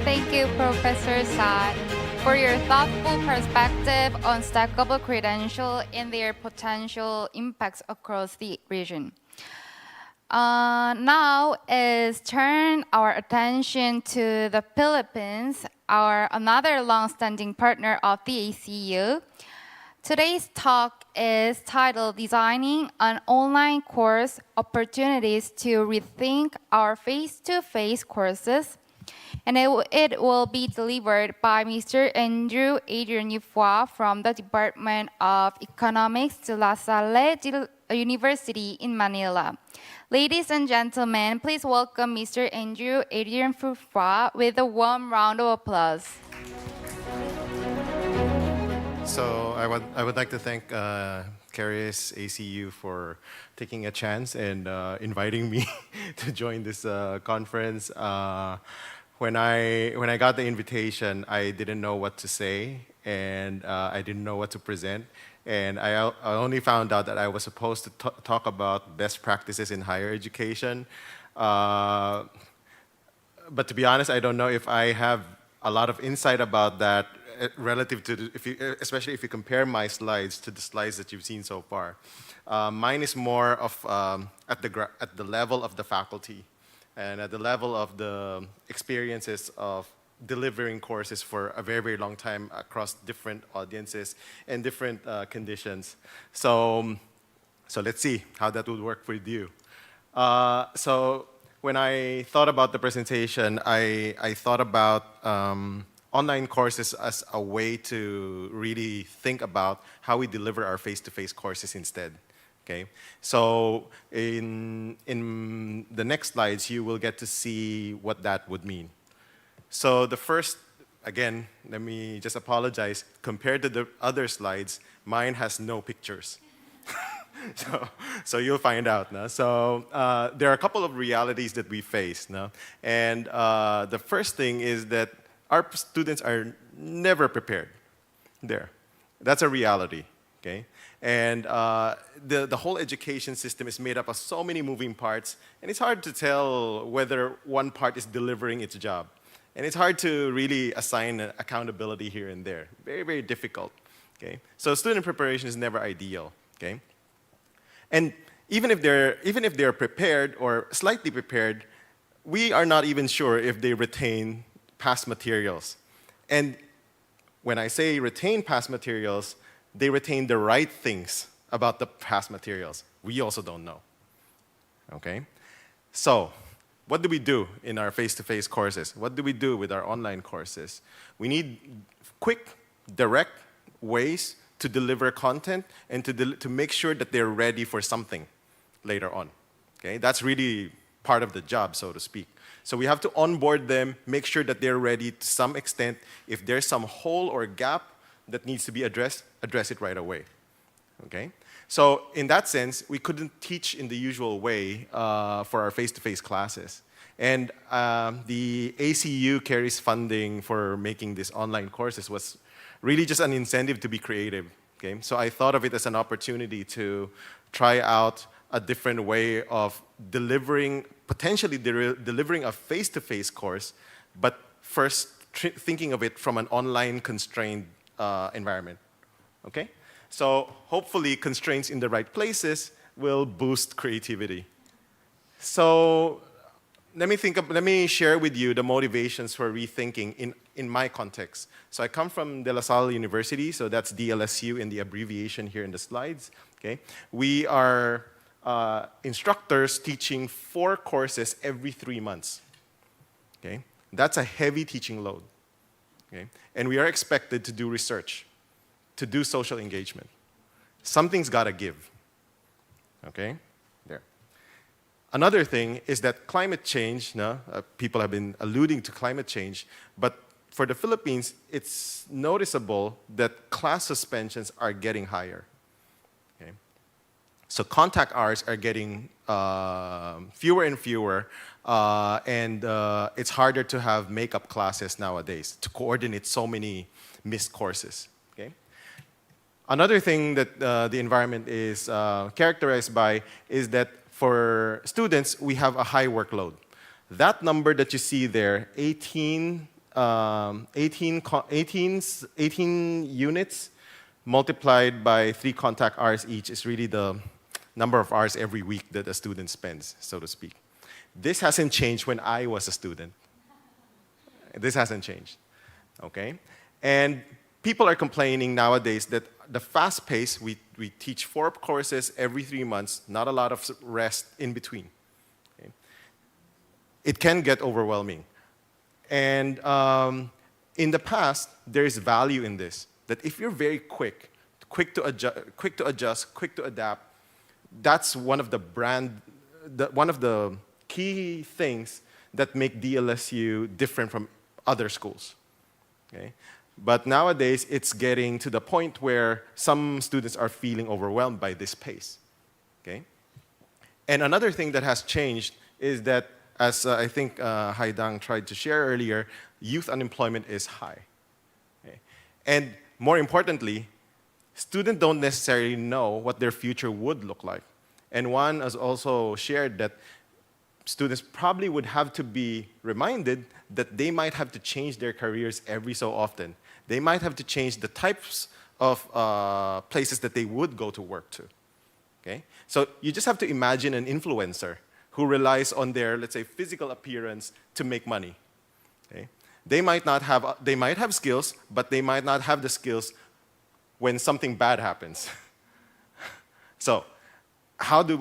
Thank you, Professor Saad, for your thoughtful perspective on stackable credential and their potential impacts across the region. Now is turn our attention to the Philippines, another long-standing partner of the ACU. Today's talk is titled Designing an Online Course Opportunities to Rethink Our Face-to-Face Courses. And it will be delivered by Mr. Andrew Adrian Yufwa from the Department of Economics de La Salle University in Manila. Ladies and gentlemen, please welcome Mr. Andrew Adrian Yufwa with a warm round of applause. So I would like to thank KERIS ACU for taking a chance and inviting me to join this conference. When I got the invitation, I didn't know what to say, and I didn't know what to present. And I only found out that I was supposed to talk about best practices in higher education. But to be honest, I don't know if I have a lot of insight about that relative to, especially if you compare my slides to the slides that you've seen so far. Mine is more of at the level of the faculty, and at the level of the experiences of delivering courses for a very, very long time across different audiences and different conditions. So let's see how that would work with you. So when I thought about the presentation, I thought about online courses as a way to really think about how we deliver our face-to-face courses instead. Okay, so in the next slides, you will get to see what that would mean. So the first, again, let me just apologize. Compared to the other slides, mine has no pictures. So you'll find out. No? So there are a couple of realities that we face. No? And the first thing is that our students are never prepared there. That's a reality. Okay? And the whole education system is made up of so many moving parts, and it's hard to tell whether one part is delivering its job. And it's hard to really assign accountability here and there. Very, very difficult. Okay? So student preparation is never ideal. Okay? And even if they're prepared or slightly prepared, we are not even sure if they retain past materials. And when I say retain past materials, they retain the right things about the past materials. We also don't know. Okay? So, what do we do in our face-to-face courses? What do we do with our online courses? We need quick, direct ways to deliver content and to make sure that they're ready for something later on. Okay? That's really part of the job, so to speak. So we have to onboard them, make sure that they're ready to some extent. If there's some hole or gap that needs to be addressed, address it right away. Okay? So in that sense, we couldn't teach in the usual way for our face-to-face classes. And the ACU KERIS funding for making these online courses was really just an incentive to be creative. Okay? So I thought of it as an opportunity to try out a different way of potentially delivering a face-to-face course, but first thinking of it from an online constrained environment. Okay? So hopefully constraints in the right places will boost creativity. So let me share with you the motivations for rethinking in my context. So I come from De La Salle University, so that's DLSU in the abbreviation here in the slides. Okay? We are instructors teaching 4 courses every 3 months. Okay? That's a heavy teaching load. Okay? And we are expected to do research, to do social engagement. Something's got to give. Okay? There. Another thing is that climate change, people have been alluding to climate change, but for the Philippines, it's noticeable that class suspensions are getting higher. Okay? So contact hours are getting fewer and fewer, and it's harder to have makeup classes nowadays to coordinate so many missed courses. Okay? Another thing that the environment is characterized by is that for students, we have a high workload. That number that you see there, 18 units multiplied by 3 contact hours each is really the number of hours every week that a student spends, so to speak. This hasn't changed when I was a student. This hasn't changed, okay? And people are complaining nowadays that the fast pace, we teach 4 courses every 3 months, not a lot of rest in between. Okay? It can get overwhelming. And in the past, there is value in this, that if you're very quick to adjust, quick to adapt, that's one of the key things that make DLSU different from other schools. Okay? But nowadays, it's getting to the point where some students are feeling overwhelmed by this pace. Okay? And another thing that has changed is that, as I think Haidang tried to share earlier, youth unemployment is high. Okay? And more importantly, students don't necessarily know what their future would look like. And Juan has also shared that students probably would have to be reminded that they might have to change their careers every so often. They might have to change the types of places that they would go to work to. Okay? So you just have to imagine an influencer who relies on their, let's say, physical appearance to make money. Okay? They might have skills, but they might not have the skills when something bad happens. So how do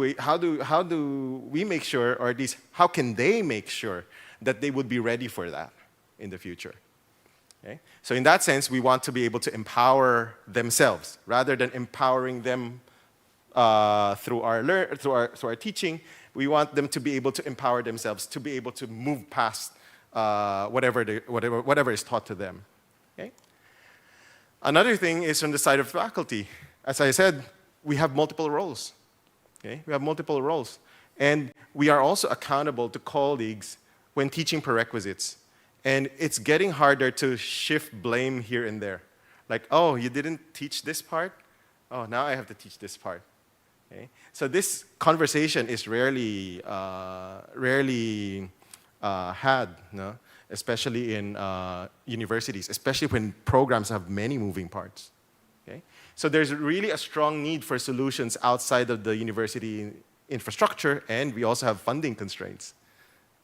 we make sure, or at least how can they make sure that they would be ready for that in the future? Okay? So in that sense, we want to be able to empower themselves rather than empowering them through our teaching. We want them to be able to empower themselves, to be able to move past whatever is taught to them. Okay? Another thing is from the side of faculty. As I said, we have multiple roles. Okay? We have multiple roles. And we are also accountable to colleagues when teaching prerequisites. And it's getting harder to shift blame here and there. Like, oh, you didn't teach this part? Oh, now I have to teach this part. Okay? So this conversation is rarely had, no? Especially in universities, especially when programs have many moving parts. Okay? So there's really a strong need for solutions outside of the university infrastructure, and we also have funding constraints.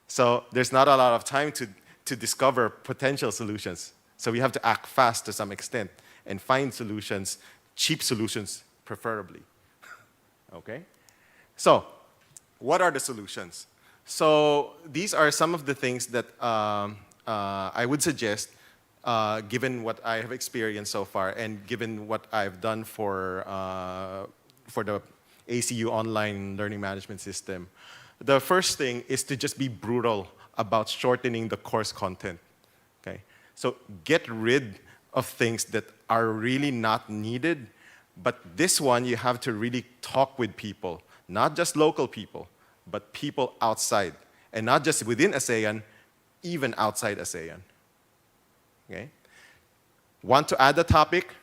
So there's not a lot of time to discover potential solutions. So we have to act fast to some extent and find solutions, cheap solutions preferably. Okay? So what are the solutions? So these are some of the things that I would suggest, given what I have experienced so far and given what I've done for the ACU online learning management system. The first thing is to just be brutal about shortening the course content. Okay? So get rid of things that are really not needed, but this one you have to really talk with people, not just local people, but people outside, and not just within ASEAN, even outside ASEAN. Okay? Want to add a topic?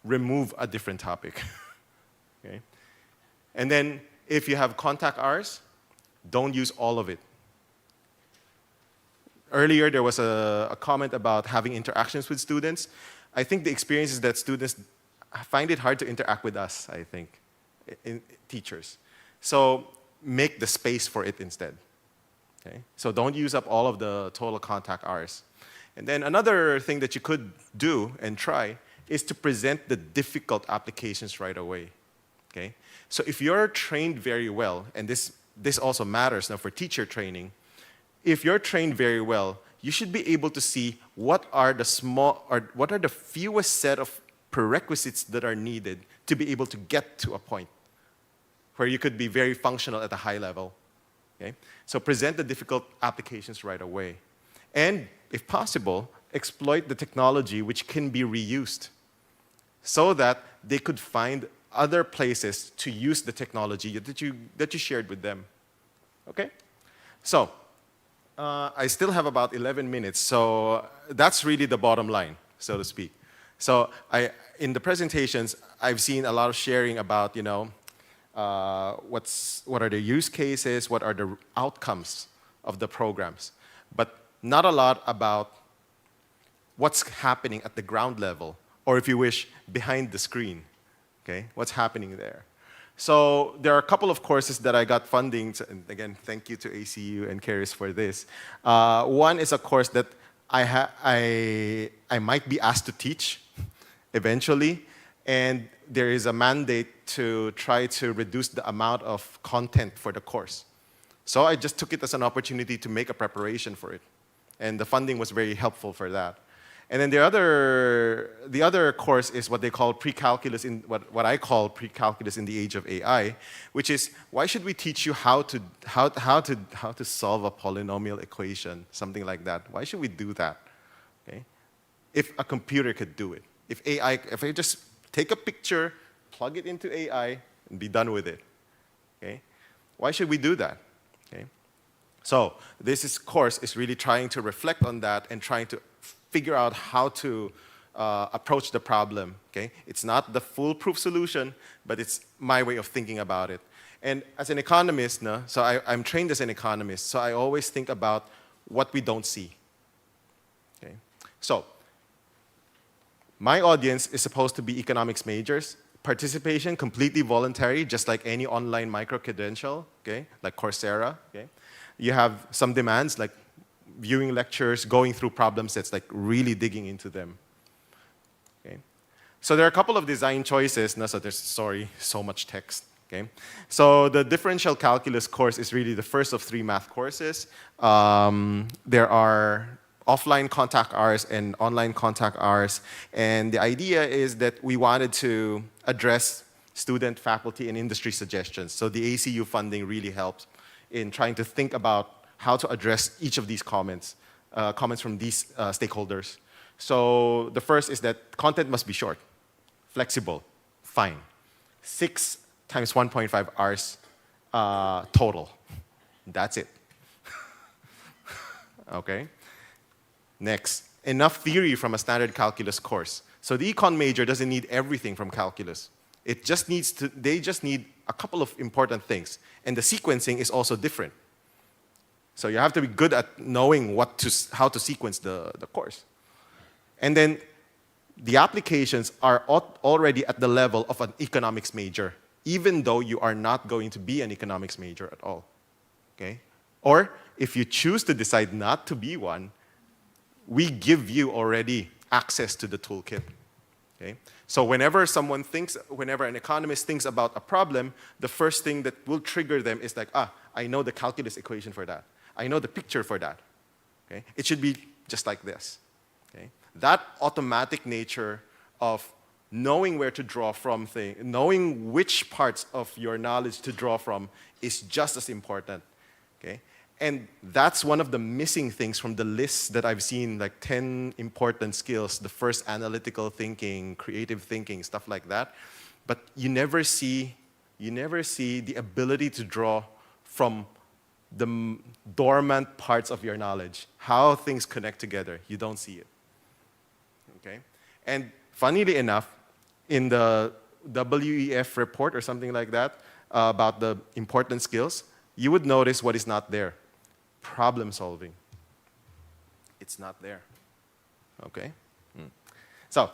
Remove a different topic. Okay? And then if you have contact hours, don't use all of it. Earlier, there was a comment about having interactions with students. I think the experience is that students find it hard to interact with us, I think, teachers. So make the space for it instead. Okay? So don't use up all of the total contact hours. And then another thing that you could do and try is to present the difficult applications right away. Okay? So if you're trained very well, and this also matters now for teacher training, if you're trained very well, you should be able to see what are the fewest set of prerequisites that are needed to be able to get to a point where you could be very functional at a high level. Okay? So present the difficult applications right away. And if possible, exploit the technology which can be reused so that they could find other places to use the technology that you shared with them. Okay? So, I still have about 11 minutes, so that's really the bottom line, so to speak. So in the presentations, I've seen a lot of sharing about, what are the use cases, what are the outcomes of the programs, but not a lot about what's happening at the ground level, or if you wish, behind the screen, okay? What's happening there? So there are a couple of courses that I got funding, and again, thank you to ACU and KERIS for this. One is a course that I might be asked to teach eventually, and there is a mandate to try to reduce the amount of content for the course. So I just took it as an opportunity to make a preparation for it, and the funding was very helpful for that. And then the other course is what they call pre-calculus, in what I call pre-calculus in the age of AI, which is why should we teach you how to solve a polynomial equation, something like that? Why should we do that? Okay? If a computer could do it, if I just take a picture, plug it into AI, and be done with it. Okay? Why should we do that? Okay? So this course is really trying to reflect on that and trying to figure out how to approach the problem. Okay? It's not the foolproof solution, but it's my way of thinking about it. And as an economist, so I'm trained as an economist, so I always think about what we don't see. Okay? So my audience is supposed to be economics majors. Participation, completely voluntary, just like any online micro-credential, okay? Like Coursera. Okay? You have some demands, like viewing lectures, going through problem sets, like really digging into them. Okay? So there are a couple of design choices. So there's, sorry, so much text. Okay? So the differential calculus course is really the first of 3 math courses. There are offline contact hours and online contact hours. And the idea is that we wanted to address student, faculty, and industry suggestions. So the ACU funding really helps in trying to think about how to address each of these comments from these stakeholders. So the first is that content must be short, flexible, fine. 6 times 1.5 hours total. That's it. Okay? Next, enough theory from a standard calculus course. So the econ major doesn't need everything from calculus. They just need a couple of important things. And the sequencing is also different. So you have to be good at knowing how to sequence the course. And then the applications are already at the level of an economics major, even though you are not going to be an economics major at all. Okay? Or if you choose to decide not to be one, we give you already access to the toolkit. Okay? So whenever an economist thinks about a problem, the first thing that will trigger them is like, I know the calculus equation for that. I know the picture for that. Okay? It should be just like this. Okay? That automatic nature of knowing where to draw from knowing which parts of your knowledge to draw from is just as important. Okay? And that's one of the missing things from the lists that I've seen, like 10 important skills, the first analytical thinking, creative thinking, stuff like that. But you never see the ability to draw from the dormant parts of your knowledge, how things connect together. You don't see it. Okay? And funnily enough, in the WEF report or something like that about the important skills, you would notice what is not there. Problem solving. It's not there. Okay? So,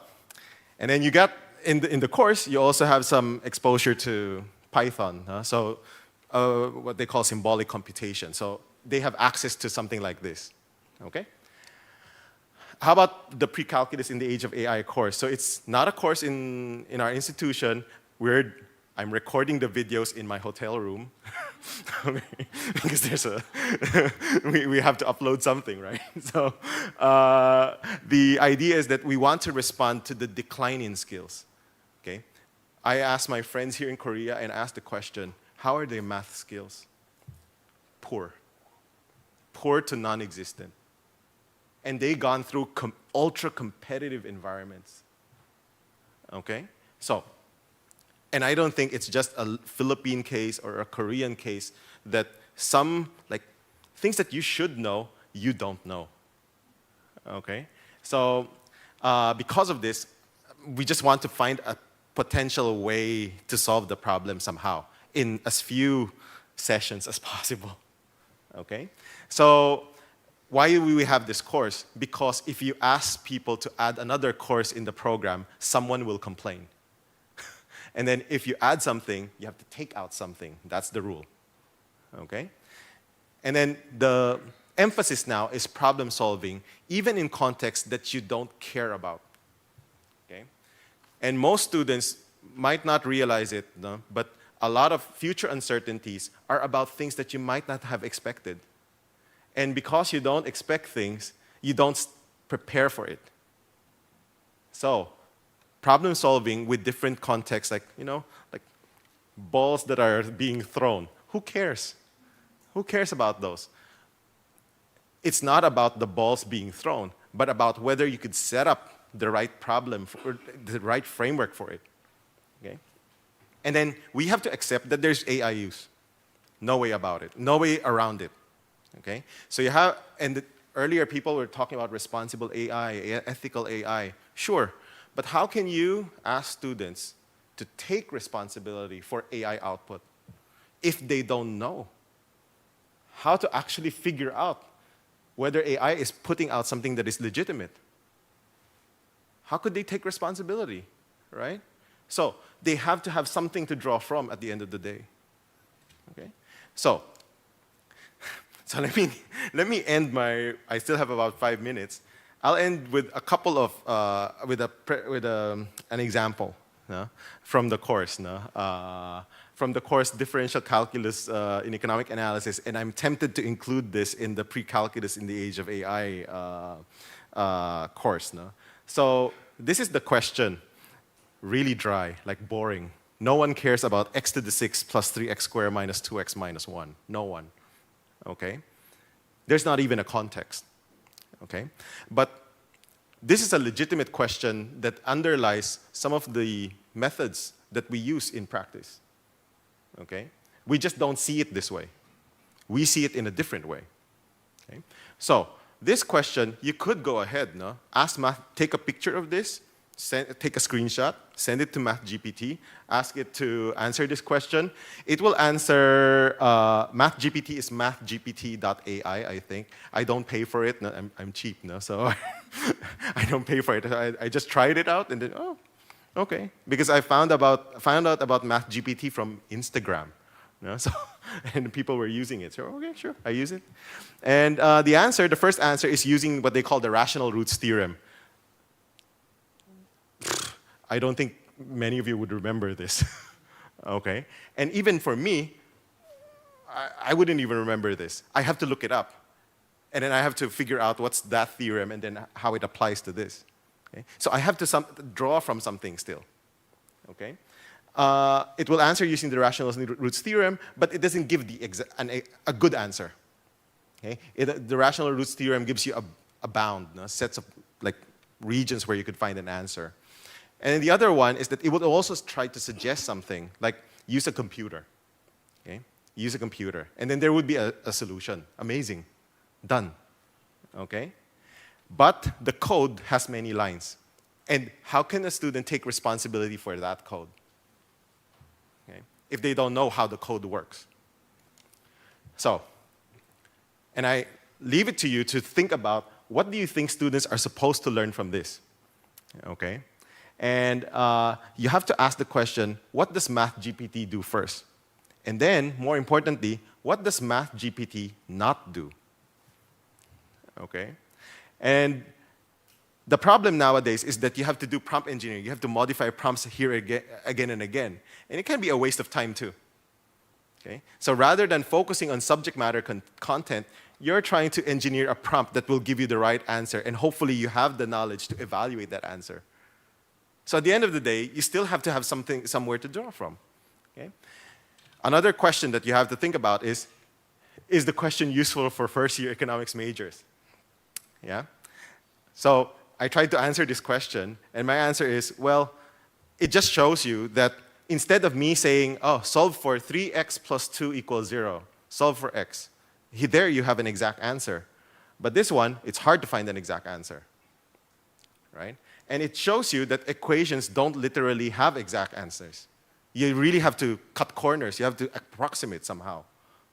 and then you got, in the course, you also have some exposure to Python. So what they call symbolic computation. So they have access to something like this. Okay? How about the pre-calculus in the age of AI course? So it's not a course in our institution. I'm recording the videos in my hotel room because we have to upload something, right? So the idea is that we want to respond to the decline in skills. Okay? I asked my friends here in Korea and asked the question, how are their math skills? poor to non-existent. And they've gone through ultra-competitive environments. Okay? So, and I don't think it's just a Philippine case or a Korean case that some, like, things that you should know, you don't know. Okay? So, because of this, we just want to find a potential way to solve the problem somehow in as few sessions as possible. Okay? So, why do we have this course? Because if you ask people to add another course in the program, someone will complain. And then if you add something, you have to take out something. That's the rule. Okay? And then the emphasis now is problem solving, even in contexts that you don't care about. Okay? And most students might not realize it, no? But a lot of future uncertainties are about things that you might not have expected. And because you don't expect things, you don't prepare for it. So, problem solving with different contexts, like, like balls that are being thrown. Who cares? Who cares about those? It's not about the balls being thrown, but about whether you could set up the right problem, or the right framework for it. Okay? And then we have to accept that there's AIUs. No way about it. No way around it. Okay? So you have, and earlier people were talking about responsible AI, ethical AI. Sure, but how can you ask students to take responsibility for AI output if they don't know how to actually figure out whether AI is putting out something that is legitimate? How could they take responsibility, right? So they have to have something to draw from at the end of the day. Okay? So let me end my, I still have about 5 minutes. I'll end with a couple of, an example from the course. From the course Differential Calculus in Economic Analysis, and I'm tempted to include this in the Pre-Calculus in the Age of AI course. So this is the question, really dry, like boring. No one cares about x to the 6 plus 3x squared minus 2x minus 1. No one. Okay? There's not even a context. Okay? But this is a legitimate question that underlies some of the methods that we use in practice. Okay? We just don't see it this way. We see it in a different way. Okay? So, this question, you could go ahead, ask Math, take a picture of this, take a screenshot, send it to MathGPT, ask it to answer this question. It will answer, MathGPT is mathgpt.ai, I think. I don't pay for it, I'm cheap, so I don't pay for it. I just tried it out and then, oh, okay. Because I found out about MathGPT from Instagram. So, and people were using it. So, okay, sure, I use it. And the first answer is using what they call the rational roots theorem. I don't think many of you would remember this. Okay? And even for me, I wouldn't even remember this. I have to look it up. And then I have to figure out what's that theorem and then how it applies to this. Okay? So I have to draw from something still. Okay? It will answer using the rational roots theorem, but it doesn't give a good answer. Okay? The rational roots theorem gives you a bound, sets of like regions where you could find an answer. And then the other one is that it would also try to suggest something, like use a computer. Okay? Use a computer. And then there would be a solution. Amazing. Done. Okay? But the code has many lines. And how can a student take responsibility for that code? Okay? If they don't know how the code works. So, and I leave it to you to think about what do you think students are supposed to learn from this? Okay? And you have to ask the question, what does MathGPT do first? And then, more importantly, what does MathGPT not do? Okay? And the problem nowadays is that you have to do prompt engineering. You have to modify prompts here again and again. And it can be a waste of time too. Okay? So rather than focusing on subject matter content, you're trying to engineer a prompt that will give you the right answer, and hopefully you have the knowledge to evaluate that answer. So at the end of the day, you still have to have somewhere to draw from. Okay? Another question that you have to think about is is the question useful for first-year economics majors? Yeah? So I tried to answer this question, and my answer is, well, it just shows you that instead of me saying, oh, solve for 3x plus 2 equals 0, solve for x, there you have an exact answer. But this one, it's hard to find an exact answer, right? And it shows you that equations don't literally have exact answers. You really have to cut corners. You have to approximate somehow,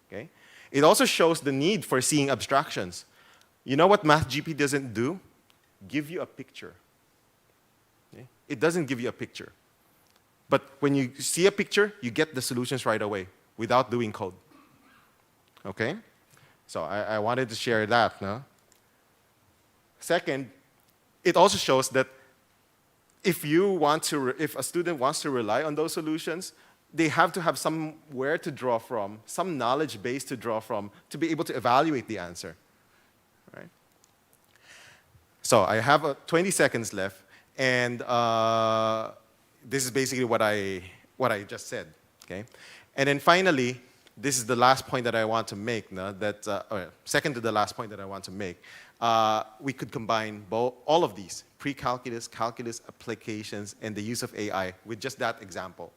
okay? It also shows the need for seeing abstractions. You know what MathGP doesn't do? Give you a picture. Okay? It doesn't give you a picture. But when you see a picture, you get the solutions right away without doing code. Okay? So I wanted to share that. No? Second, it also shows that if a student wants to rely on those solutions, they have to have somewhere to draw from, some knowledge base to draw from to be able to evaluate the answer. Right? So I have 20 seconds left, and this is basically what I just said. Okay? And then finally, this is the last point that I want to make. No? Second to the last point that I want to make. We could combine all of these, pre-calculus, calculus, applications, and the use of AI with just that example.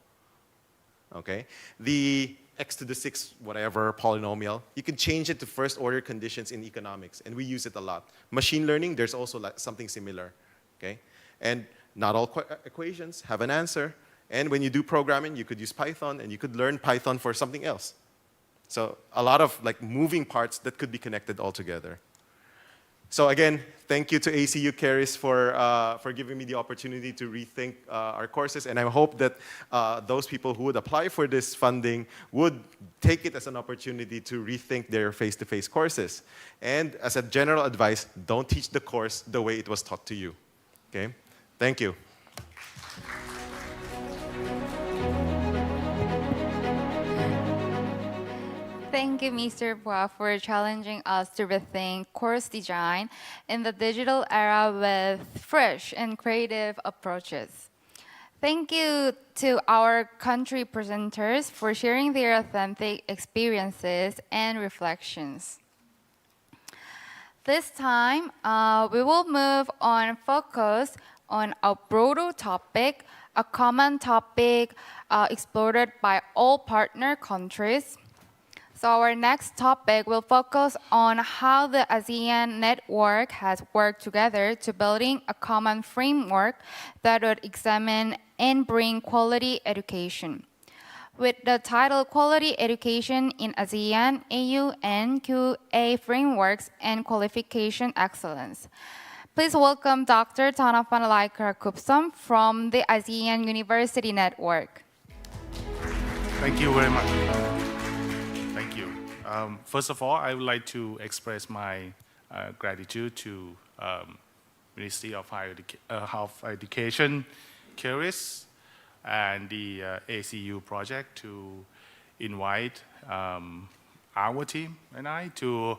Okay? The x to the 6 whatever polynomial, you can change it to first order conditions in economics, and we use it a lot. Machine learning, there's also something similar. Okay? And not all equations have an answer, and when you do programming, you could use Python, and you could learn Python for something else. So a lot of moving parts that could be connected all together. So again, thank you to ACU KERIS for giving me the opportunity to rethink our courses, and I hope that those people who would apply for this funding would take it as an opportunity to rethink their face-to-face courses. And as a general advice, don't teach the course the way it was taught to you. Okay? Thank you. Thank you, Mr. Bua, for challenging us to rethink course design in the digital era with fresh and creative approaches. Thank you to our country presenters for sharing their authentic experiences and reflections. This time, we will move on focus on a broader topic, a common topic explored by all partner countries. So our next topic will focus on how the ASEAN network has worked together to building a common framework that would examine and bring quality education. With the title Quality Education in ASEAN, AU and QA Frameworks and Qualification Excellence. Please welcome Dr. Tanapan Laikar-Kupsum from the ASEAN University Network. Thank you very much. Thank you. First of all, I would like to express my gratitude to Ministry of Higher Education, KERIS, and the ACU project to invite our team and I to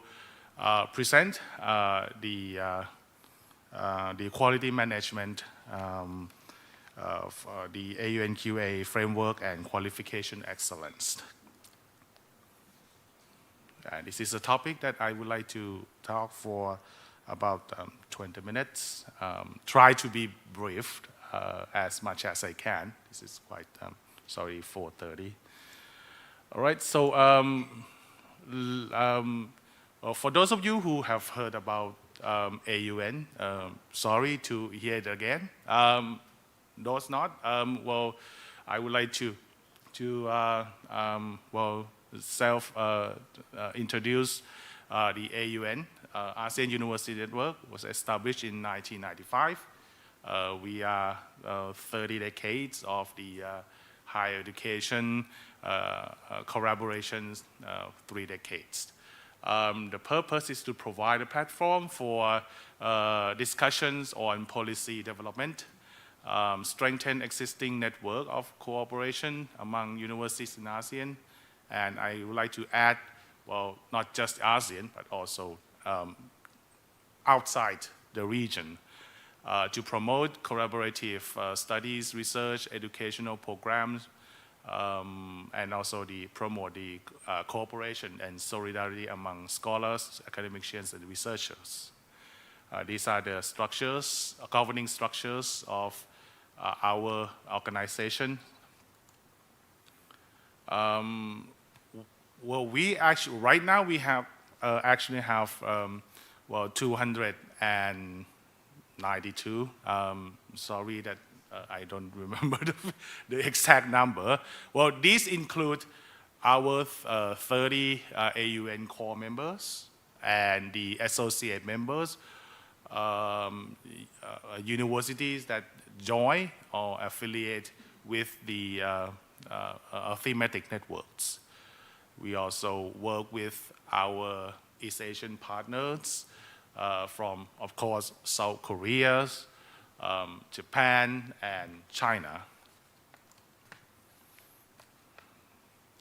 present the quality management of the AUNQA framework and qualification excellence. And this is a topic that I would like to talk for about 20 minutes. Try to be brief as much as I can. This is quite, 4:30. All right, so for those of you who have heard about AUN, sorry to hear it again. Those not, well, I would like to introduce the AUN. ASEAN University Network was established in 1995. We are 30 decades of the higher education collaborations, 3 decades. The purpose is to provide a platform for discussions on policy development, strengthen existing network of cooperation among universities in ASEAN, and I would like to add, well, not just ASEAN, but also outside the region, to promote collaborative studies, research, educational programs and also promote the cooperation and solidarity among scholars, academicians, and researchers. These are the structures, governing structures of our organization. Well, we actually, right now we have actually have 292. Sorry that I don't remember the exact number. Well, these include our 30 AUN core members and the associate members, universities that join or affiliate with the thematic networks. We also work with our East Asian partners from, of course, South Korea, Japan, and China.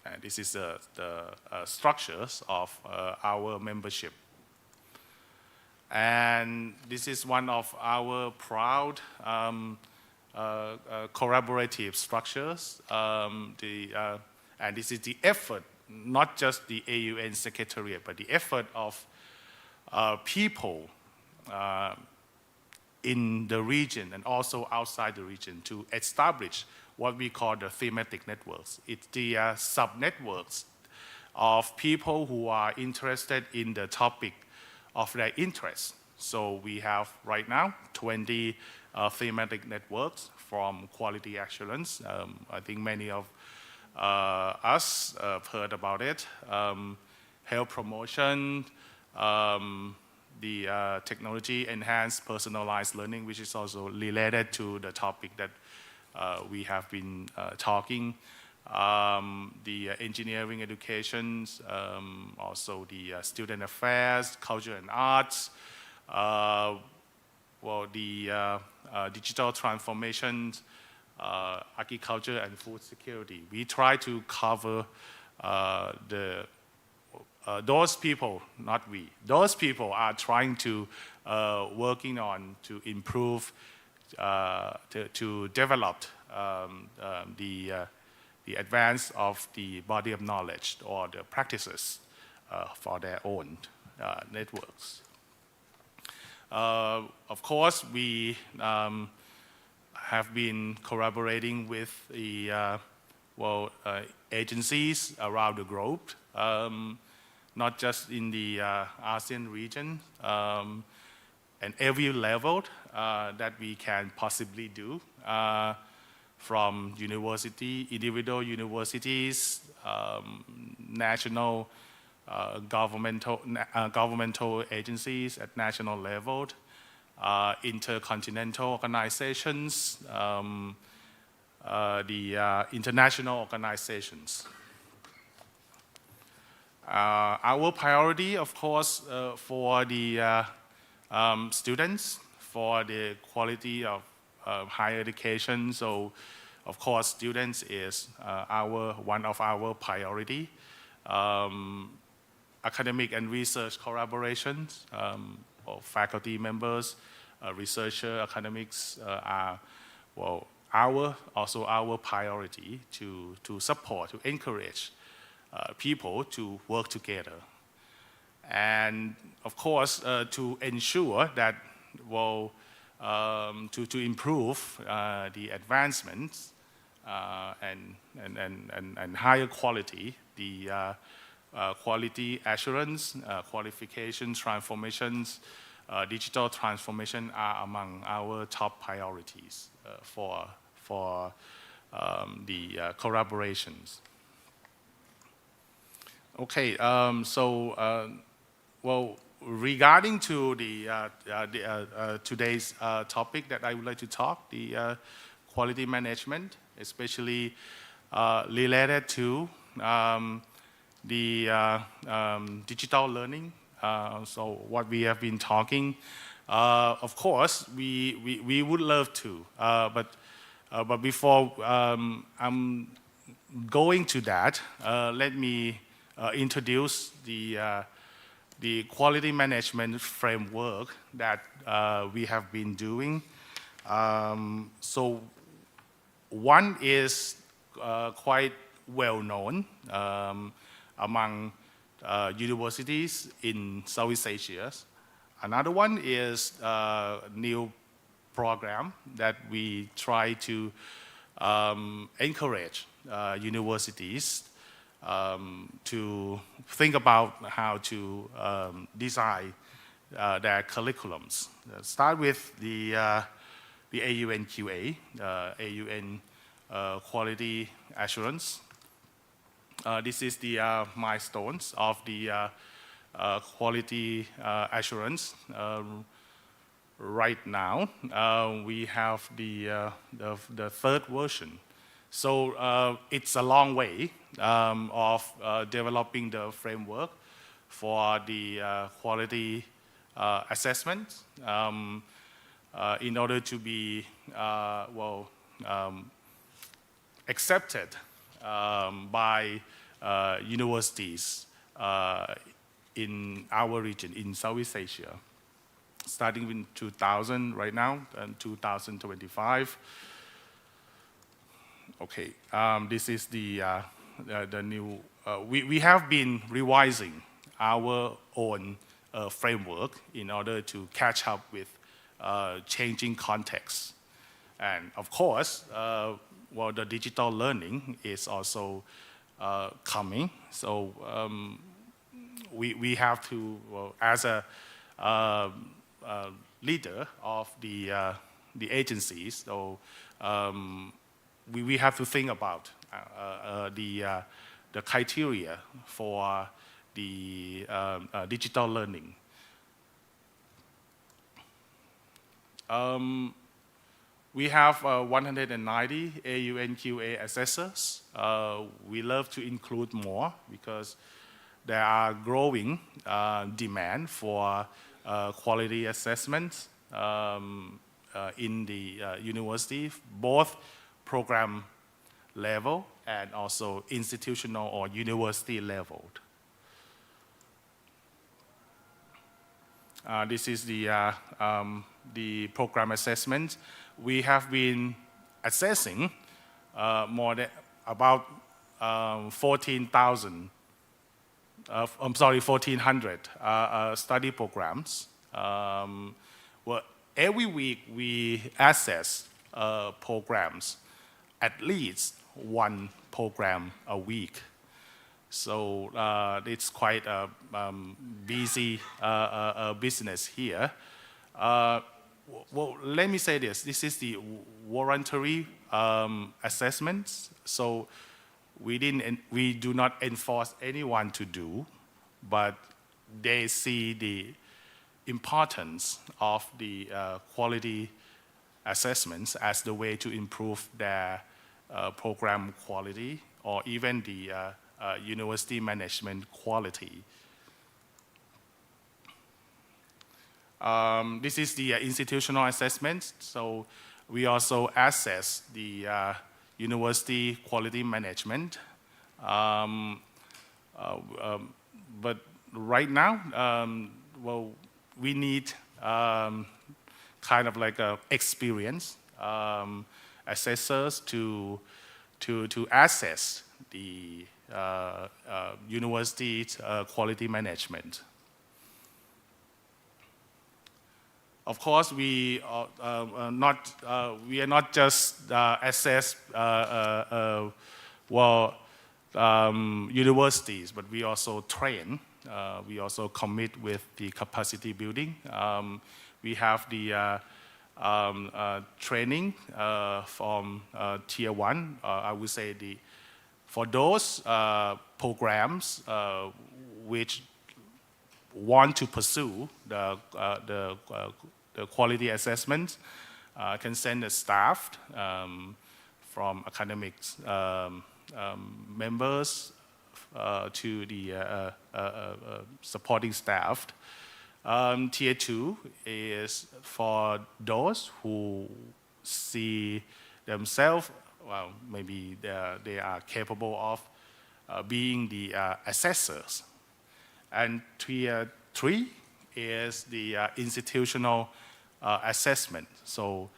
And this is the structures of our membership. And this is one of our proud collaborative structures. And this is the effort, not just the AUN Secretariat, but the effort of people in the region and also outside the region to establish what we call the thematic networks. It's the sub-networks of people who are interested in the topic of their interest. So we have right now 20 thematic networks from quality excellence. I think many of us have heard about it. Health promotion, the technology enhanced personalized learning, which is also related to the topic that we have been talking. The engineering education, also the student affairs, culture and arts, well, the digital transformation, agriculture and food security. We try to cover those people, not we. Those people are trying to working on to improve, to develop the advance of the body of knowledge or the practices for their own networks. Of course, we have been collaborating with the agencies around the globe, not just in the ASEAN region, and every level that we can possibly do, from university, individual universities, national governmental agencies at national level, intercontinental organizations, the international organizations. Our priority, of course, for the students, for the quality of higher education. So, of course, students is one of our priority. Academic and research collaborations, or faculty members, researcher, academics are also our priority to support, to encourage people to work together. And of course, to ensure that, to improve the advancements and higher quality, the quality assurance, qualification, transformations, digital transformation are among our top priorities for the collaborations. Okay, regarding to the today's topic that I would like to talk, the quality management, especially related to the digital learning. So what we have been talking, of course, we would love to, but before I'm going to that, let me introduce the quality management framework that we have been doing. So one is quite well known among universities in Southeast Asia. Another one is a new program that we try to encourage universities to think about how to design their curriculums. Start with the AUN QA, AUN Quality Assurance. This is the milestones of the quality assurance. Right now, we have the third version. So it's a long way of developing the framework for the quality assessment in order to be accepted by universities in our region, in Southeast Asia, starting in 2000 right now and 2025. Okay, this is the new, we have been revising our own framework in order to catch up with changing contexts. And of course, the digital learning is also coming. So we have to, as a leader of the agencies, so we have to think about the criteria for the digital learning. We have 190 AUNQA assessors. We love to include more because there are growing demand for quality assessments in the university, both program level and also institutional or university level. This is the program assessment. We have been assessing more than about 1,400 study programs. Well, every week we assess programs, at least one program a week. So it's quite a busy business here. Well, let me say this. This is the voluntary assessments. So we do not enforce anyone to do, but they see the importance of the quality assessments as the way to improve their program quality or even the university management quality. This is the institutional assessment. So we also assess the university quality management. But right now, well, we need kind of like a experienced assessors to assess the university quality management. Of course, we are not just assess universities, but we also train. We also commit with the capacity building. We have the training from Tier 1. I would say for those programs which want to pursue the quality assessment, can send a staff from academics members to the supporting staff. Tier 2 is for those who see themselves, well, maybe they are capable of being the assessors. And Tier 3 is the institutional assessment. So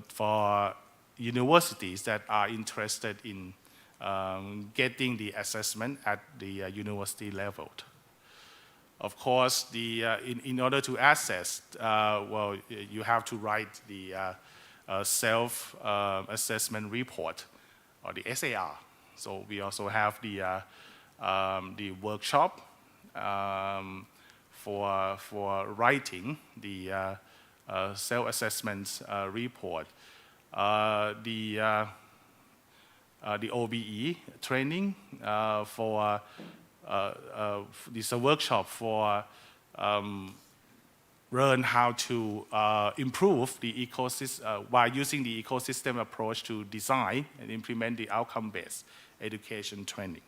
for universities that are interested in getting the assessment at the university level. Of course, in order to assess, well, you have to write the self-assessment report, or the SAR. So we also have the workshop for writing the self-assessment report. The OBE training for this is a workshop for learn how to improve the ecosystem by using the ecosystem approach to design and implement the outcome-based education training.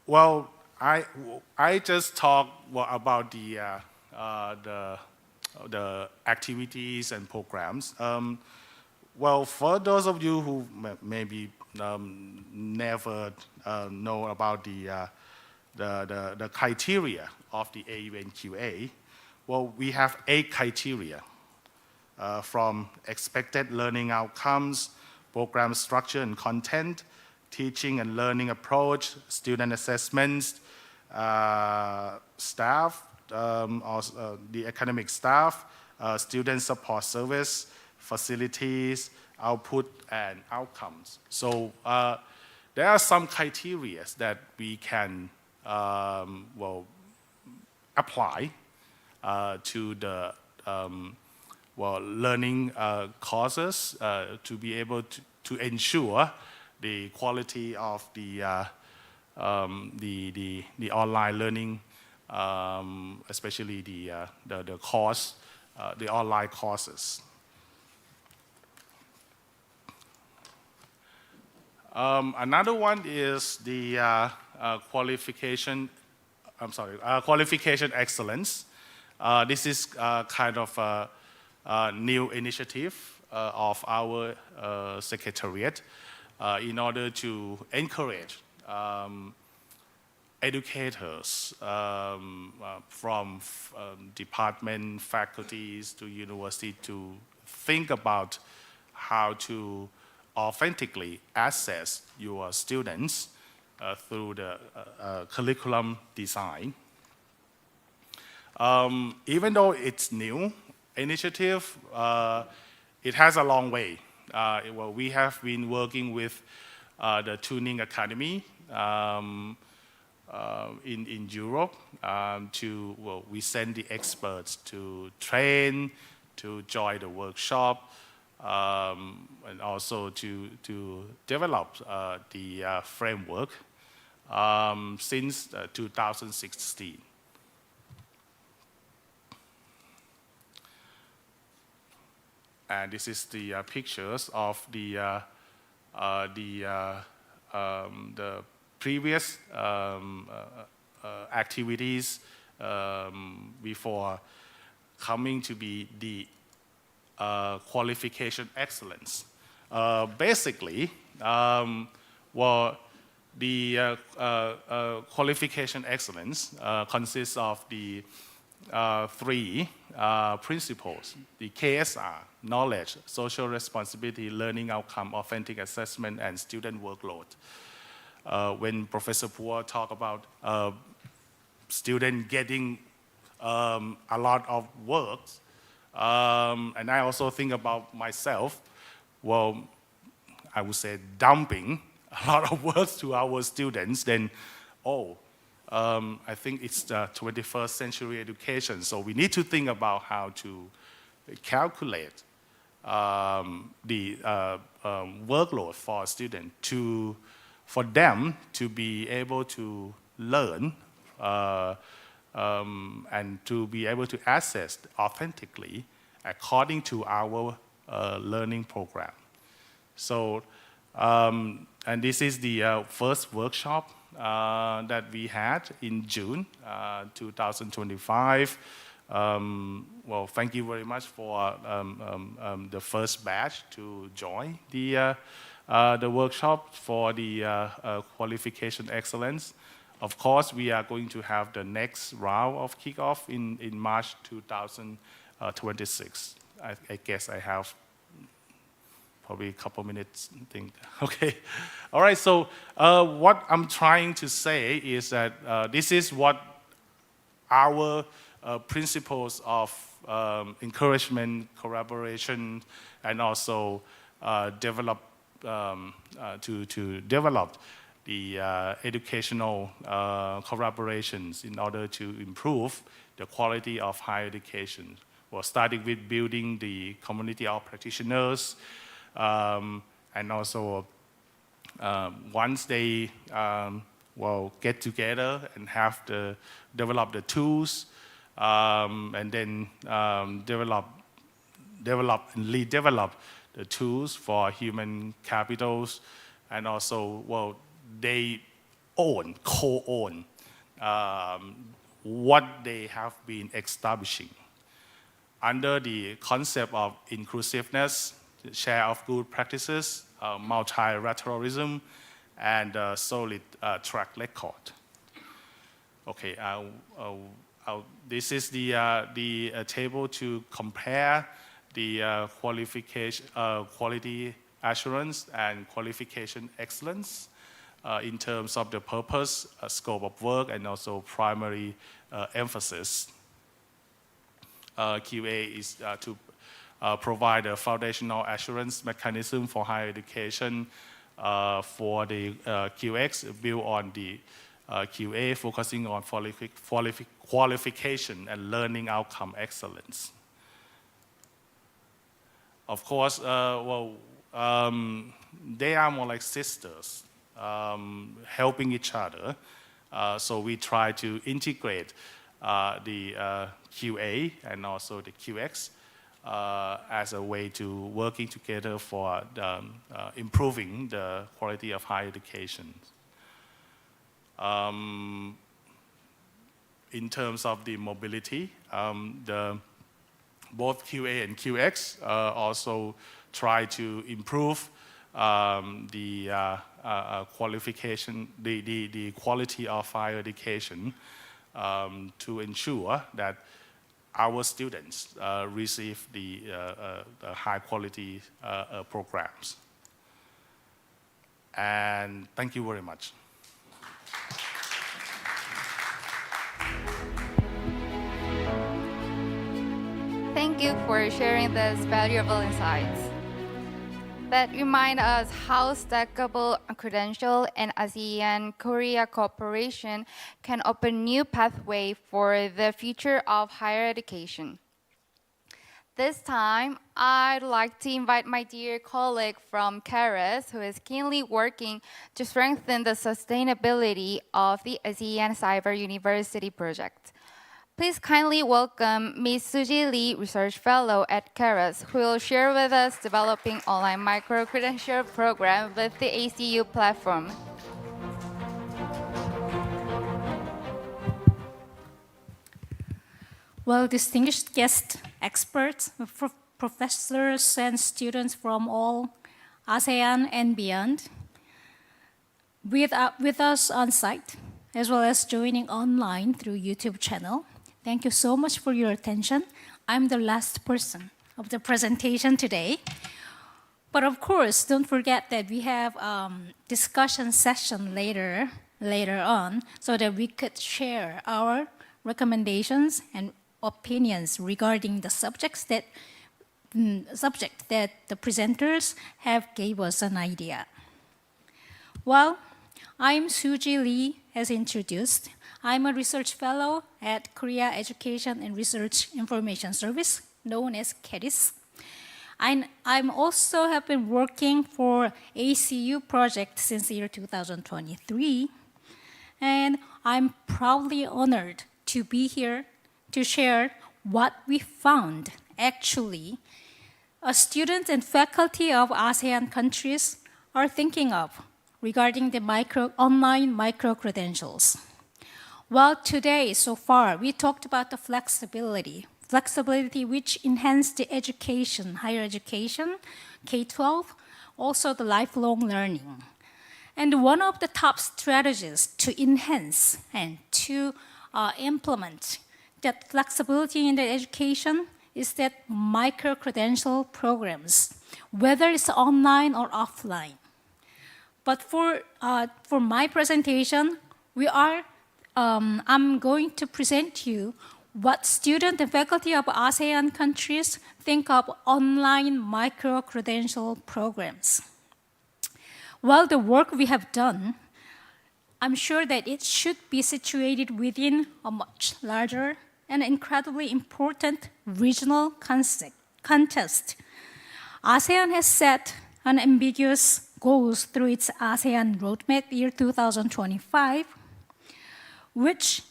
Well, I just talked about the activities and programs. Well, for those of you who maybe never know about the criteria of the AUNQA, well, we have 8 criteria from expected learning outcomes, program structure and content, teaching and learning approach, student assessments, staff, the academic staff, student support service, facilities, output, and outcomes. So there are some criteria that we can well, apply to the well, learning courses to be able to ensure the quality of the online learning, especially the course, the online courses. Another one is the qualification excellence. This is kind of a new initiative of our secretariat in order to encourage educators from department, faculties to university to think about how to authentically assess your students through the curriculum design. Even though it's new initiative, it has a long way. Well, we have been working with the Tuning Academy in Europe we send the experts to train, to join the workshop, and also to develop the framework since 2016. And this is the pictures of the previous activities before coming to be the qualification excellence. Basically, well, the qualification excellence consists of the 3 principles: the KSR, knowledge, social responsibility, learning outcome, authentic assessment, and student workload. When Professor Poor talked about student getting a lot of work, and I also think about myself, well, I would say dumping a lot of work to our students, then, I think it's the 21st century education, so we need to think about how to calculate the workload for a student for them to be able to learn and to be able to assess authentically according to our learning program. So, and this is the first workshop that we had in June 2025. Well, thank you very much for the first batch to join the workshop for the qualification excellence. Of course, we are going to have the next round of kickoff in March 2026. I guess I have probably a couple minutes. Okay. All right. So what I'm trying to say is that this is what our principles of encouragement, collaboration, and also develop to develop the educational collaborations in order to improve the quality of higher education. We're starting with building the community of practitioners, and also once they will get together and have develop the tools, and then develop and redevelop the tools for human capitals, and also, they co-own what they have been establishing under the concept of inclusiveness, share of good practices, multilateralism, and solid track record. Okay, this is the table to compare the quality assurance and qualification excellence in terms of the purpose, scope of work, and also primary emphasis. QA is to provide a foundational assurance mechanism for higher education. For the QX, build on the QA, focusing on qualification and learning outcome excellence. Of course, they are more like sisters, helping each other. So we try to integrate the QA and also the QX as a way to working together for improving the quality of higher education. In terms of the mobility, both QA and QX also try to improve the qualification, the quality of higher education to ensure that our students receive the high quality programs. And thank you very much. Thank you for sharing these valuable insights that remind us how stackable credential and ASEAN-Korea cooperation can open new pathway for the future of higher education. This time, I'd like to invite my dear colleague from KERIS, who is keenly working to strengthen the sustainability of the ASEAN Cyber University project. Please kindly welcome Ms. Suji Lee, Research Fellow at KERIS, who will share with us developing online micro-credential program with the ACU platform. Well, distinguished guest experts, professors and students from all ASEAN and beyond, with us on site, as well as joining online through YouTube channel, thank you so much for your attention. I'm the last person of the presentation today. But of course, don't forget that we have discussion session later on so that we could share our recommendations and opinions regarding the subject that the presenters have gave us an idea. Well, I'm Suji Lee, as introduced. I'm a research fellow at Korea Education and Research Information Service, known as KERIS. I'm also have been working for ACU project since the year 2023. And I'm proudly honored to be here to share what we found. Actually, students and faculty of ASEAN countries are thinking of regarding the online micro-credentials. Well, today, so far, we talked about the flexibility which enhanced the education, higher education, K-12, also the lifelong learning. And one of the top strategies to enhance and to implement that flexibility in the education is that micro-credential programs, whether it's online or offline. But for my presentation, I'm going to present to you what students and faculty of ASEAN countries think of online micro-credential programs. While the work we have done, I'm sure that it should be situated within a much larger and incredibly important regional context. ASEAN has set unambiguous goals through its ASEAN Roadmap year 2025, which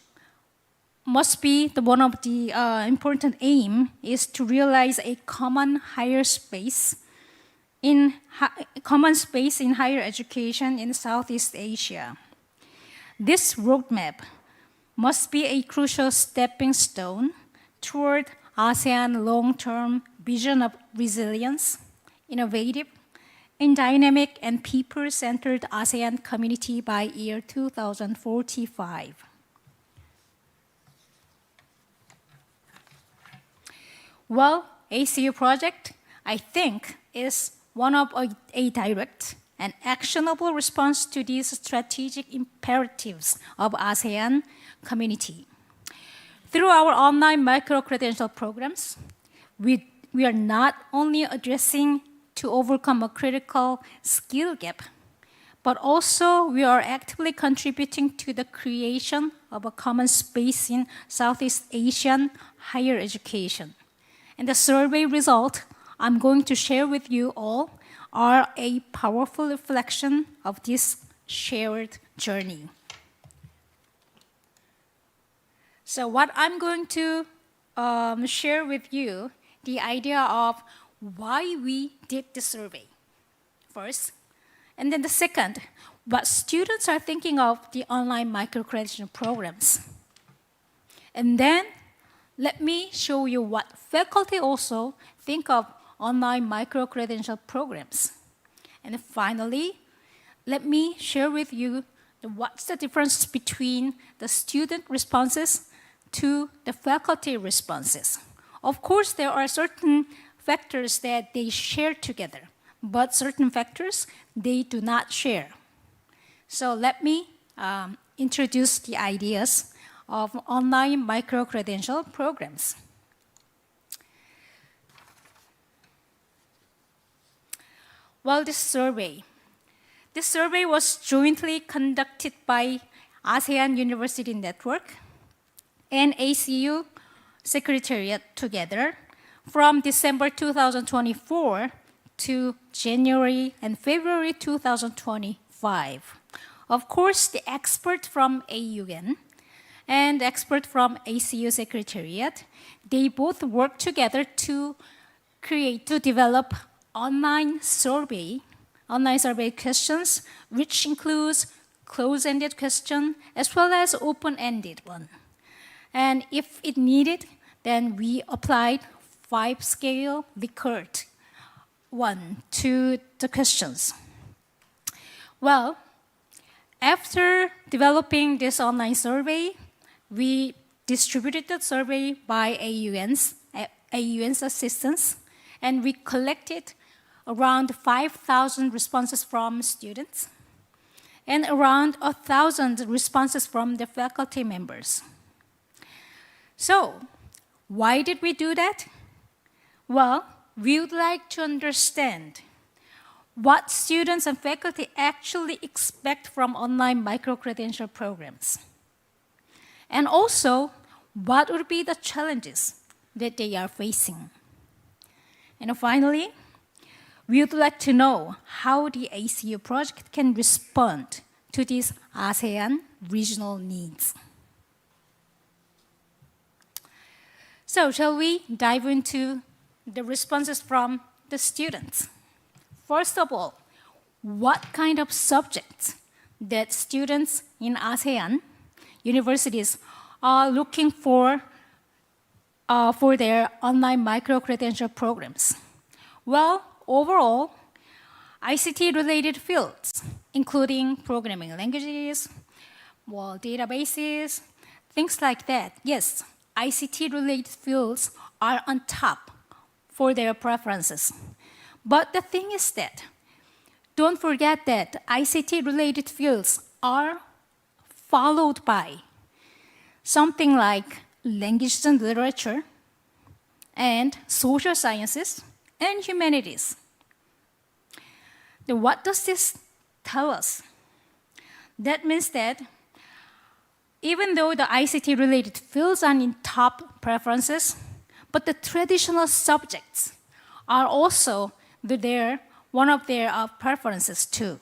must be one of the important aim is to realize a common space in higher education in Southeast Asia. This roadmap must be a crucial stepping stone toward ASEAN long-term vision of resilience, innovative, and dynamic and people-centered ASEAN community by year 2045. Well, ACU project, I think, is one of a direct and actionable response to these strategic imperatives of ASEAN community. Through our online micro-credential programs, we are not only addressing to overcome a critical skill gap, but also we are actively contributing to the creation of a common space in Southeast Asian higher education. And the survey result I'm going to share with you all are a powerful reflection of this shared journey. So what I'm going to share with you, the idea of why we did the survey first, and then the second, what students are thinking of the online micro-credential programs. And then let me show you what faculty also think of online micro-credential programs. And finally, let me share with you what's the difference between the student responses to the faculty responses. Of course, there are certain factors that they share together, but certain factors they do not share. So let me introduce the ideas of online micro-credential programs. Well, this survey was jointly conducted by ASEAN University Network and ACU Secretariat together from December 2024 to January and February 2025. Of course, the expert from AUN and the expert from ACU Secretariat, they both worked together to develop online survey questions, which includes closed-ended question as well as open-ended one. And if it needed, then we applied 5-scale Likert one to the questions. Well, after developing this online survey, we distributed the survey by AUN's assistance, and we collected around 5,000 responses from students and around 1,000 responses from the faculty members. So, why did we do that? Well, we would like to understand what students and faculty actually expect from online micro-credential programs. And also, what would be the challenges that they are facing. And finally, we would like to know how the ACU project can respond to these ASEAN regional needs. So, shall we dive into the responses from the students? First of all, what kind of subjects that students in ASEAN universities are looking for their online micro-credential programs? Well, overall, ICT-related fields, including programming languages, databases, things like that. Yes, ICT-related fields are on top for their preferences. But the thing is that, don't forget that ICT-related fields are followed by something like languages and literature, and social sciences, and humanities. Then what does this tell us? That means that even though the ICT-related fields are in top preferences, but the traditional subjects are also one of their preferences too.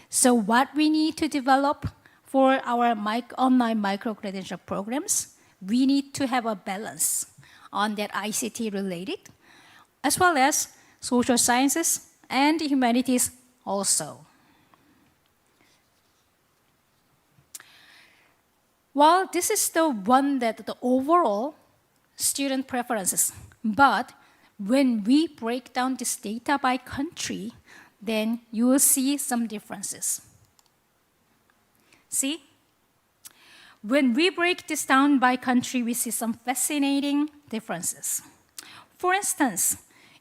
So what we need to develop for our online micro-credential programs, we need to have a balance on that ICT-related, as well as social sciences and humanities also. Well, this is the one that the overall student preferences. But when we break down this data by country, then you will see some differences. See? When we break this down by country, we see some fascinating differences. For instance,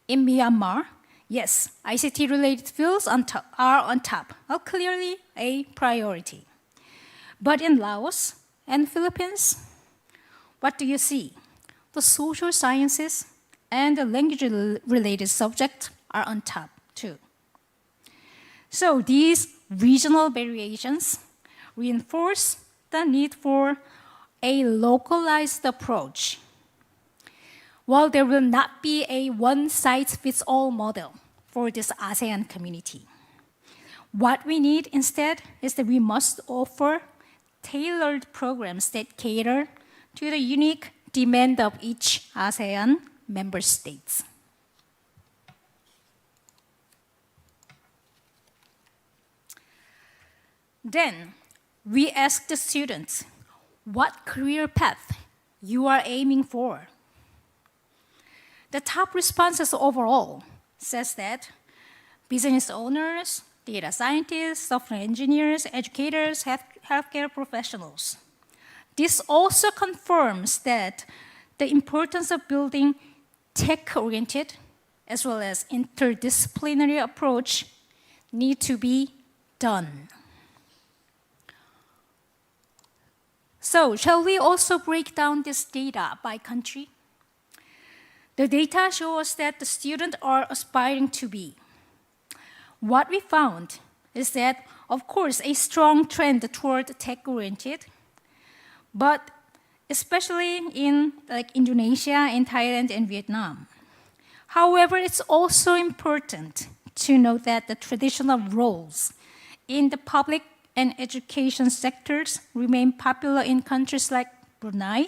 in Myanmar, yes, ICT-related fields are on top, clearly a priority. But in Laos and Philippines, what do you see? The social sciences and the language-related subjects are on top too. So these regional variations reinforce the need for a localized approach. While there will not be a one-size-fits-all model for this ASEAN community, what we need instead is that we must offer tailored programs that cater to the unique demand of each ASEAN member states. Then, we ask the students what career path you are aiming for. The top responses overall says that business owners, data scientists, software engineers, educators, healthcare professionals. This also confirms that the importance of building tech-oriented as well as interdisciplinary approach need to be done. So, shall we also break down this data by country? The data shows that the students are aspiring to be. What we found is that, of course, a strong trend toward tech-oriented, but especially in Indonesia, in Thailand, and Vietnam. However, it's also important to note that the traditional roles in the public and education sectors remain popular in countries like Brunei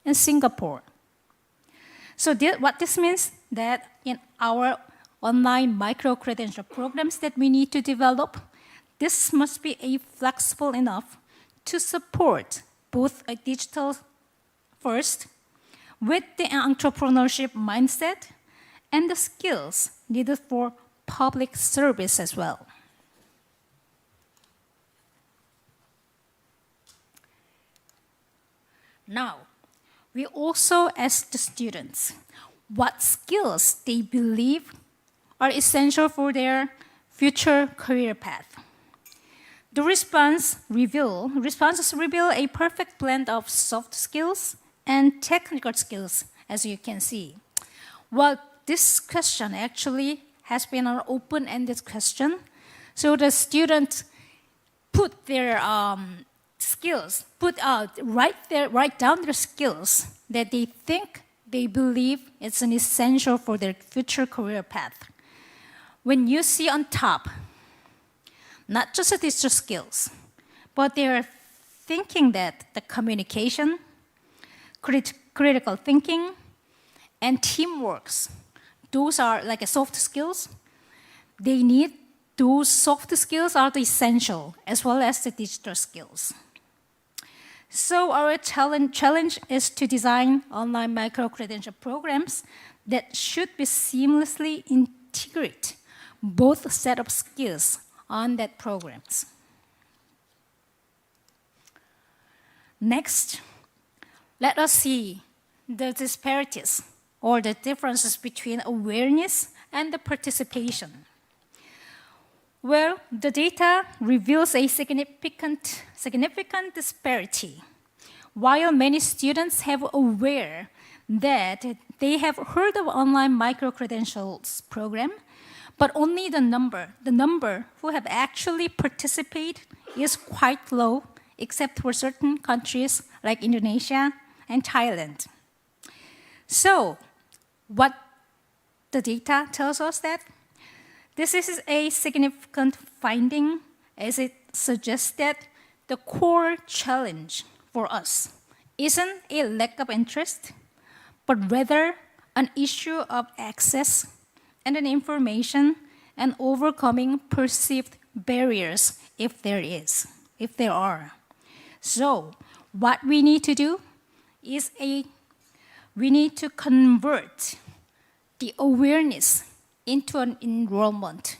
and Singapore. So what this means that in our online micro-credential programs that we need to develop, this must be flexible enough to support both a digital first with the entrepreneurship mindset and the skills needed for public service as well. Now, we also ask the students what skills they believe are essential for their future career path. The responses reveal a perfect blend of soft skills and technical skills, as you can see. Well, this question actually has been an open-ended question. So the students put their skills, write down their skills that they think, they believe it's an essential for their future career path. When you see on top, not just the digital skills, but they are thinking that the communication, critical thinking, and teamwork, those are like soft skills. They need those soft skills are the essential as well as the digital skills. So our challenge is to design online micro-credential programs that should be seamlessly integrate both set of skills on that programs. Next, let us see the disparities or the differences between awareness and the participation? Well, the data reveals a significant disparity. While many students have aware that they have heard of online micro-credentials program, but only the number who have actually participated is quite low, except for certain countries like Indonesia and Thailand. So, what the data tells us that this is a significant finding, as it suggests that the core challenge for us isn't a lack of interest, but rather an issue of access and an information and overcoming perceived barriers if there are. So what we need to do is we need to convert the awareness into an enrollment.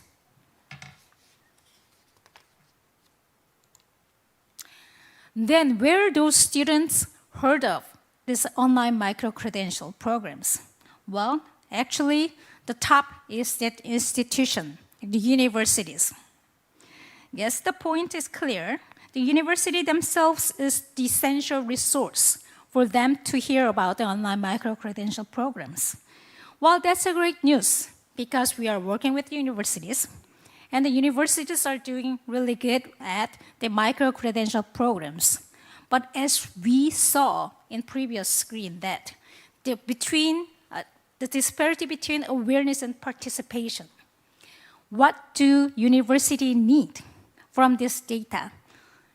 Then where those students heard of these online micro-credential programs? Well, actually, the top is that institution, the universities. Yes, the point is clear. The university themselves is the essential resource for them to hear about the online micro-credential programs. Well, that's a great news because we are working with universities, and the universities are doing really good at the micro-credential programs. But as we saw in previous screen, that the disparity between awareness and participation, what do universities need from this data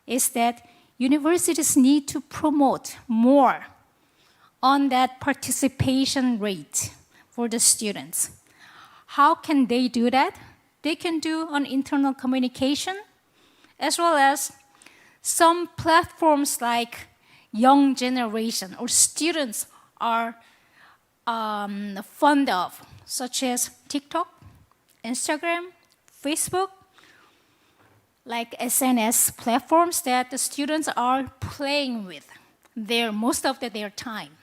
is that universities need to promote more on that participation rate for the students. How can they do that? They can do on internal communication, as well as some platforms like young generation or students are fond of, such as TikTok, Instagram, Facebook, like SNS platforms that the students are playing with most of their time.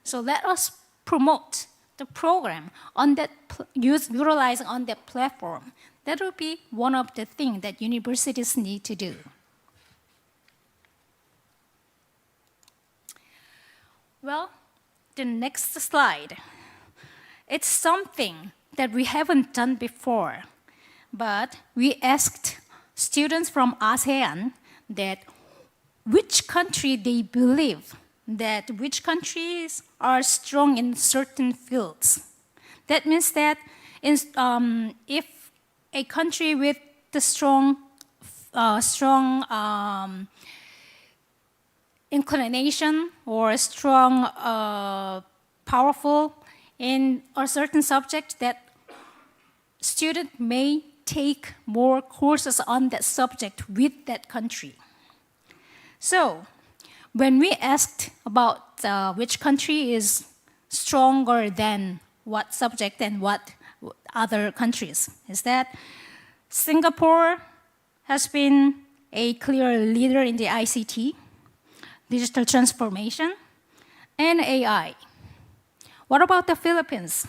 So let us promote the program on that, utilizing on that platform. That will be one of the things that universities need to do. Well, the next slide. It's something that we haven't done before, but we asked students from ASEAN that which country they believe that which countries are strong in certain fields. That means that if a country with the strong inclination or strong powerful in a certain subject, that student may take more courses on that subject with that country. So when we asked about which country is stronger than what subject and what other countries, is that Singapore has been a clear leader in the ICT, digital transformation, and AI. What about the Philippines?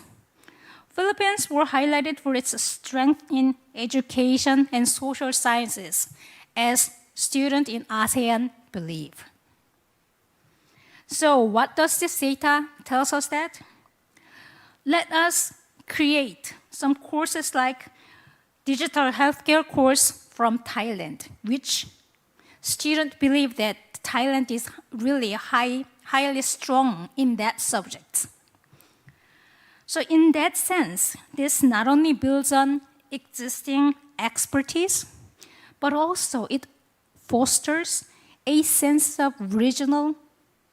Philippines were highlighted for its strength in education and social sciences, as students in ASEAN believe. So what does this data tell us that? Let us create some courses like digital healthcare course from Thailand, which students believe that Thailand is really highly strong in that subject. So in that sense, this not only builds on existing expertise, but also it fosters a sense of regional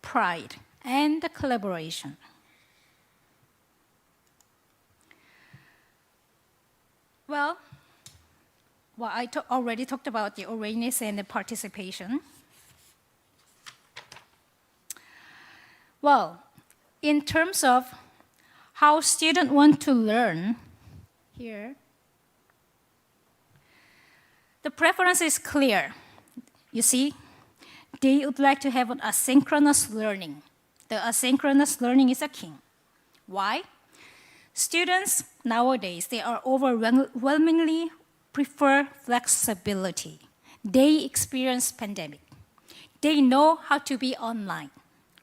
pride and collaboration. Well, I already talked about the awareness and the participation. Well, in terms of how students want to learn here, the preference is clear. You see, they would like to have an asynchronous learning. The asynchronous learning is a king. Why? Students nowadays, they are overwhelmingly prefer flexibility. They experience pandemic. They know how to be online,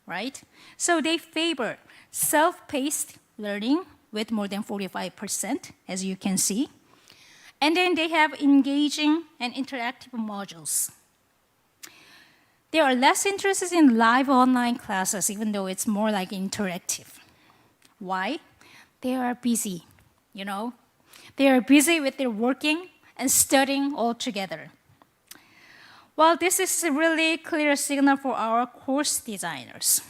right? So they favor self-paced learning with more than 45%, as you can see. And then they have engaging and interactive modules. They are less interested in live online classes, even though it's more like interactive. Why? They are busy, you know? They are busy with their working and studying all together. Well, this is a really clear signal for our course designers.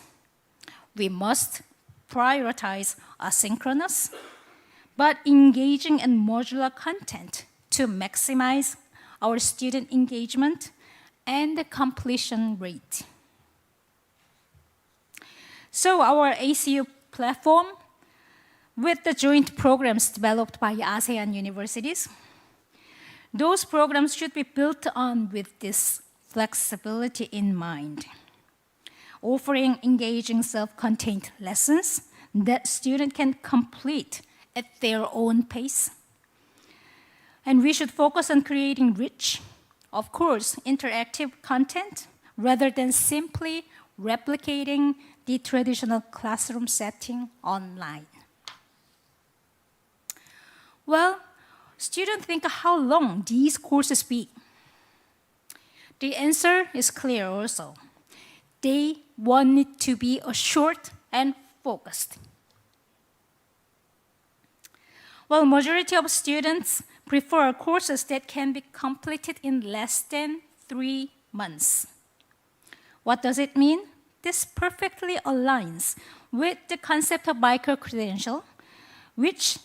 We must prioritize asynchronous, but engaging and modular content to maximize our student engagement and the completion rate. So our ACU platform, with the joint programs developed by ASEAN universities, those programs should be built on with this flexibility in mind, offering engaging self-contained lessons that students can complete at their own pace. And we should focus on creating rich, of course, interactive content rather than simply replicating the traditional classroom setting online. Well, students think how long these courses be. The answer is clear also. They want it to be short and focused. Well, majority of students prefer courses that can be completed in less than 3 months. What does it mean? This perfectly aligns with the concept of micro-credential, which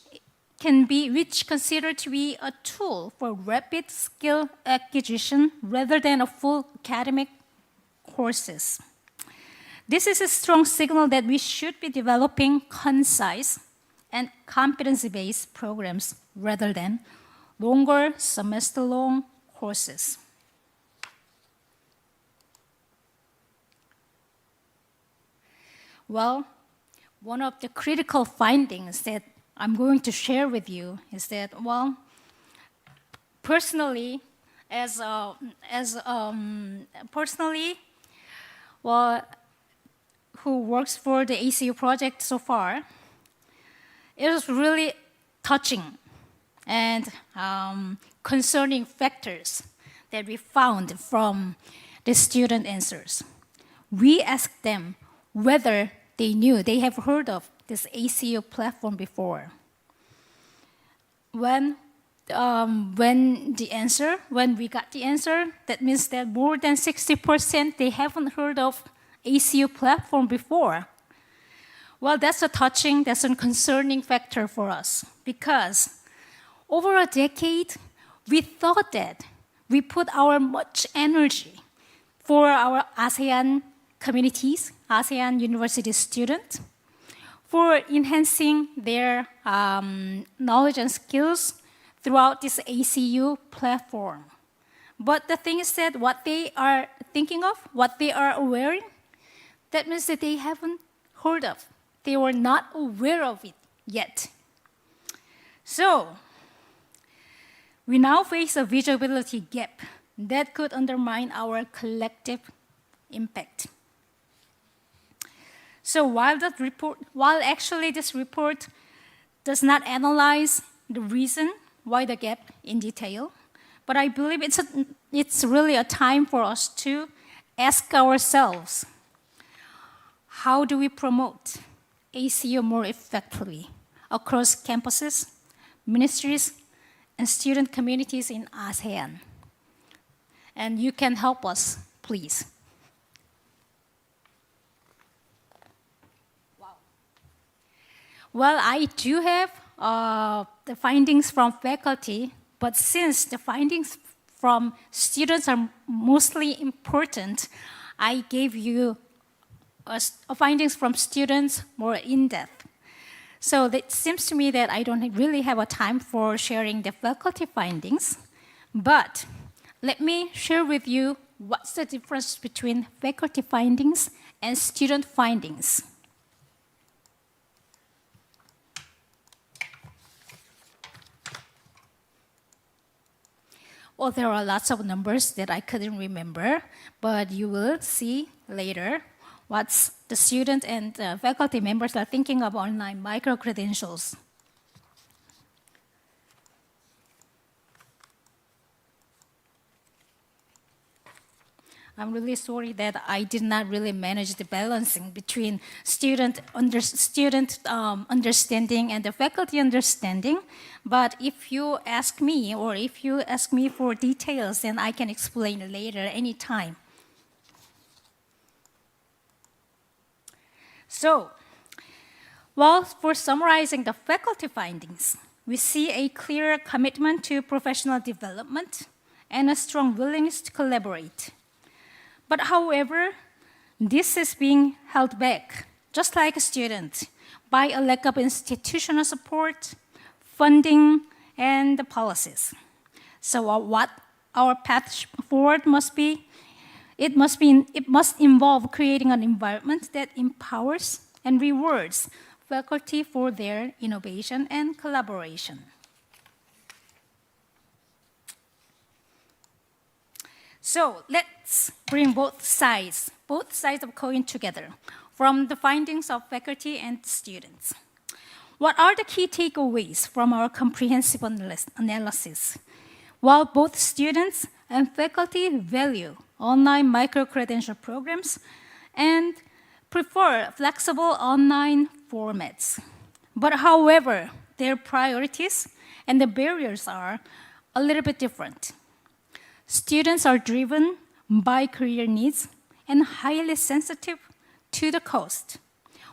considered to be a tool for rapid skill acquisition rather than a full academic courses. This is a strong signal that we should be developing concise and competency-based programs rather than longer semester-long courses. Well, one of the critical findings that I'm going to share with you is that, well, personally, who works for the ACU project so far, it was really touching and concerning factors that we found from the student answers. We asked them whether they have heard of this ACU platform before. When we got the answer, that means that more than 60% they haven't heard of ACU platform before. Well, that's a concerning factor for us, because over a decade, we thought that we put our much energy for our ASEAN communities, ASEAN university students, for enhancing their knowledge and skills throughout this ACU platform. But the thing is that what they are thinking of, what they are aware of, that means that they haven't heard of. They were not aware of it yet. So, we now face a visibility gap that could undermine our collective impact. So while actually this report does not analyze the reason why the gap in detail, but I believe it's really a time for us to ask ourselves, how do we promote ACU more effectively across campuses, ministries, and student communities in ASEAN? And you can help us, please. Well, I do have the findings from faculty, but since the findings from students are mostly important, I gave you findings from students more in-depth. So it seems to me that I don't really have a time for sharing the faculty findings, but let me share with you what's the difference between faculty findings and student findings. Well, there are lots of numbers that I couldn't remember, but you will see later what the student and faculty members are thinking of online micro-credentials. I'm really sorry that I did not really manage the balancing between student understanding and the faculty understanding. But if you ask me, or if you ask me for details, then I can explain later anytime. So, well, for summarizing the faculty findings, we see a clear commitment to professional development and a strong willingness to collaborate. But however, this is being held back, just like a student, by a lack of institutional support, funding, and the policies. So what our path forward must be, it must involve creating an environment that empowers and rewards faculty for their innovation and collaboration. So let's bring both sides of coin together from the findings of faculty and students. What are the key takeaways from our comprehensive analysis? While both students and faculty value online micro-credential programs and prefer flexible online formats. But however, their priorities and the barriers are a little bit different. Students are driven by career needs and highly sensitive to the cost,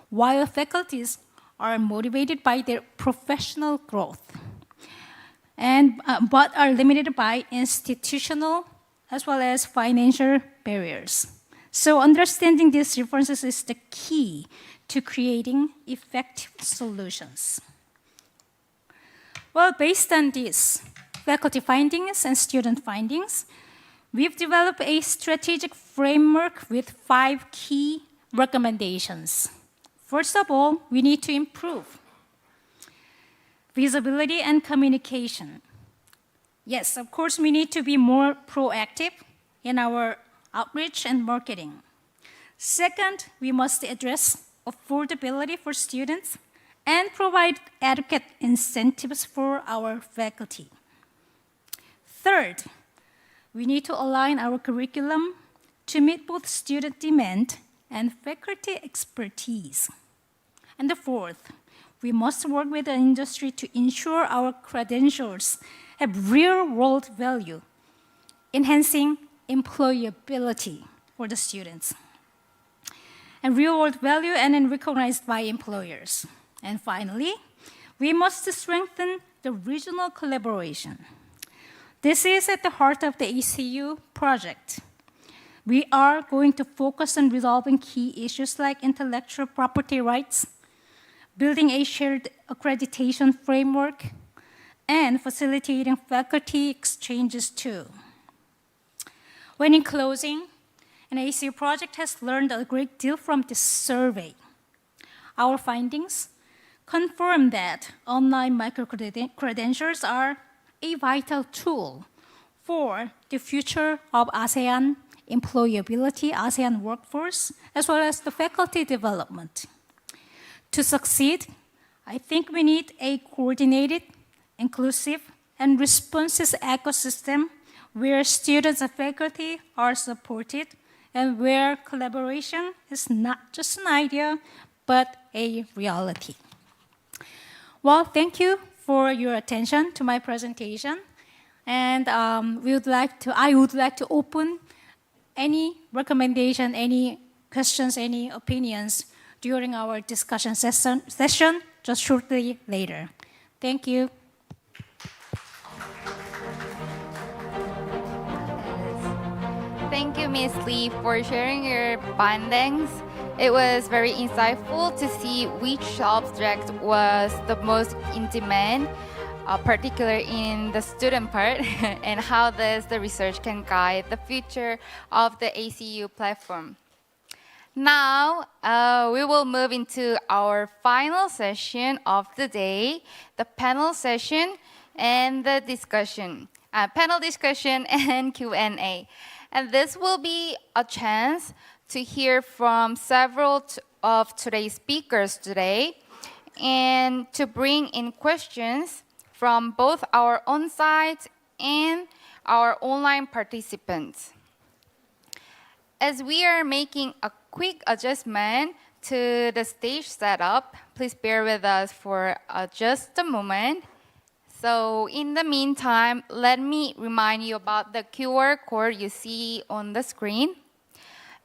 while faculties are motivated by their professional growth, but are limited by institutional as well as financial barriers. So understanding these differences is the key to creating effective solutions. Well, based on these faculty findings and student findings, we've developed a strategic framework with 5 key recommendations. First of all, we need to improve visibility and communication. Yes, of course, we need to be more proactive in our outreach and marketing. Second, we must address affordability for students and provide adequate incentives for our faculty. Third, we need to align our curriculum to meet both student demand and faculty expertise. And the fourth, we must work with the industry to ensure our credentials have real-world value, enhancing employability for the students, and real-world value and then recognized by employers. And finally, we must strengthen the regional collaboration. This is at the heart of the ACU project. We are going to focus on resolving key issues like intellectual property rights, building a shared accreditation framework, and facilitating faculty exchanges too. When in closing, an ACU project has learned a great deal from this survey. Our findings confirm that online micro-credentials are a vital tool for the future of ASEAN employability, ASEAN workforce, as well as the faculty development. To succeed, I think we need a coordinated, inclusive, and responsive ecosystem where students and faculty are supported and where collaboration is not just an idea, but a reality. Well, thank you for your attention to my presentation. And I would like to open any recommendation, any questions, any opinions during our discussion session just shortly later. Thank you. Thank you, Ms. Lee, for sharing your findings. It was very insightful to see which subject was the most in demand, particularly in the student part, and how the research can guide the future of the ACU platform. Now, we will move into our final session of the day, the panel session and the discussion. panel discussion and Q&A. And this will be a chance to hear from several of today's speakers today and to bring in questions from both our on-site and our online participants. As we are making a quick adjustment to the stage setup, please bear with us for just a moment. So in the meantime, let me remind you about the QR code you see on the screen.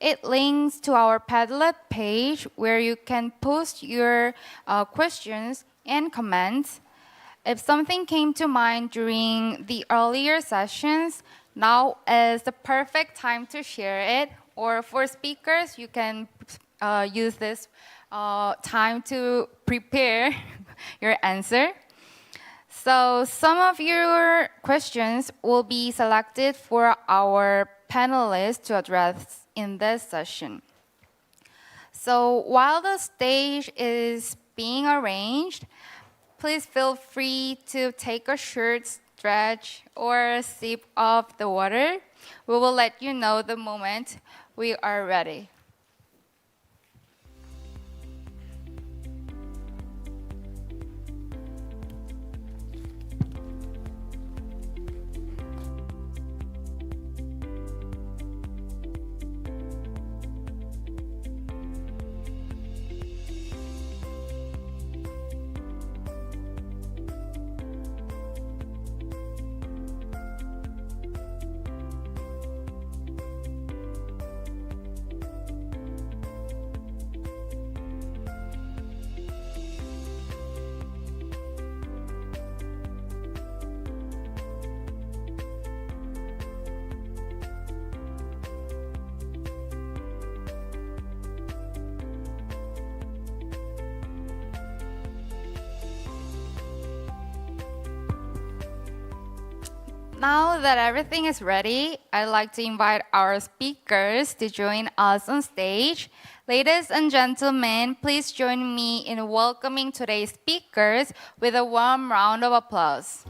It links to our Padlet page where you can post your questions and comments. If something came to mind during the earlier sessions, now is the perfect time to share it. Or for speakers, you can use this time to prepare your answer. So some of your questions will be selected for our panelists to address in this session. So while the stage is being arranged, please feel free to take a short stretch or sip of the water. We will let you know the moment we are ready. Now that everything is ready, I'd like to invite our speakers to join us on stage. Ladies and gentlemen, please join me in welcoming today's speakers with a warm round of applause.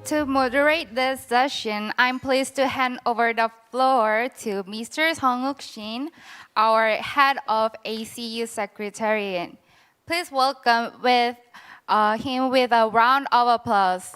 To moderate this session, I'm pleased to hand over the floor to Mr. Sung-uk Shin, our head of ACU Secretariat. Please welcome him with a round of applause.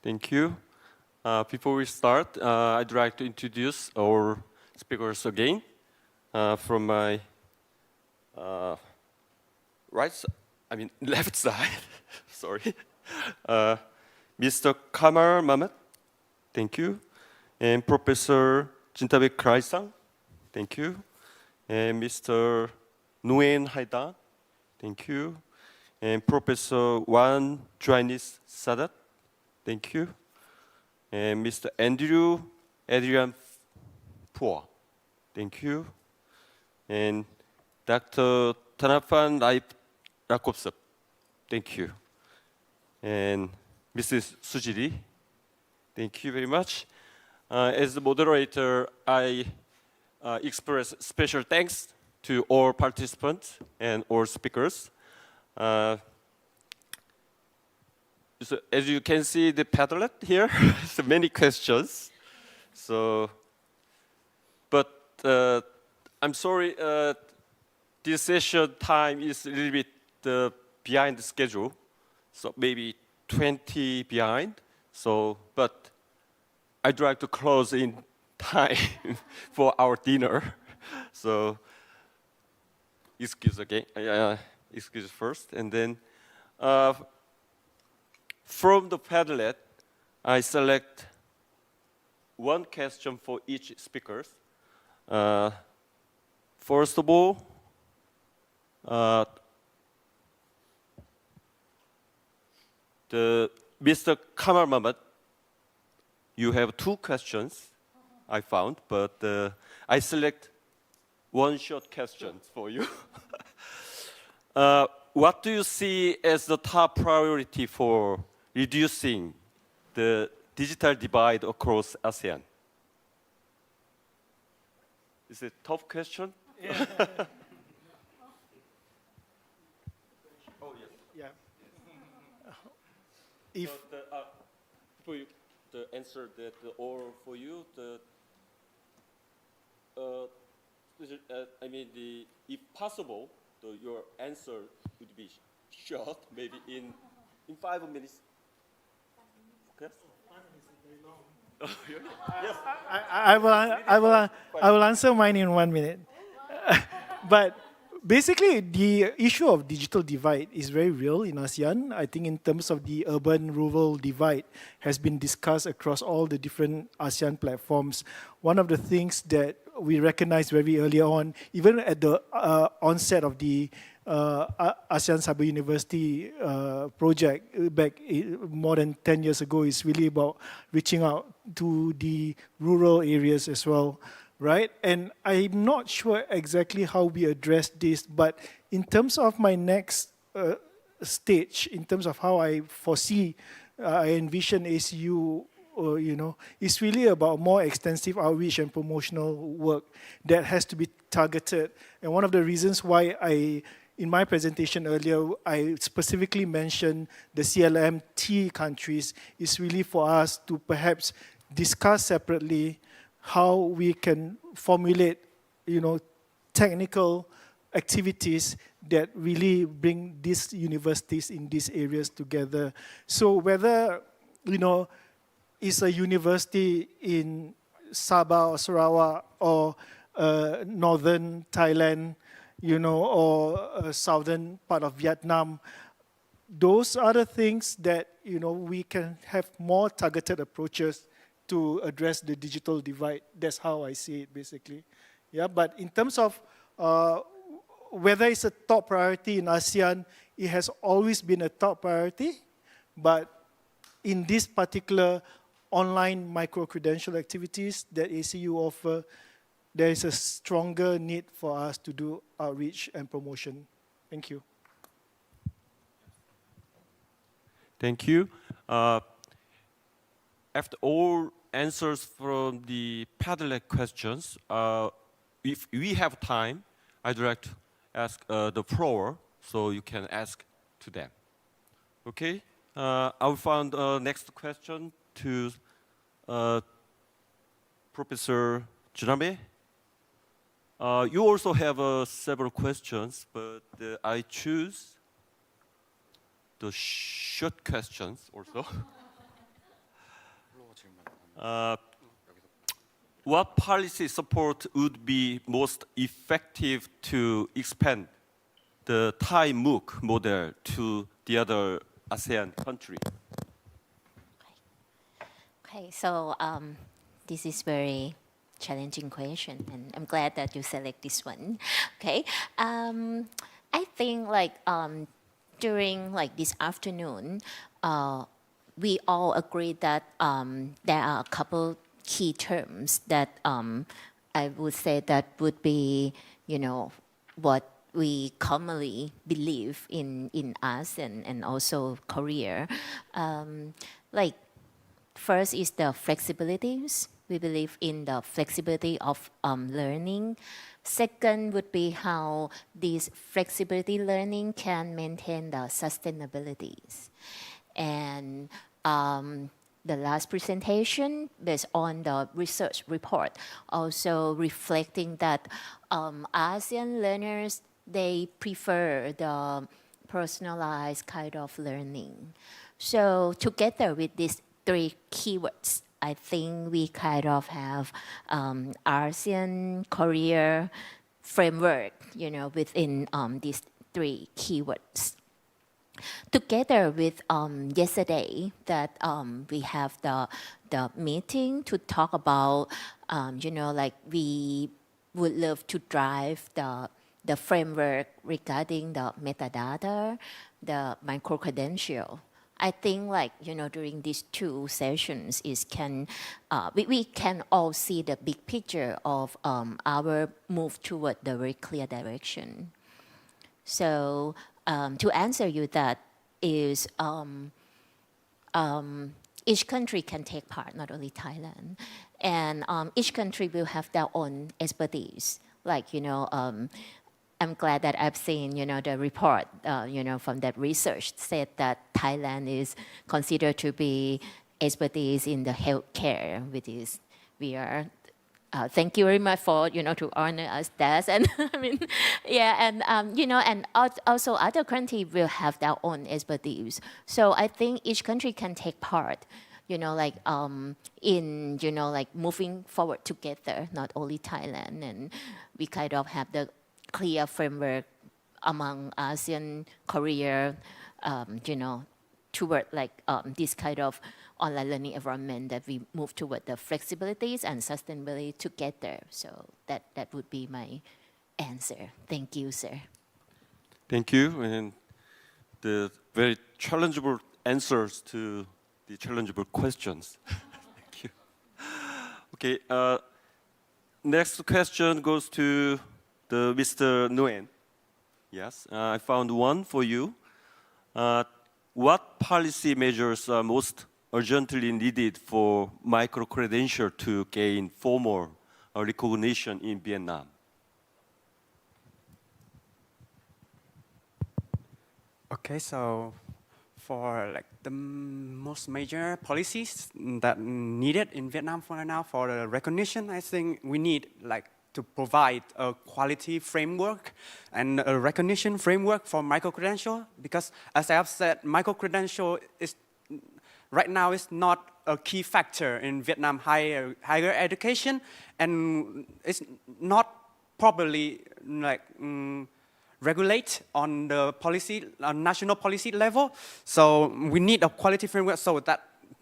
Thank you. Before we start, I'd like to introduce our speakers again. From my left side, sorry. Mr. Kamal Mamet, thank you. And Professor Jintabek Kraisang, thank you. And Mr. Nguyen Haidang, thank you. And Professor Wan Joannis Sadat, thank you. And Mr. Andrew Adrian Phua, thank you. And Dr. Thanaphan Rakopsep, thank you. And Mrs. Sujiri, thank you very much. As the moderator, I express special thanks to all participants and all speakers. so as you can see the Padlet here, so many questions. So, but I'm sorry, this session time is a little bit behind the schedule, so maybe 20 behind. So, but I'd like to close in time for our dinner. So, excuse again, excuse first, and then from the Padlet, I select one question for each speaker. First of all, Mr. Kamal Mahmood, you have two questions I found, but I select one short question for you. What do you see as the top priority for reducing the digital divide across ASEAN? Is it a tough question? Yeah. Oh, yes. Yeah. If for you, the answer that or for you, I mean, if possible, your answer would be short, maybe in 5 minutes. Yes. 5 minutes is very long. Oh, really? Yes. I will answer mine in 1 minute. But basically, the issue of digital divide is very real in ASEAN. I think in terms of the urban-rural divide has been discussed across all the different ASEAN platforms. One of the things that we recognized very early on, even at the onset of the ASEAN Cyber University project back more than 10 years ago, is really about reaching out to the rural areas as well, right? And I'm not sure exactly how we address this, but in terms of my next stage, in terms of how I foresee, I envision ACU, it's really about more extensive outreach and promotional work that has to be targeted. And one of the reasons why in my presentation earlier, I specifically mentioned the CLMT countries is really for us to perhaps discuss separately how we can formulate, technical activities that really bring these universities in these areas together. So whether, it's a university in Sabah or Sarawak or northern Thailand, or a southern part of Vietnam, those are the things that, we can have more targeted approaches to address the digital divide. That's how I see it, basically. Yeah, but in terms of whether it's a top priority in ASEAN, it has always been a top priority, but in this particular online micro-credential activities that ACU offer, there is a stronger need for us to do outreach and promotion. Thank you. Thank you. After all answers from the Padlet questions, if we have time, I'd like to ask the floor, so you can ask to them. Okay? I will find next question to Professor Jinabe. You also have several questions, but I choose the short questions also. What policy support would be most effective to expand the Thai MOOC model to the other ASEAN country? Okay, so this is very challenging question, and I'm glad that you select this one. Okay, I think during this afternoon, we all agree that there are a couple key terms that I would say that would be, what we commonly believe in us and also Korea. First is the flexibilities. We believe in the flexibility of learning. Second would be how this flexibility learning can maintain the sustainabilities. And the last presentation, based on the research report, also reflecting that ASEAN learners, they prefer the personalized kind of learning. So together with these three keywords, I think we kind of have ASEAN career framework, within these three keywords. Together with yesterday, that we have the meeting to talk about, we would love to drive the framework regarding the metadata, the micro-credential. I think during these two sessions we can all see the big picture of our move toward the very clear direction. So to answer you, that is each country can take part, not only Thailand, and each country will have their own expertise. I'm glad that I've seen, the report, from that research said that Thailand is considered to be expertise in the healthcare, which is we are. Thank you very much for to honor us that, and and also other countries will have their own expertise. So I think each country can take part, in moving forward together, not only Thailand, and we kind of have the clear framework among ASEAN, Korea, toward this kind of online learning environment that we move toward the flexibilities and sustainability together. So that would be my answer. Thank you, sir. Thank you, and the very challengeable answers to the challengeable questions. Thank you. Okay, next question goes to Mr. Nguyen. Yes, I found one for you. What policy measures are most urgently needed for micro-credential to gain formal recognition in Vietnam? Okay, so for the most major policies that needed in Vietnam for now for the recognition, I think we need to provide a quality framework and a recognition framework for micro-credential, because as I have said, micro-credential is right now is not a key factor in Vietnam higher education, and it's not properly regulate on the policy, national policy level. So we need a quality framework so that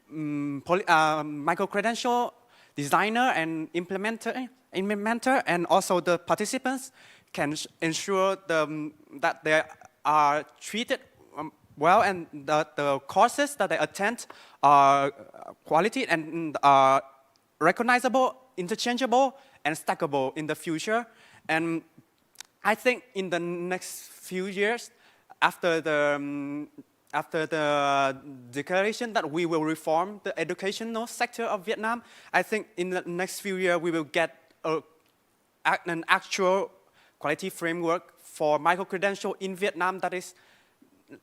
micro-credential designer and implementer and also the participants can ensure that they are treated well, and that the courses that they attend are quality and are recognizable, interchangeable, and stackable in the future. And I think in the next few years, after the declaration that we will reform the educational sector of Vietnam, I think in the next few years we will get an actual quality framework for micro-credential in Vietnam that is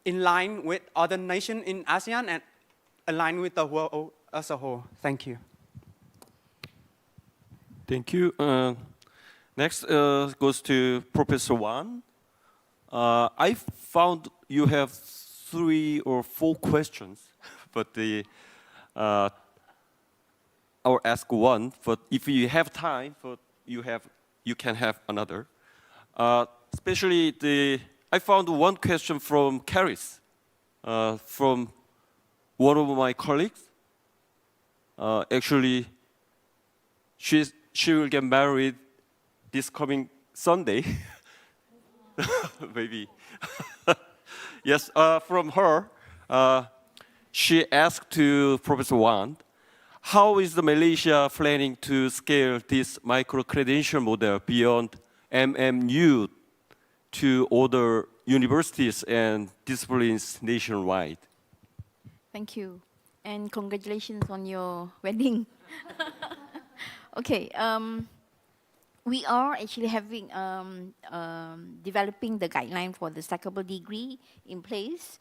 in line with other nations in ASEAN and aligned with the world as a whole. Thank you. Thank you. Next goes to Professor Wan. I found you have 3 or 4 questions, but I'll ask one. But if you have time, you can have another. Especially I found one question from KERIS, from one of my colleagues. Actually, she will get married this coming Sunday, maybe. Yes, from her, she asked to Professor Wan, how is Malaysia planning to scale this micro-credential model beyond MMU to other universities and disciplines nationwide? Thank you, and congratulations on your wedding. Okay, we are actually having developing the guideline for the stackable degree in place.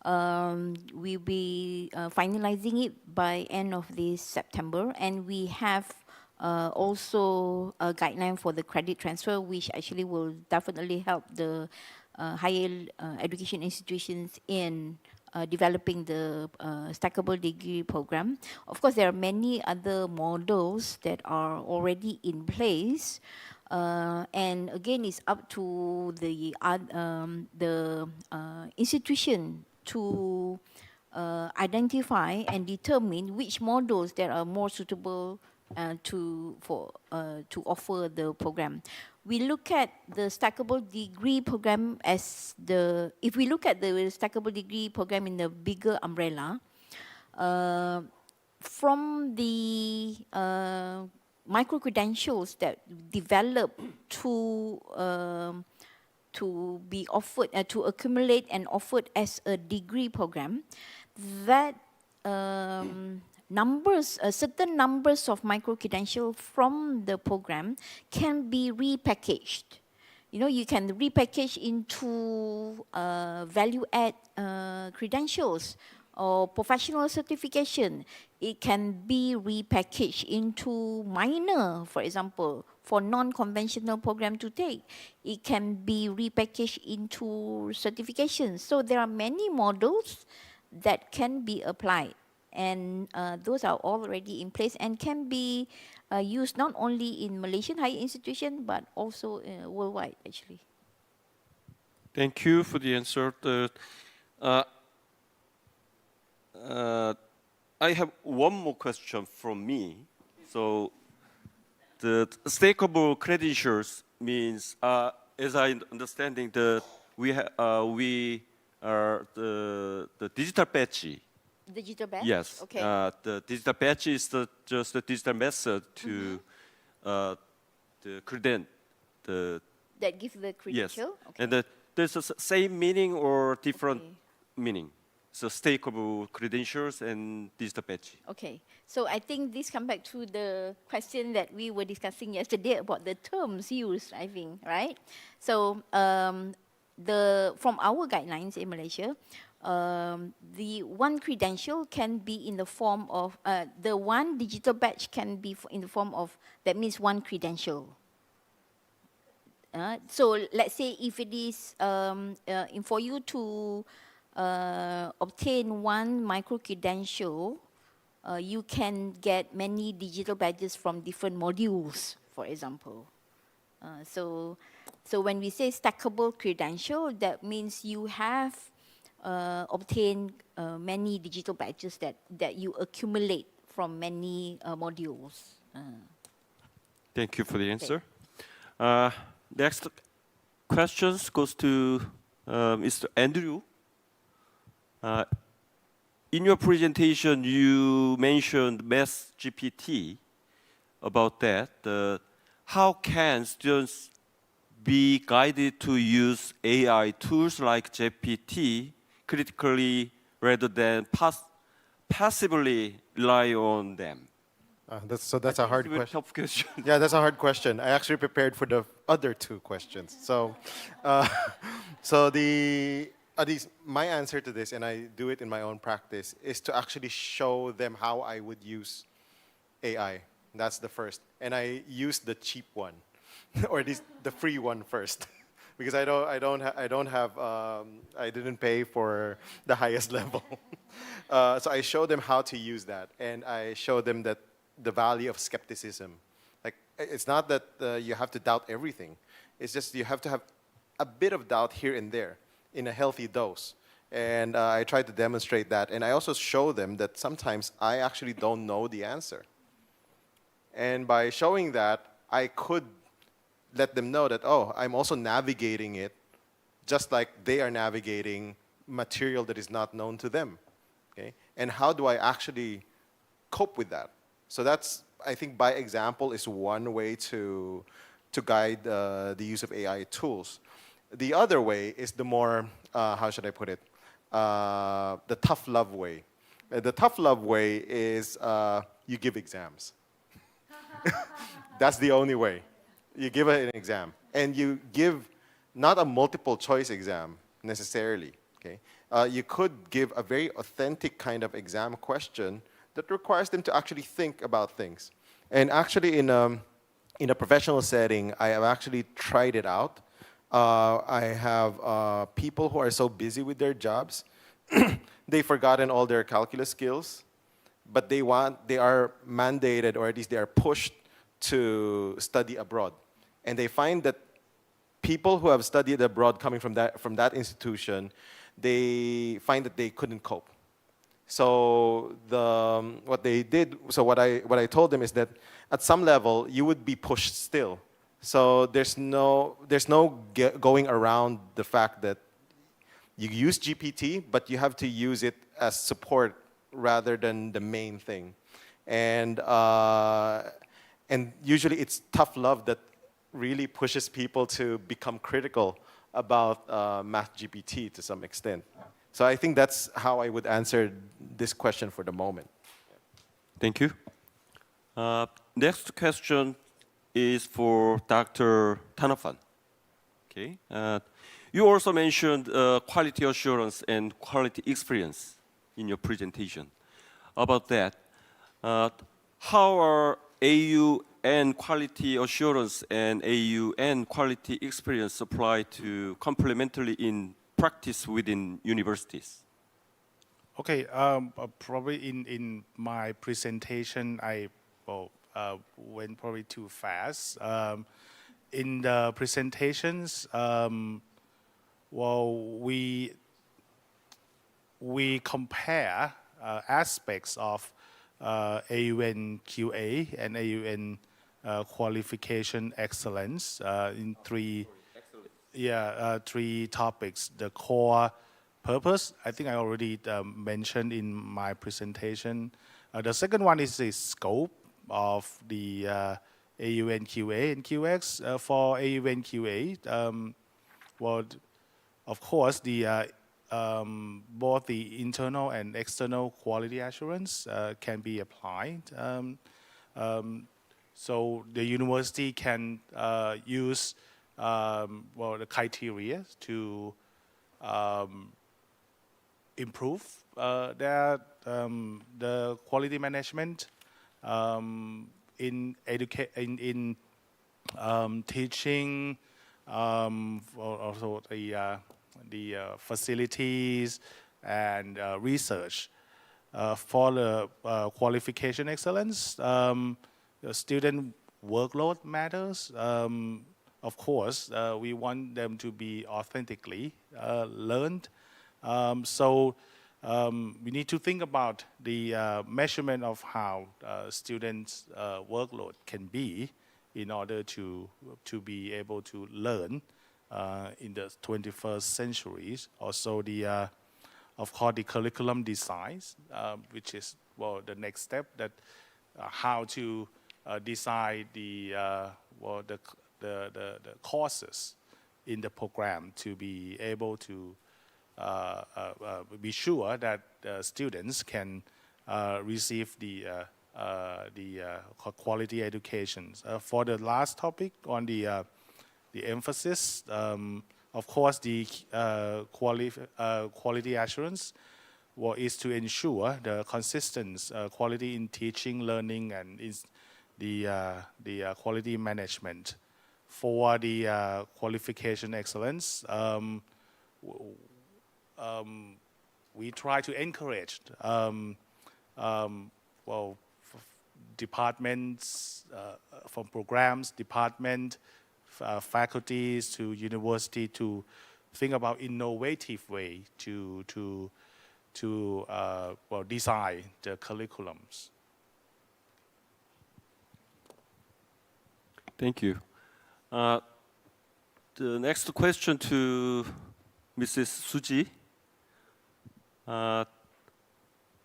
We'll be finalizing it by end of this September, and we have also a guideline for the credit transfer, which actually will definitely help the higher education institutions in developing the stackable degree program. Of course, there are many other models that are already in place. And again, it's up to the institution to identify and determine which models that are more suitable to offer the program. We look at the stackable degree program as if we look at the stackable degree program in the bigger umbrella, from the micro-credentials that develop to be offered, to accumulate and offered as a degree program, that certain numbers of micro-credentials from the program can be repackaged. You can repackage into value-add credentials or professional certification. It can be repackaged into minor, for example, for non-conventional program to take. It can be repackaged into certifications. So there are many models that can be applied. And those are already in place and can be used not only in Malaysian higher institution, but also worldwide, actually. Thank you for the answer. I have one more question from me. So the stakeable credentials means, as I understanding, we are the digital badge. Digital badge? Yes. Okay. The digital badge is just the digital method to the credential. That gives the credential? Yes. Okay. And there's the same meaning or different meaning? So stakeable credentials and digital badge. Okay. So I think this comes back to the question that we were discussing yesterday about the terms used, I think, right? So from our guidelines in Malaysia, the one credential can be in the form of, the one digital badge can be in the form of, that means one credential. So let's say if it is, for you to obtain one micro-credential, you can get many digital badges from different modules, for example. So when we say stackable credential, that means you have obtain many digital badges that you accumulate from many modules. Thank you for the answer. Next question goes to Mr. Andrew. In your presentation, you mentioned Math GPT. About that, how can students be guided to use AI tools like GPT critically rather than passively rely on them? That's a hard question. Tough question. Yeah, that's a hard question. I actually prepared for the other two questions. So, my answer to this, and I do it in my own practice, is to actually show them how I would use AI. That's the first, and I use the cheap one, or the free one first, because I didn't pay for the highest level. So I show them how to use that, and I show them that the value of skepticism. Like, it's not that you have to doubt everything. It's just you have to have a bit of doubt here and there in a healthy dose. And I try to demonstrate that. And I also show them that sometimes I actually don't know the answer. And by showing that, I could let them know that, oh, I'm also navigating it just like they are navigating material that is not known to them. Okay? And how do I actually cope with that? So that's, I think, by example is one way to guide the use of AI tools. The other way is the more, how should I put it, the tough love way. The tough love way is you give exams. That's the only way. You give an exam. And you give not a multiple choice exam necessarily. Okay? you could give a very authentic kind of exam question that requires them to actually think about things. And actually in a professional setting, I have actually tried it out. I have people who are so busy with their jobs, they've forgotten all their calculus skills, but they are mandated, or at least they are pushed to study abroad. And they find that people who have studied abroad coming from that institution, they find that they couldn't cope. So what I told them is that at some level you would be pushed still. So there's no going around the fact that you use GPT, but you have to use it as support rather than the main thing. And usually it's tough love that really pushes people to become critical about Math GPT to some extent. So I think that's how I would answer this question for the moment. Thank you. Next question is for Dr. Tanafan. Okay. You also mentioned quality assurance and quality experience in your presentation. About that, how are AU and quality assurance and AU and quality experience applied to complementarily in practice within universities? Okay, probably in my presentation, I went probably too fast. In the presentations, we compare aspects of AUN QA and AUN qualification excellence in three topics. The core purpose, I think I already mentioned in my presentation. The second one is the scope of the AUN QA and QX. For AUN QA, of course, both the internal and external quality assurance can be applied. So the university can use the criteria to improve the quality management in teaching, also the facilities and research. For the qualification excellence, the student workload matters. Of course, we want them to be authentically learned. So we need to think about the measurement of how students' workload can be in order to be able to learn in the 21st century. Also, of course, the curriculum designs, which is the next step, that how to decide the courses in the program to be able to be sure that students can receive the quality education. For the last topic on the emphasis, of course, the quality assurance is to ensure the consistent quality in teaching, learning, and the quality management. For the qualification excellence, we try to encourage departments, from programs, department, faculties to university to think about innovative way to design the curriculums. Thank you. The next question to Mrs. Suji.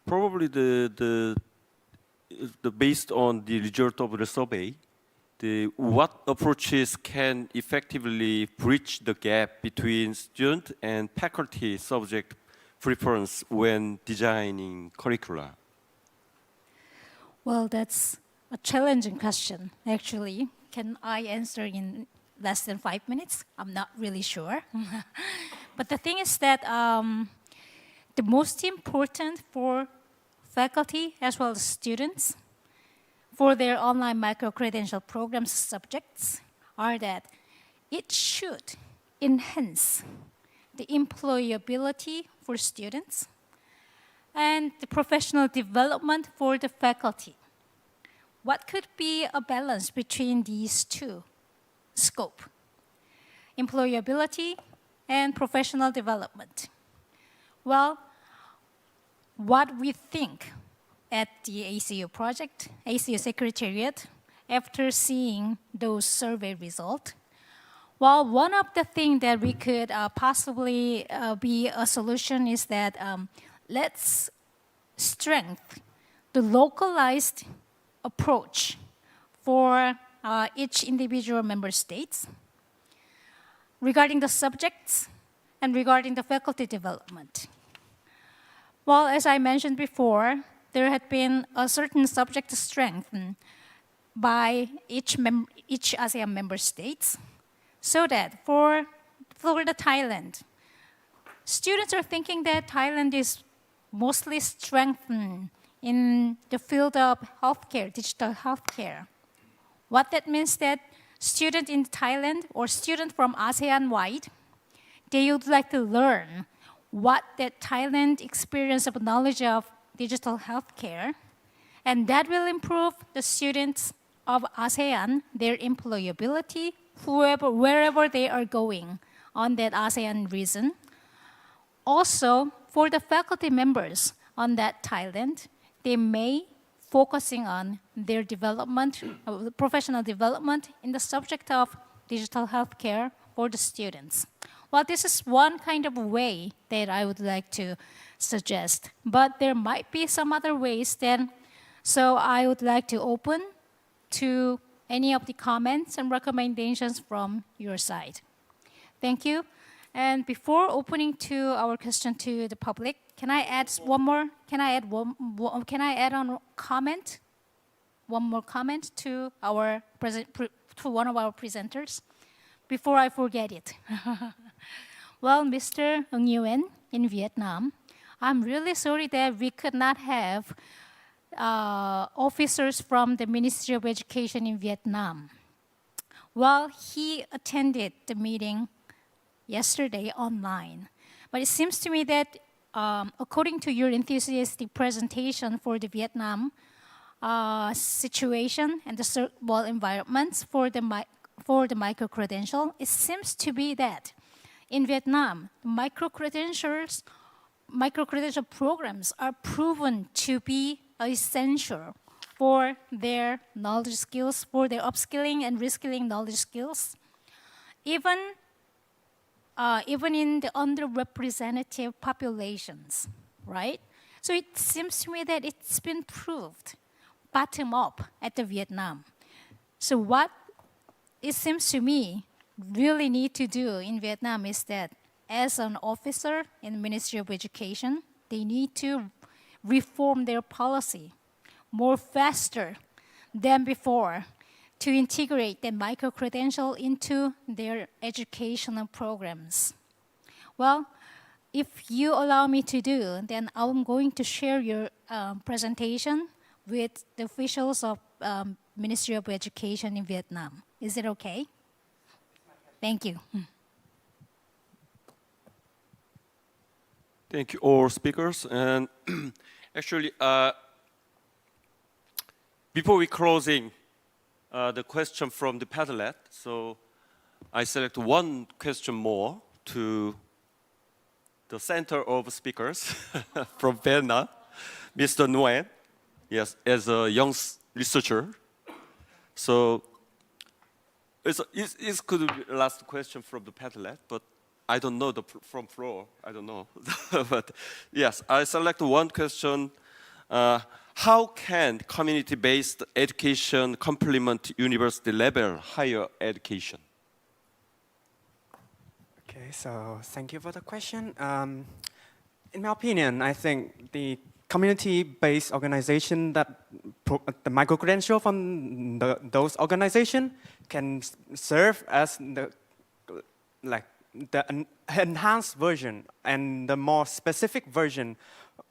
Probably based on the result of the survey, what approaches can effectively bridge the gap between student and faculty subject preference when designing curricula? Well, that's a challenging question, actually. Can I answer in less than 5 minutes? I'm not really sure. But the thing is that the most important for faculty as well as students for their online micro-credential programs subjects are that it should enhance the employability for students and the professional development for the faculty. What could be a balance between these two scope? Employability and professional development. Well, what we think at the ACU project, ACU Secretariat, after seeing those survey results, well, one of the things that we could possibly be a solution is that let's strengthen the localized approach for each individual member states regarding the subjects and regarding the faculty development. Well, as I mentioned before, there had been a certain subject strength by each ASEAN member states, so that for the Thailand, students are thinking that Thailand is mostly strengthened in the field of healthcare, digital healthcare. What that means that students in Thailand or students from ASEAN-wide, they would like to learn what that Thailand experience of knowledge of digital healthcare, and that will improve the students of ASEAN, their employability, wherever they are going on that ASEAN region. Also, for the faculty members on that Thailand, they may focusing on their development, professional development in the subject of digital healthcare for the students. Well, this is one kind of way that I would like to suggest, but there might be some other ways then. So I would like to open to any of the comments and recommendations from your side. Thank you. And before opening to our question to the public, can I add one more? Can I add on comment? One more comment to our to one of our presenters, before I forget it. Well, Mr. Ng Nguyen in Vietnam, I'm really sorry that we could not have officers from the Ministry of Education in Vietnam. Well, he attended the meeting yesterday online. But it seems to me that according to your enthusiastic presentation for the Vietnam situation and the environments for the micro-credential, it seems to be that in Vietnam, micro-credential programs are proven to be essential for their knowledge skills, for their upskilling and reskilling knowledge skills, even in the underrepresented populations, right? So it seems to me that it's been proved bottom up at the Vietnam. So what it seems to me really need to do in Vietnam is that as an officer in the Ministry of Education, they need to reform their policy more faster than before to integrate the micro-credential into their educational programs. Well, if you allow me to do, then I'm going to share your presentation with the officials of Ministry of Education in Vietnam. Is it okay? Thank you. Thank you, all speakers. And actually, before we closing the question from the Padlet, so I select one question more to the center of speakers from Vietnam, Mr. Nguyen, yes, as a young researcher. So it could be the last question from the Padlet, but I don't know from floor. I don't know. But yes, I select one question. How can community-based education complement university-level higher education? Okay, so thank you for the question. In my opinion, I think the community-based organization that the micro-credential from those organizations can serve as the the enhanced version and the more specific version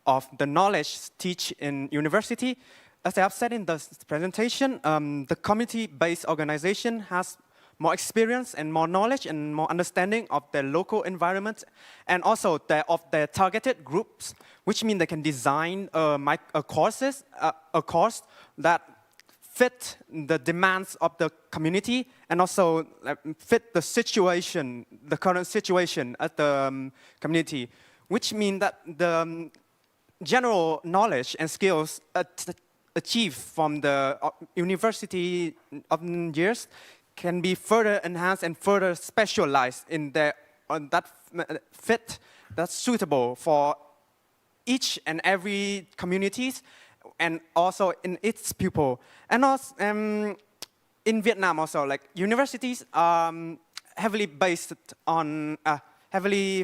of the knowledge teach in university. As I have said in the presentation, the community-based organization has more experience and more knowledge and more understanding of their local environment and also of their targeted groups, which means they can design a course that fit the demands of the community and also fit the situation, the current situation at the community, which means that the general knowledge and skills achieved from the university of years can be further enhanced and further specialized in that fit that's suitable for each and every communities and also in its people. And also in Vietnam also, like universities are heavily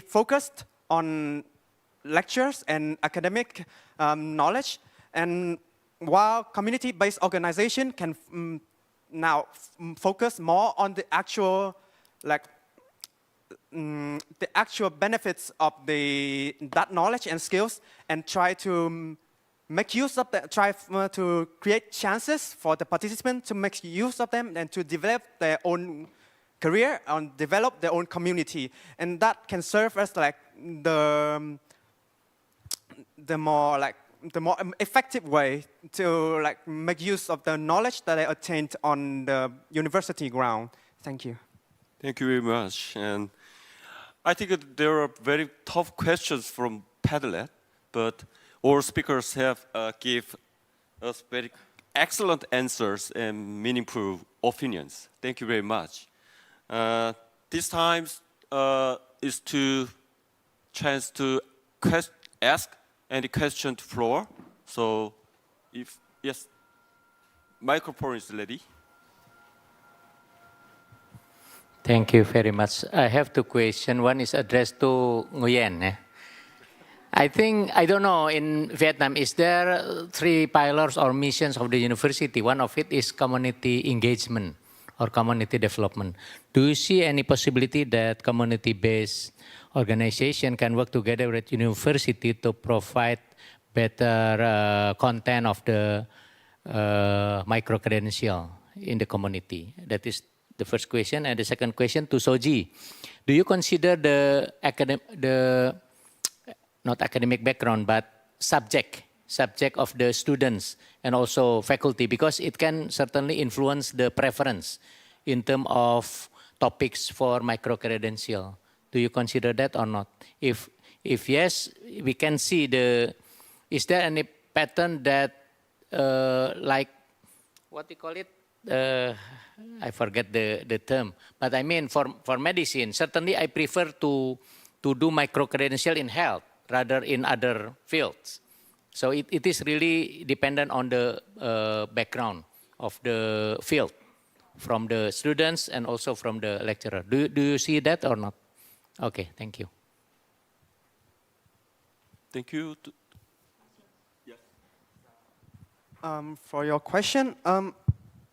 focused on lectures and academic knowledge. And while community-based organization can now focus more on the actual, the actual benefits of that knowledge and skills, and try to make use of that, try to create chances for the participants to make use of them and to develop their own career and develop their own community. And that can serve as like the more effective way to make use of the knowledge that I attained on the university ground. Thank you. Thank you very much. And I think there are very tough questions from Padlet, but all speakers have give us very excellent answers and meaningful opinions. Thank you very much. This time is to chance to ask any question to floor. So, if yes, microphone is ready. Thank you very much. I have two questions. One is addressed to Nguyen. I think, I don't know, in Vietnam, is there 3 pillars or missions of the university? One of it is community engagement or community development. Do you see any possibility that community-based organization can work together with university to provide better content of the micro-credential in the community? That is the first question. And the second question to Soji. Do you consider not academic background, but subject of the students and also faculty, because it can certainly influence the preference in terms of topics for micro-credential. Do you consider that or not? If yes, we can see is there any pattern that like, what do you call it? I forget the term, but I mean for medicine, certainly I prefer to do micro-credential in health rather in other fields. So it is really dependent on the background of the field from the students and also from the lecturer. Do you see that or not? Okay, thank you. Thank you. For your question,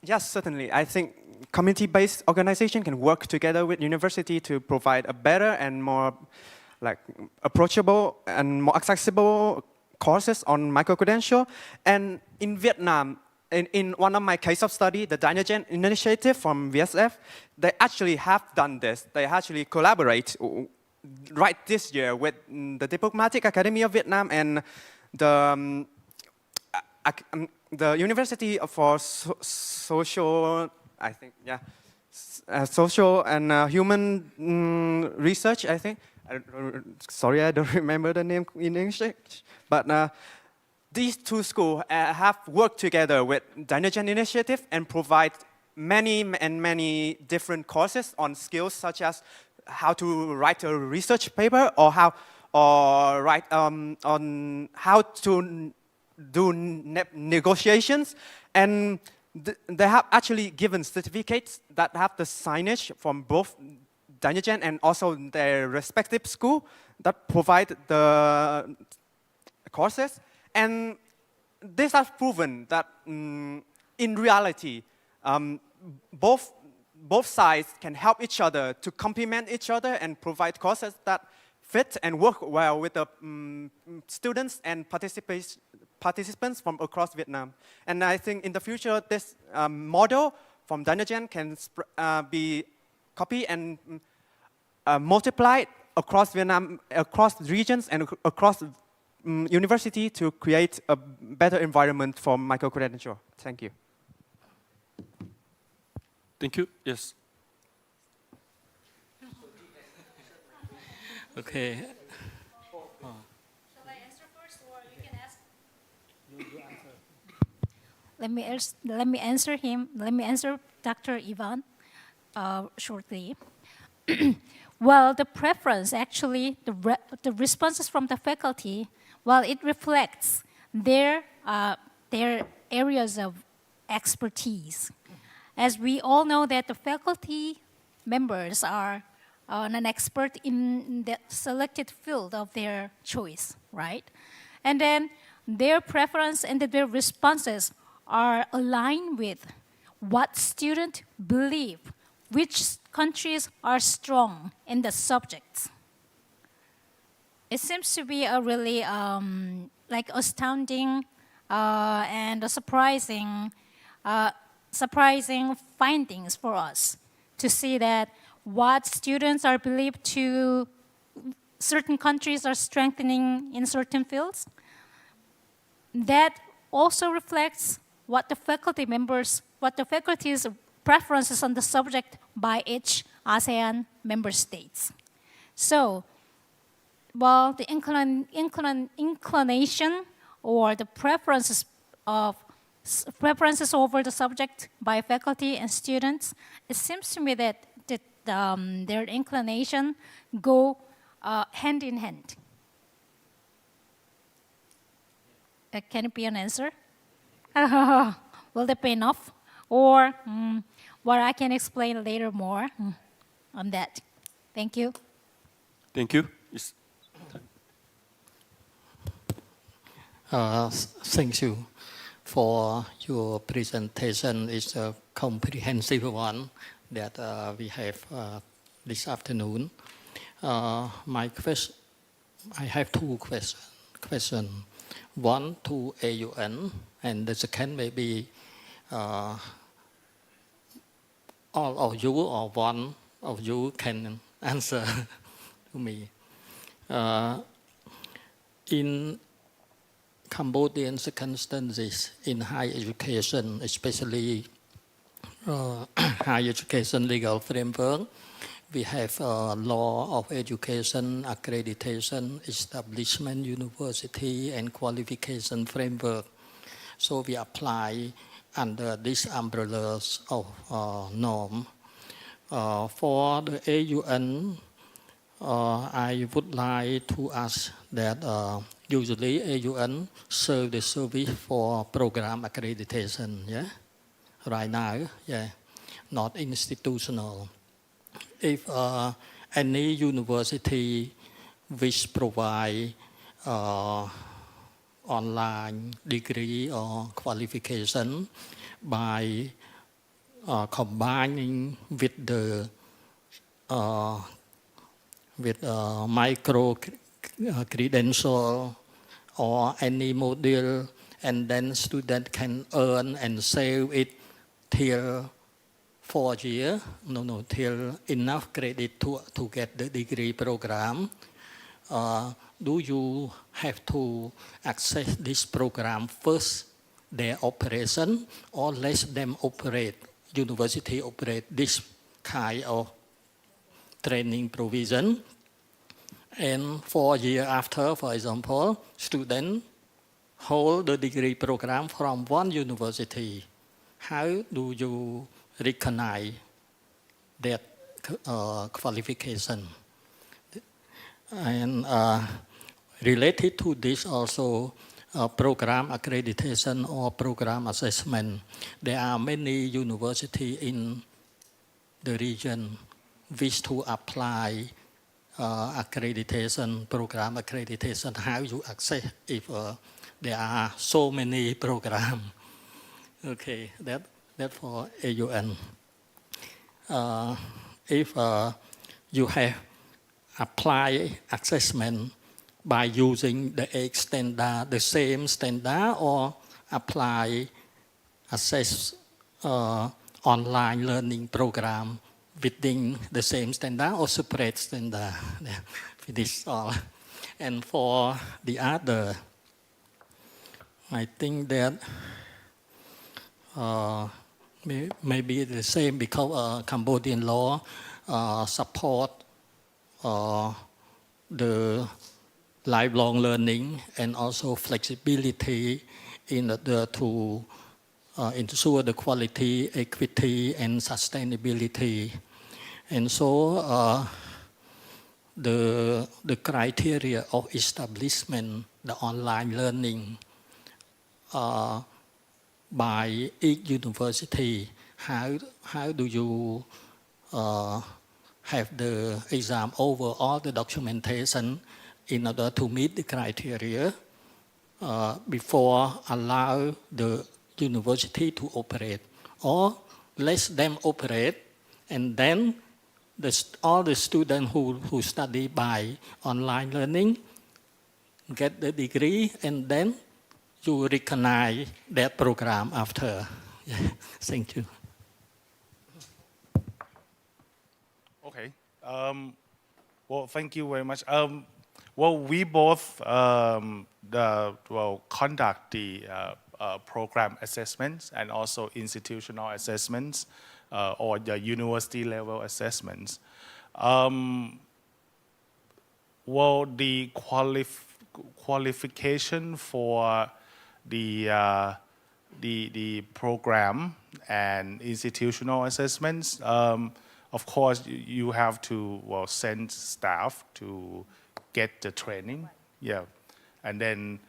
yes, certainly. I think community-based organization can work together with university to provide a better and more approachable and more accessible courses on micro-credential. And in Vietnam, in one of my case of study, the Dynagen initiative from VSF, they actually have done this. They actually collaborate right this year with the Diplomatic Academy of Vietnam and the University for Social, I think, yeah, Social and Human Research, I think. Sorry, I don't remember the name in English. But these 2 schools have worked together with Dynagen Initiative and provide many different courses on skills such as how to write a research paper or write on how to do negotiations. And they have actually given certificates that have the signage from both Dynagen and also their respective school that provide the courses. And this has proven that in reality, both both sides can help each other to complement each other and provide courses that fit and work well with the students and participants from across Vietnam. And I think in the future, this model from Dynagen can be copied and multiplied across Vietnam, across regions and across university to create a better environment for micro-credential. Thank you. Thank you. Yes. Okay. Shall I answer first, or you can ask? You answer. Let me answer him. Let me answer Dr. Ivan shortly. Well, the preference, actually, the responses from the faculty, well, it reflects their areas of expertise. As we all know that the faculty members are an expert in the selected field of their choice, right? And then their preference and their responses are aligned with what students believe, which countries are strong in the subjects. It seems to be a really like astounding and a surprising findings for us to see that what students are believed to, certain countries are strengthening in certain fields. That also reflects what the faculty members, what the faculty's preferences on the subject by each ASEAN member states. So, well, the inclination or the preferences over the subject by faculty and students, it seems to me that their inclination go hand in hand. Can it be an answer? Will that be enough? Or what I can explain later more on that. Thank you. Thank you. Yes. Thank you for your presentation. It's a comprehensive one that we have this afternoon. I have two questions. One to AUN, and the second maybe all of you or one of you can answer to me. In Cambodian circumstances in higher education, especially higher education legal framework, we have a law of education, accreditation, establishment, university, and qualification framework. So we apply under these umbrellas of norm. For the AUN, I would like to ask that usually AUN serve the service for program accreditation, yeah? Right now, yeah, not institutional. If any university which provide online degree or qualification by combining with the micro credential or any module, and then student can earn and save it till 4 years, till enough credit to get the degree program. Do you have to access this program first, their operation, or let them operate, university operate this kind of training provision? And 4 years after, for example, students hold the degree program from one university. How do you recognize that qualification? And related to this also, program accreditation or program assessment. There are many universities in the region which to apply accreditation, program accreditation. How you access if there are so many programs? Okay, that for AUN. if you have applied assessment by using the age standard, the same standard, or apply assess online learning program within the same standard or separate standard. Finish all. And for the other, I think that maybe the same because Cambodian law support the lifelong learning and also flexibility in order to ensure the quality, equity, and sustainability. And so the criteria of establishment, the online learning by each university, how do you have the exam over all the documentation in order to meet the criteria before allow the university to operate, or let them operate, and then all the students who study by online learning get the degree, and then you recognize that program after. Yeah. Thank you. Okay. Well, thank you very much. Well, we both conduct the program assessments and also institutional assessments or the university level assessments. Well, the qualification for the program and institutional assessments, of course, you have to send staff to get the training, yeah, and then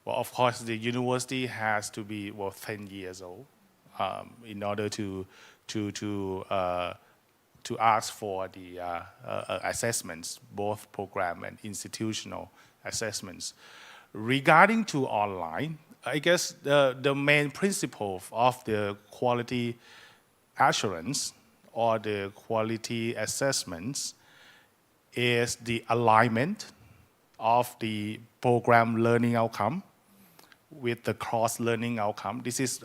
of course, the university has to be 10 years old in order to ask for the assessments, both program and institutional assessments. Regarding to online, I guess the main principle of the quality assurance or the quality assessments is the alignment of the program learning outcome with the cross learning outcome. This is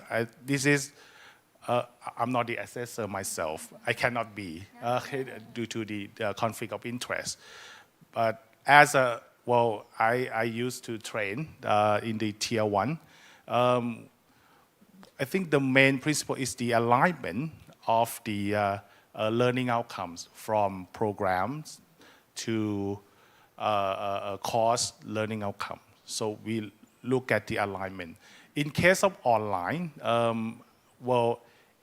I'm not the assessor myself. I cannot be due to the conflict of interest. But as I used to train in the tier 1. I think the main principle is the alignment of the learning outcomes from programs to course learning outcome. So we look at the alignment. In case of online,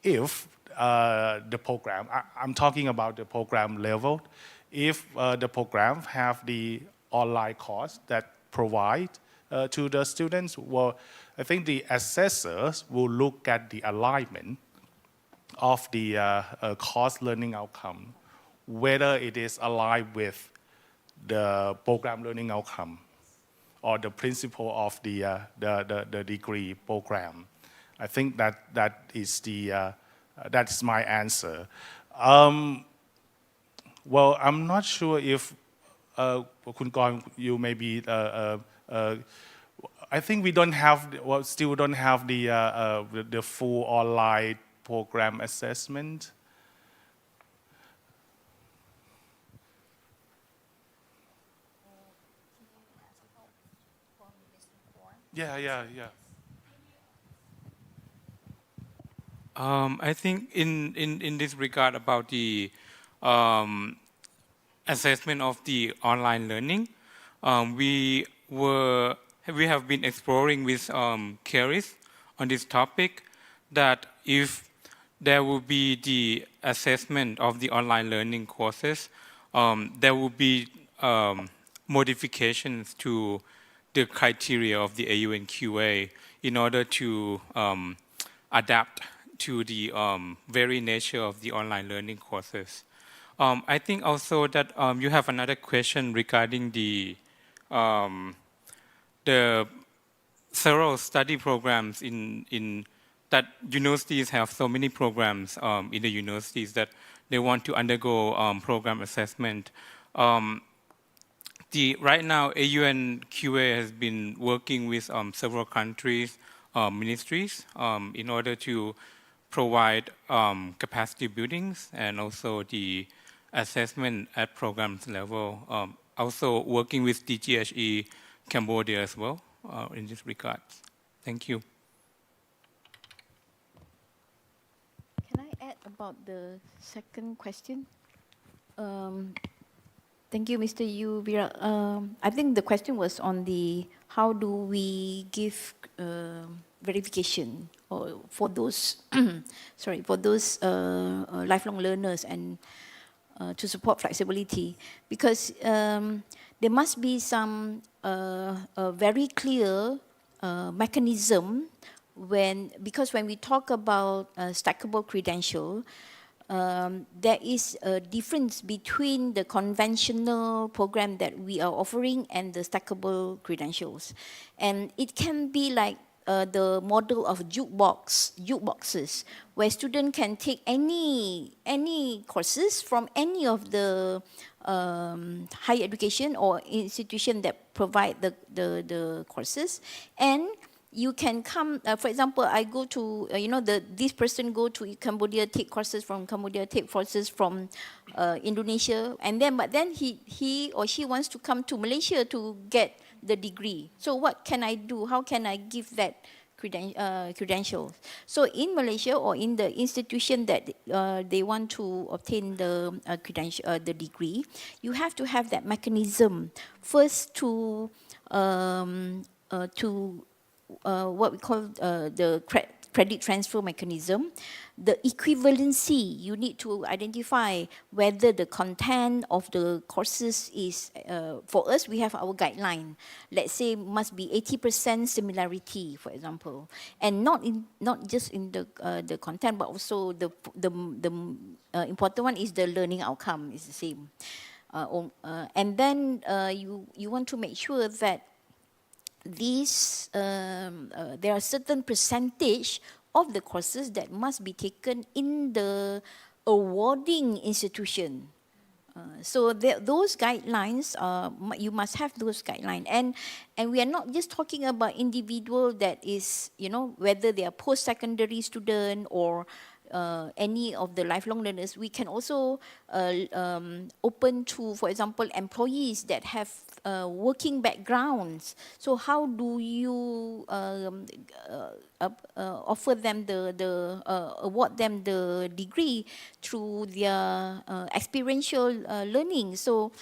if the program, I'm talking about the program level, if the program have the online course that provide to the students, I think the assessors will look at the alignment of the course learning outcome, whether it is aligned with the program learning outcome or the principle of the degree program. I think that is that's my answer. I'm not sure if Kun Gong, you maybe. I think we don't have, still don't have the full online program assessment. Yeah. I think in this regard about the assessment of the online learning, we have been exploring with KERIS on this topic, that if there will be the assessment of the online learning courses, there will be modifications to the criteria of the AUNQA in order to adapt to the very nature of the online learning courses. I think also that you have another question regarding the several study programs in that universities have so many programs in the universities that they want to undergo program assessment. Right now, AUNQA has been working with several countries, ministries, in order to provide capacity buildings and also the assessment at programs level. Also working with DGHE Cambodia as well in this regard. Thank you. Can I add about the second question? Thank you, Mr. Yu. I think the question was on the how do we give verification or for those for those lifelong learners and to support flexibility, because there must be some very clear mechanism because when we talk about stackable credential, there is a difference between the conventional program that we are offering and the stackable credentials. And it can be like the model of jukeboxes, where students can take any courses from any of the higher education or institution that provide the courses, and you can come, for example, I go to, this person go to Cambodia, take courses from Cambodia, take courses from Indonesia, but then he or she wants to come to Malaysia to get the degree. So what can I do? How can I give that credentials? So in Malaysia or in the institution that they want to obtain the the degree, you have to have that mechanism first to what we call the credit transfer mechanism. The equivalency, you need to identify whether the content of the courses is, for us, we have our guideline. Let's say must be 80% similarity, for example, and not just in the content, but also the important one is the learning outcome is the same. And then you want to make sure that these there are certain percentage of the courses that must be taken in the awarding institution. So those guidelines, you must have those guidelines. And we are not just talking about individual that is, whether they are post-secondary student or any of the lifelong learners. We can also open to, for example, employees that have working backgrounds. So how do you offer them award them the degree through their experiential learning? So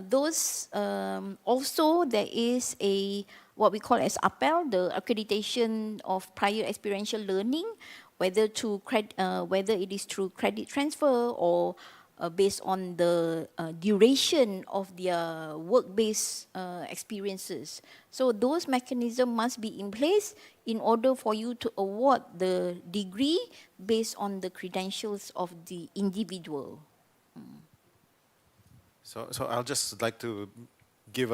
those also there is what we call as APEL, the accreditation of prior experiential learning, whether it is through credit transfer or based on the duration of their work-based experiences. So those mechanisms must be in place in order for you to award the degree based on the credentials of the individual. So I'll just like to give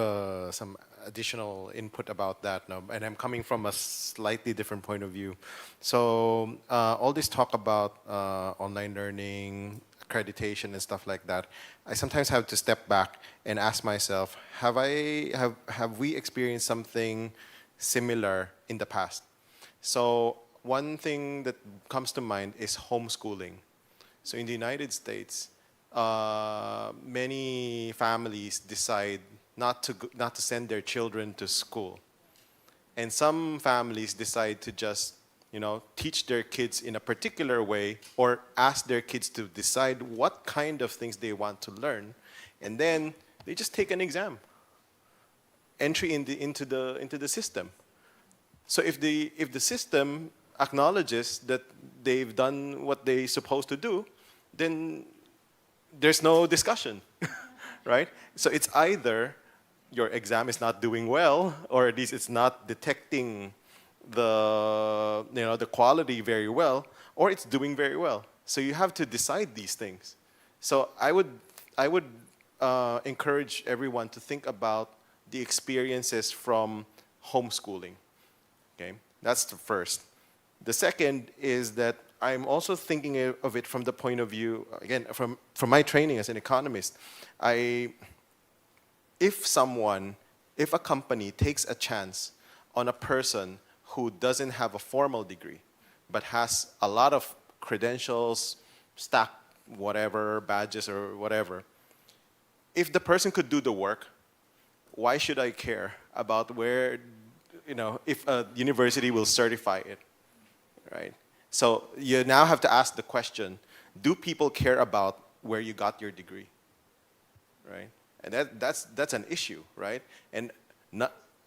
some additional input about that now, and I'm coming from a slightly different point of view. So all this talk about online learning, accreditation and stuff like that, I sometimes have to step back and ask myself, have we experienced something similar in the past? So one thing that comes to mind is homeschooling. So in the United States, many families decide not to send their children to school. And some families decide to just teach their kids in a particular way or ask their kids to decide what kind of things they want to learn. And then they just take an exam, entry into the system. So if the system acknowledges that they've done what they're supposed to do, then there's no discussion, right? So it's either your exam is not doing well, or at least it's not detecting the quality very well, or it's doing very well. So you have to decide these things. So I would encourage everyone to think about the experiences from homeschooling. Okay, that's the first. The second is that I'm also thinking of it from the point of view, again, from my training as an economist. If a company takes a chance on a person who doesn't have a formal degree, but has a lot of credentials, stack, whatever, badges or whatever, if the person could do the work, why should I care about where, if a university will certify it, right? So you now have to ask the question, do people care about where you got your degree, right? And that's an issue, right? And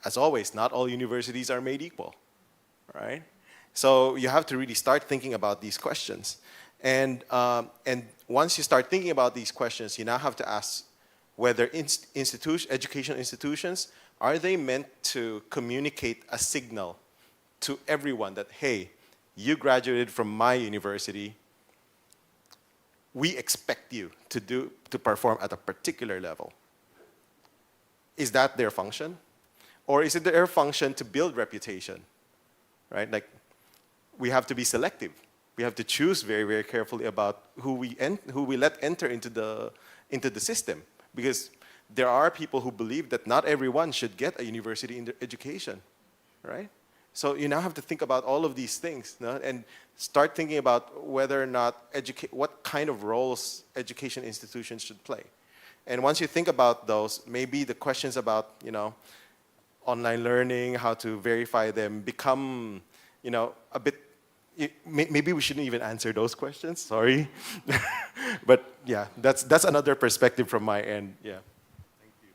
as always, not all universities are made equal, right? So you have to really start thinking about these questions. And once you start thinking about these questions, you now have to ask whether educational institutions, are they meant to communicate a signal to everyone that, hey, you graduated from my university, we expect you to perform at a particular level. Is that their function? Or is it their function to build reputation, right? Like, we have to be selective. We have to choose very, very carefully about who we let enter into the system. Because there are people who believe that not everyone should get a university education, right? So you now have to think about all of these things, and start thinking about whether or not what kind of roles education institutions should play. And once you think about those, maybe the questions about online learning, how to verify them, become a bit. Maybe we shouldn't even answer those questions. Sorry, but yeah, that's another perspective from my end. Yeah. Thank you.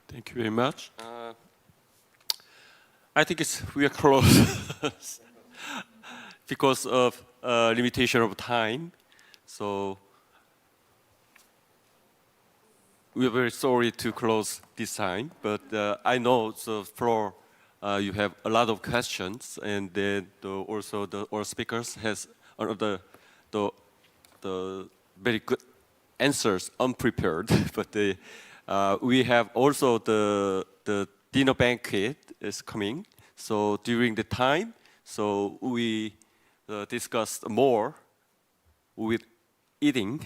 Thank you very much. I think we are close because of limitation of time. So we are very sorry to close this time, but I know the floor. You have a lot of questions, and then also our speakers has the very good answers unprepared. But we have also the dinner banquet is coming. So during the time, so we discussed more with eating.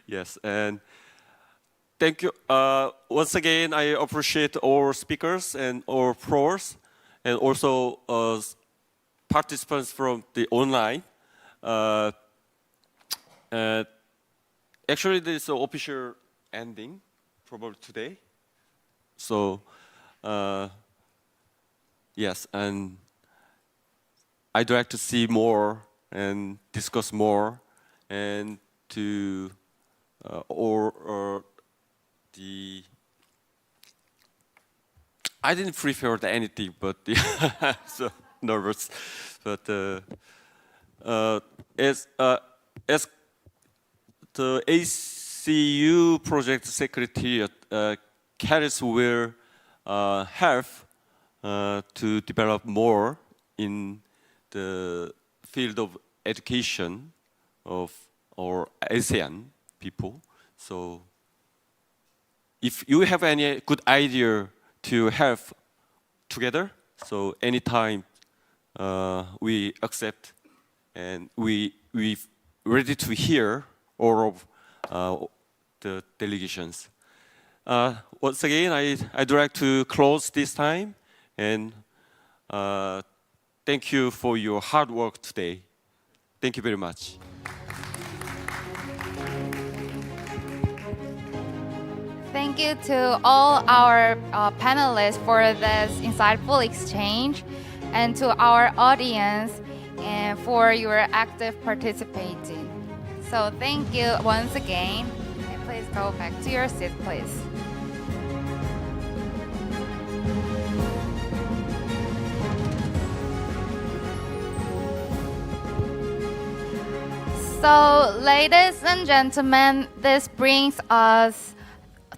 Yes, and thank you. Once again, I appreciate all speakers and all floors, and also participants from the online. Actually, there is an official ending, probably today. So, yes, and I'd like to see more and discuss more, and to I didn't prepare anything, but so nervous. But as the ACU project secretariat, KERIS will help to develop more in the field of education of our ASEAN people. So if you have any good idea to help together, so anytime we accept, and we ready to hear all of the delegations. Once again, I'd like to close this time, and thank you for your hard work today. Thank you very much. Thank you to all our panelists for this insightful exchange, and to our audience and for your active participating. So thank you once again, and please go back to your seat, please. So, ladies and gentlemen, this brings us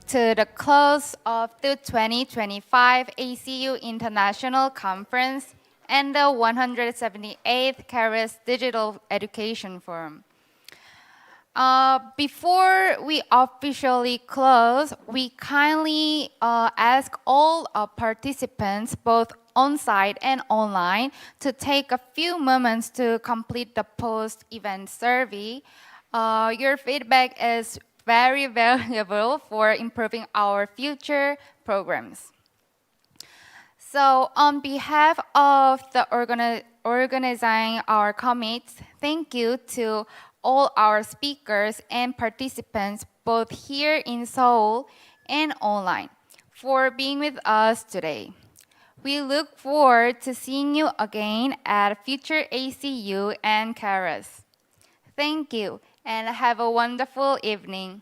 to the close of the 2025 ACU International Conference and the 178th KERIS Digital Education Forum. Before we officially close, we kindly ask all participants, both on-site and online to take a few moments to complete the post-event survey. Your feedback is very valuable for improving our future programs. So on behalf of the organizing our commits, thank you to all our speakers and participants both here in Seoul and online for being with us today. We look forward to seeing you again at future ACU and KERIS. Thank you and have a wonderful evening.